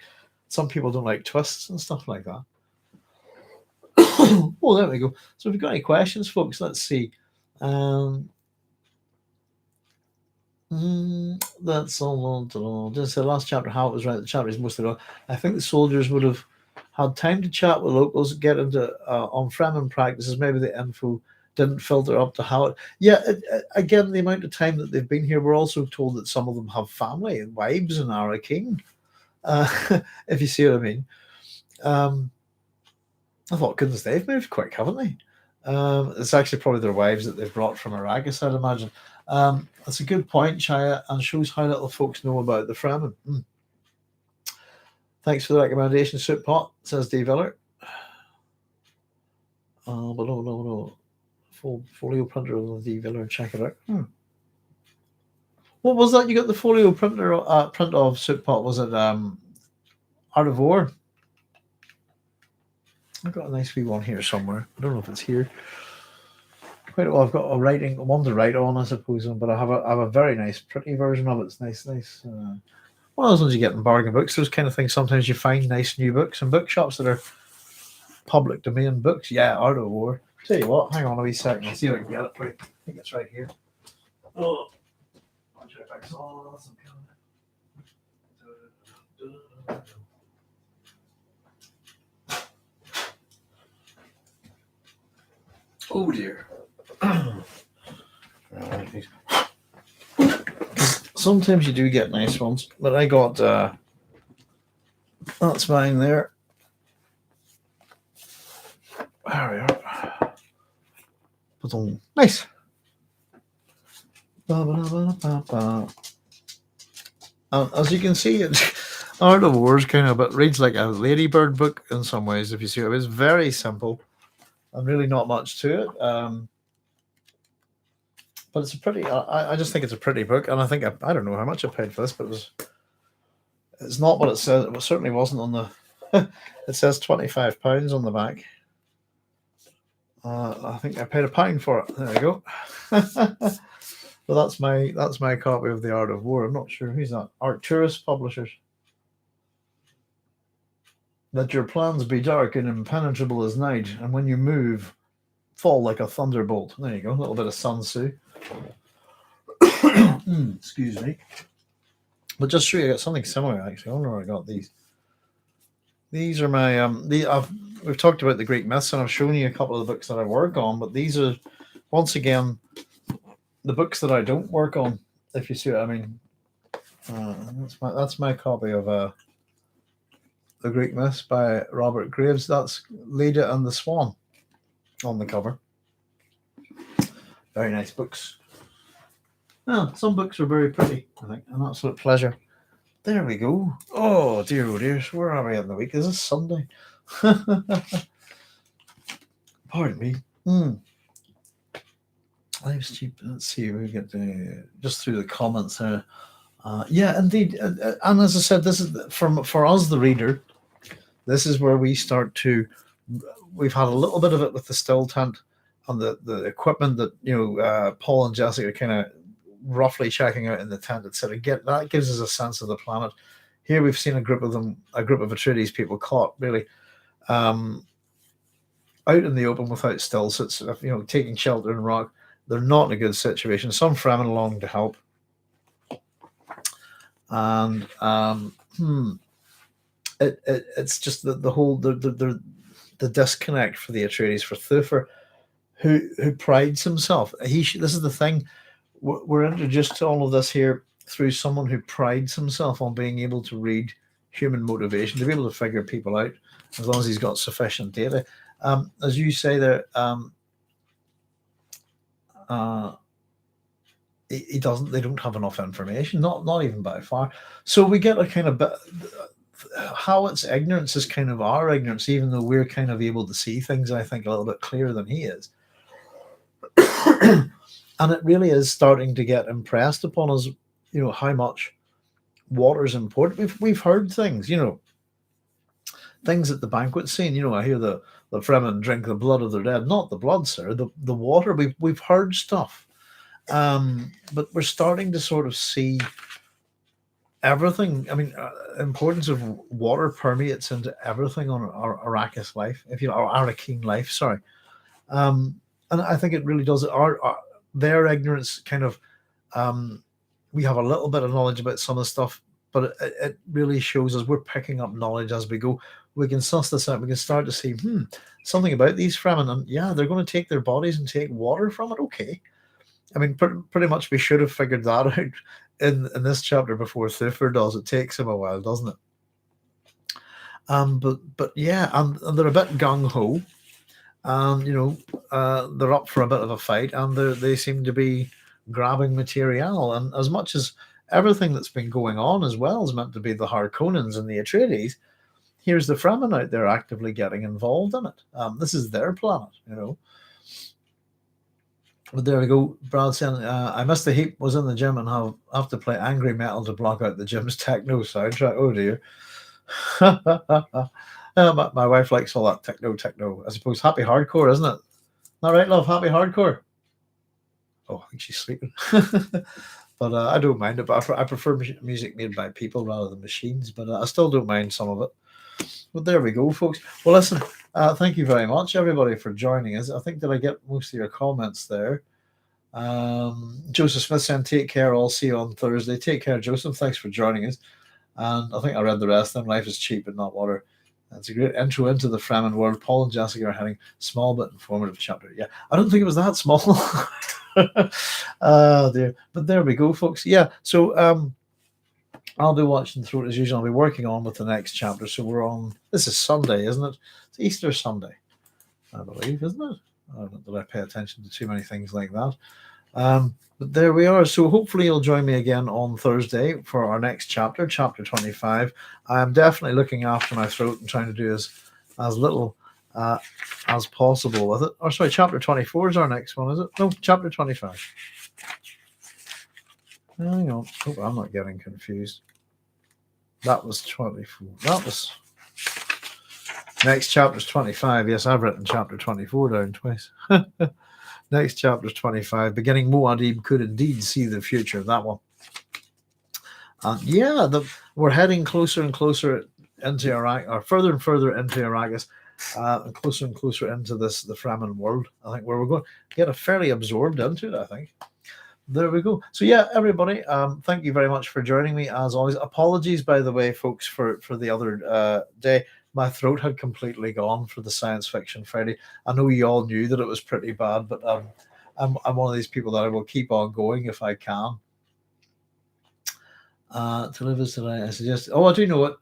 Some people don't like twists and stuff like that. Oh, there we go. So if you've got any questions, folks, let's see. That's all. Just the last chapter, how it was right. The chapter is mostly wrong. I think the soldiers would have had time to chat with locals, get into on Fremen practices. Maybe the info didn't filter up to how it. Yeah, again, the amount of time that they've been here, we're also told that some of them have family and wives in Arrakis. If you see what I mean. I thought, goodness, they've moved quick, haven't they? It's actually probably their wives that they've brought from Arrakis, I'd imagine. That's a good point, Chaya, and shows how little folks know about the Fremen. Thanks for the recommendation, Soup Pot, says Dave Eller. But no. Full folio printer of the Dave Eller, check it out. What was that you got the folio printer print of, Soup Pot? Was it Art of War? I've got a nice wee one here somewhere. I don't know if it's here. Quite well. I've got one to write on, I suppose, but I have a very nice, pretty version of it. It's nice. One of those ones you get in bargain books. Those kind of things. Sometimes you find nice new books in bookshops that are public domain books. Yeah, Art of War. Tell you what, hang on a wee second. I'll see if I can get it. Right. I think it's right here. Oh, I'll try back. Oh dear. Sometimes you do get nice ones, but I got that's mine there. There we are. Nice. As you can see, Art of War is kind of, but reads like a Ladybird book in some ways. If you see it, it's very simple. And really not much to it, but it's a pretty. I just think it's a pretty book, and I think I don't know how much I paid for this, but it's not what it says. It certainly wasn't on the. It says £25 on the back. I think I paid £1 for it. There we go. Well, that's my copy of The Art of War. I'm not sure who's that. Arcturus Publishers. Let your plans be dark and impenetrable as night, and when you move, fall like a thunderbolt. There you go, a little bit of Sun Tzu. Excuse me. But just show you, I got something similar, actually. I wonder where I got these. These are my, we've talked about the Greek myths, and I've shown you a couple of the books that I work on, but these are, once again, the books that I don't work on, if you see what I mean. That's my copy of The Greek Myths by Robert Graves. That's Leda and the Swan on the cover. Very nice books. Well, some books are very pretty, I think. An absolute pleasure. There we go. Oh dear, where are we in the week? Is this Sunday? Pardon me. Life's cheap. Let's see. We get just through the comments there. Yeah, indeed. And as I said, this is for us, the reader. This is where we start to. We've had a little bit of it with the still tent and the equipment that Paul and Jessica are kind of roughly checking out in the tent, etc. That gives us a sense of the planet. Here we've seen a group of Atreides people caught really out in the open without still sits, taking shelter in rock. They're not in a good situation. Some Fremen long to help, and it's just the whole the disconnect for the Atreides, for Thufir, who prides himself. This is the thing. We're introduced to all of this here through someone who prides himself on being able to read human motivation, to be able to figure people out, as long as he's got sufficient data. As you say there, he doesn't. They don't have enough information, not even by far. So we get a kind of Hawat's ignorance is kind of our ignorance, even though we're kind of able to see things, I think, a little bit clearer than he is. And it really is starting to get impressed upon us, how much water is important. We've heard things, things at the banquet scene. I hear the Fremen drink the blood of their dead. Not the blood, sir. The water. We've heard stuff, but we're starting to sort of see everything. I mean, importance of water permeates into everything on our Arrakis life, our Arrakeen life. Sorry, and I think it really does. Their ignorance kind of, we have a little bit of knowledge about some of the stuff, but it really shows us we're picking up knowledge as we go. We can suss this out. We can start to see something about these Fremen, and yeah, they're going to take their bodies and take water from it. Okay, I mean, pretty much we should have figured that out in this chapter before Thufir does. It takes him a while, doesn't it? But yeah, and they're a bit gung ho. They're up for a bit of a fight, and they seem to be grabbing material. And as much as everything that's been going on as well is meant to be the Harkonnens and the Atreides, here's the Fremen out there actively getting involved in it. This is their planet, But there we go. Brad saying, I missed the heap, was in the gym, and have to play angry metal to block out the gym's techno soundtrack. Oh dear. My wife likes all that techno. I suppose happy hardcore, isn't it? All right, love, happy hardcore. Oh, I think she's sleeping. But I don't mind it. But I prefer music made by people rather than machines. But I still don't mind some of it. But there we go, folks. Well, listen, thank you very much, everybody, for joining us. I think that I get most of your comments there. Joseph Smith saying, take care. I'll see you on Thursday. Take care, Joseph. Thanks for joining us. And I think I read the rest of them. Life is cheap and not water. That's a great intro into the Fremen world. Paul and Jessica are having small but informative chapter. Yeah, I don't think it was that small. Dear. But there we go, folks. Yeah, so I'll be watching through it as usual. I'll be working on with the next chapter. So we're on. This is Sunday, isn't it? It's Easter Sunday, I believe, isn't it? I don't know that I pay attention to too many things like that. But there we are. So hopefully you'll join me again on Thursday for our next chapter, chapter 25. I am definitely looking after my throat and trying to do as little as possible with it. Or sorry, chapter 24 is our next one, is it? No, chapter 25. Hang on. Oh, I'm not getting confused. That was 24. That was... Next chapter is 25. Yes, I've written chapter 24 down twice. Next chapter is 25. Beginning Muad'Dib could indeed see the future. That one. Yeah, we're heading closer and closer into Arrakis, or further and further into Arrakis, and closer into the Fremen world. I think where we're going to get fairly absorbed into it. I think. There we go. So yeah, everybody, thank you very much for joining me as always. Apologies, by the way, folks, for the other day. My throat had completely gone for the Science Fiction Friday. I know you all knew that it was pretty bad, but I'm one of these people that I will keep on going if I can. To live as today, I suggest. Oh, I do know it,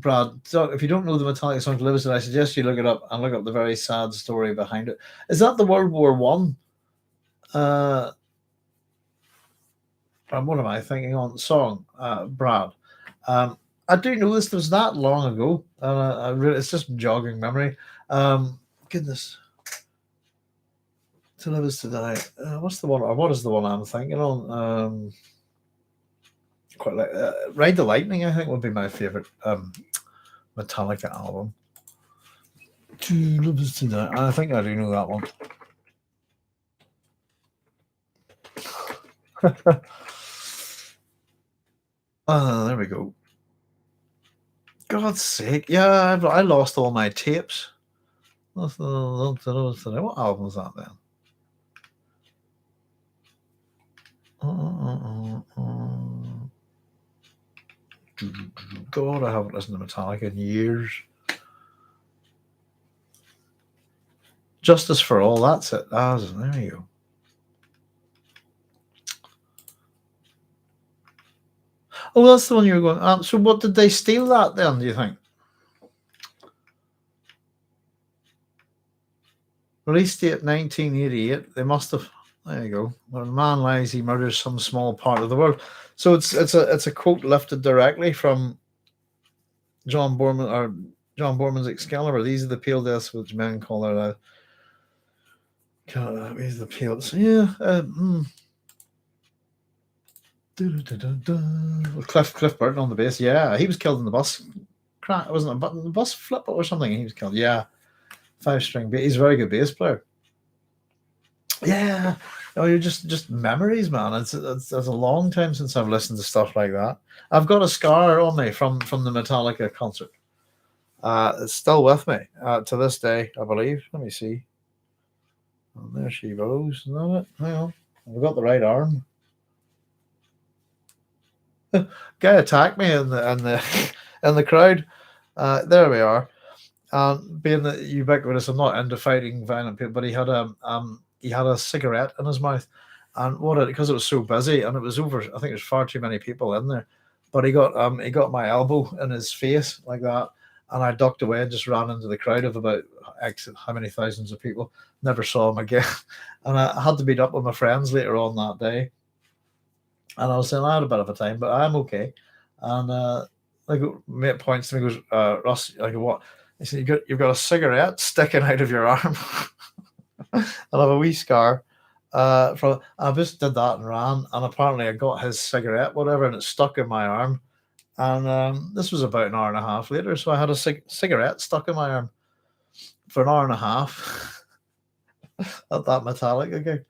Brad. So if you don't know the Metallica song "To Live as Today," I suggest you look it up and look up the very sad story behind it. Is that the World War One? What am I thinking on song, Brad? I do know this was that long ago. It's just jogging memory. Goodness. To live is to die. What's the one? Or what is the one I'm thinking on? Quite like Ride the Lightning. I think would be my favorite Metallica album. To live is to die. I think I do know that one. There we go. God's sake. Yeah, I lost all my tapes. What album was that then? God, I haven't listened to Metallica in years. Justice for All, that's it. There you go. Oh, that's the one you were going. So, what did they steal that then? Do you think? Release date 1988. They must have. There you go. When a man lies, he murders some small part of the world. So it's a quote lifted directly from John Borman's Excalibur. These are the pale deaths which men call their lives. God, these are the pale. So yeah. Cliff Burton on the bass. Yeah, he was killed in the bus crash. Wasn't it a button? The bus flip or something. He was killed. Yeah, 5-string bass. He's a very good bass player. Yeah. Oh, you're just memories, man. It's a long time since I've listened to stuff like that. I've got a scar on me from the Metallica concert. It's still with me to this day, I believe. Let me see. Oh, there she goes. Is that it? Hang on. I've got the right arm. Guy attacked me in the crowd. There we are. Being the ubiquitous, I'm not into fighting violent people, but he had a cigarette in his mouth, and because it was so busy and it was over. I think there's far too many people in there, but he got my elbow in his face like that, and I ducked away and just ran into the crowd of about how many thousands of people. Never saw him again, and I had to meet up with my friends later on that day. And I was saying I had a bit of a time, but I'm okay. And like mate points to me, goes, Ross, like what? He said, you've got a cigarette sticking out of your arm. I have a wee scar. I just did that and ran, and apparently I got his cigarette, whatever, and it stuck in my arm. And this was about an hour and a half later, so I had a cigarette stuck in my arm for an hour and a half at that Metallica gig.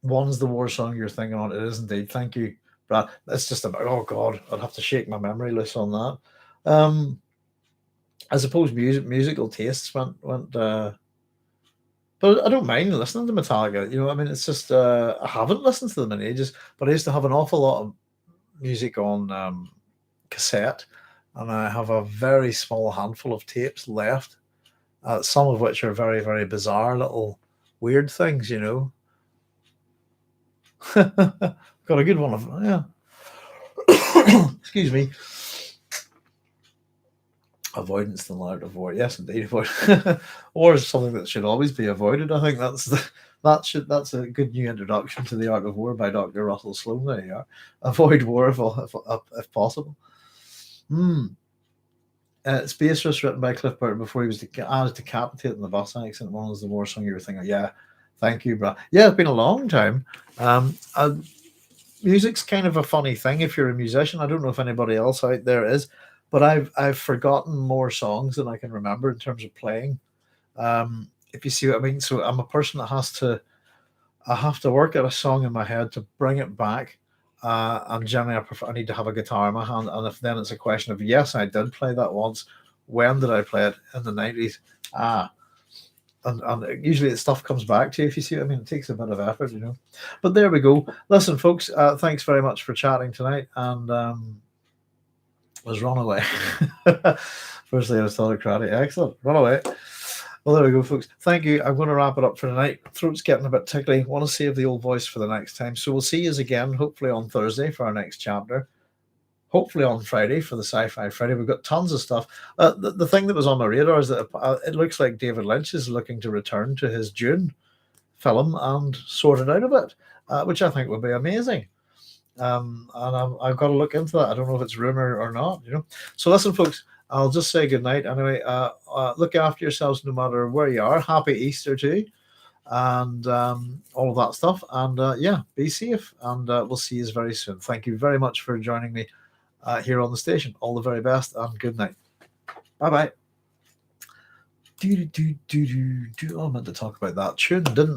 One's the war song you're thinking on. It is indeed. Thank you, Brad. That's just about. Oh God, I'd have to shake my memory loose on that. I suppose musical tastes went. But I don't mind listening to Metallica. You know, I mean, it's just I haven't listened to them in ages. But I used to have an awful lot of music on cassette, and I have a very small handful of tapes left. Some of which are very, very bizarre little weird things. You know. Got a good one of yeah. Excuse me. Avoidance the art of war. Yes, indeed. Avoid war is something that should always be avoided. I think that's a good new introduction to the art of war by Dr. Russell Sloan. There you are. Avoid war if possible. Space was written by Cliff Burton before he was decapitated in the bus accident. One was the war song you were thinking. Yeah, thank you, Brad. Yeah, it's been a long time. Music's kind of a funny thing if you're a musician. I don't know if anybody else out there is, but I've forgotten more songs than I can remember in terms of playing. If you see what I mean. So I'm a person that I have to work at a song in my head to bring it back. And generally I need to have a guitar in my hand. And if then it's a question of, yes, I did play that once. When did I play it? In the 90s. And usually the stuff comes back to you, if you see what I mean. It takes a bit of effort, you know. But there we go. Listen, folks, thanks very much for chatting tonight. And was run away. Firstly, I was autocratic. Excellent. Run away. Well, there we go, folks. Thank you. I'm going to wrap it up for tonight. Throat's getting a bit tickly. Want to save the old voice for the next time. So we'll see you again, hopefully on Thursday for our next chapter. Hopefully on Friday for the Sci-Fi Friday. We've got tons of stuff. The thing that was on my radar is that it looks like David Lynch is looking to return to his Dune film and sort it out a bit, which I think would be amazing. And I've got to look into that. I don't know if it's rumor or not, you know. So listen, folks, I'll just say good night. Anyway, look after yourselves no matter where you are. Happy Easter too, and all of that stuff. And yeah, be safe. And we'll see you very soon. Thank you very much for joining me here on the station. All the very best and good night. Bye bye. Oh, I meant to talk about that tune, didn't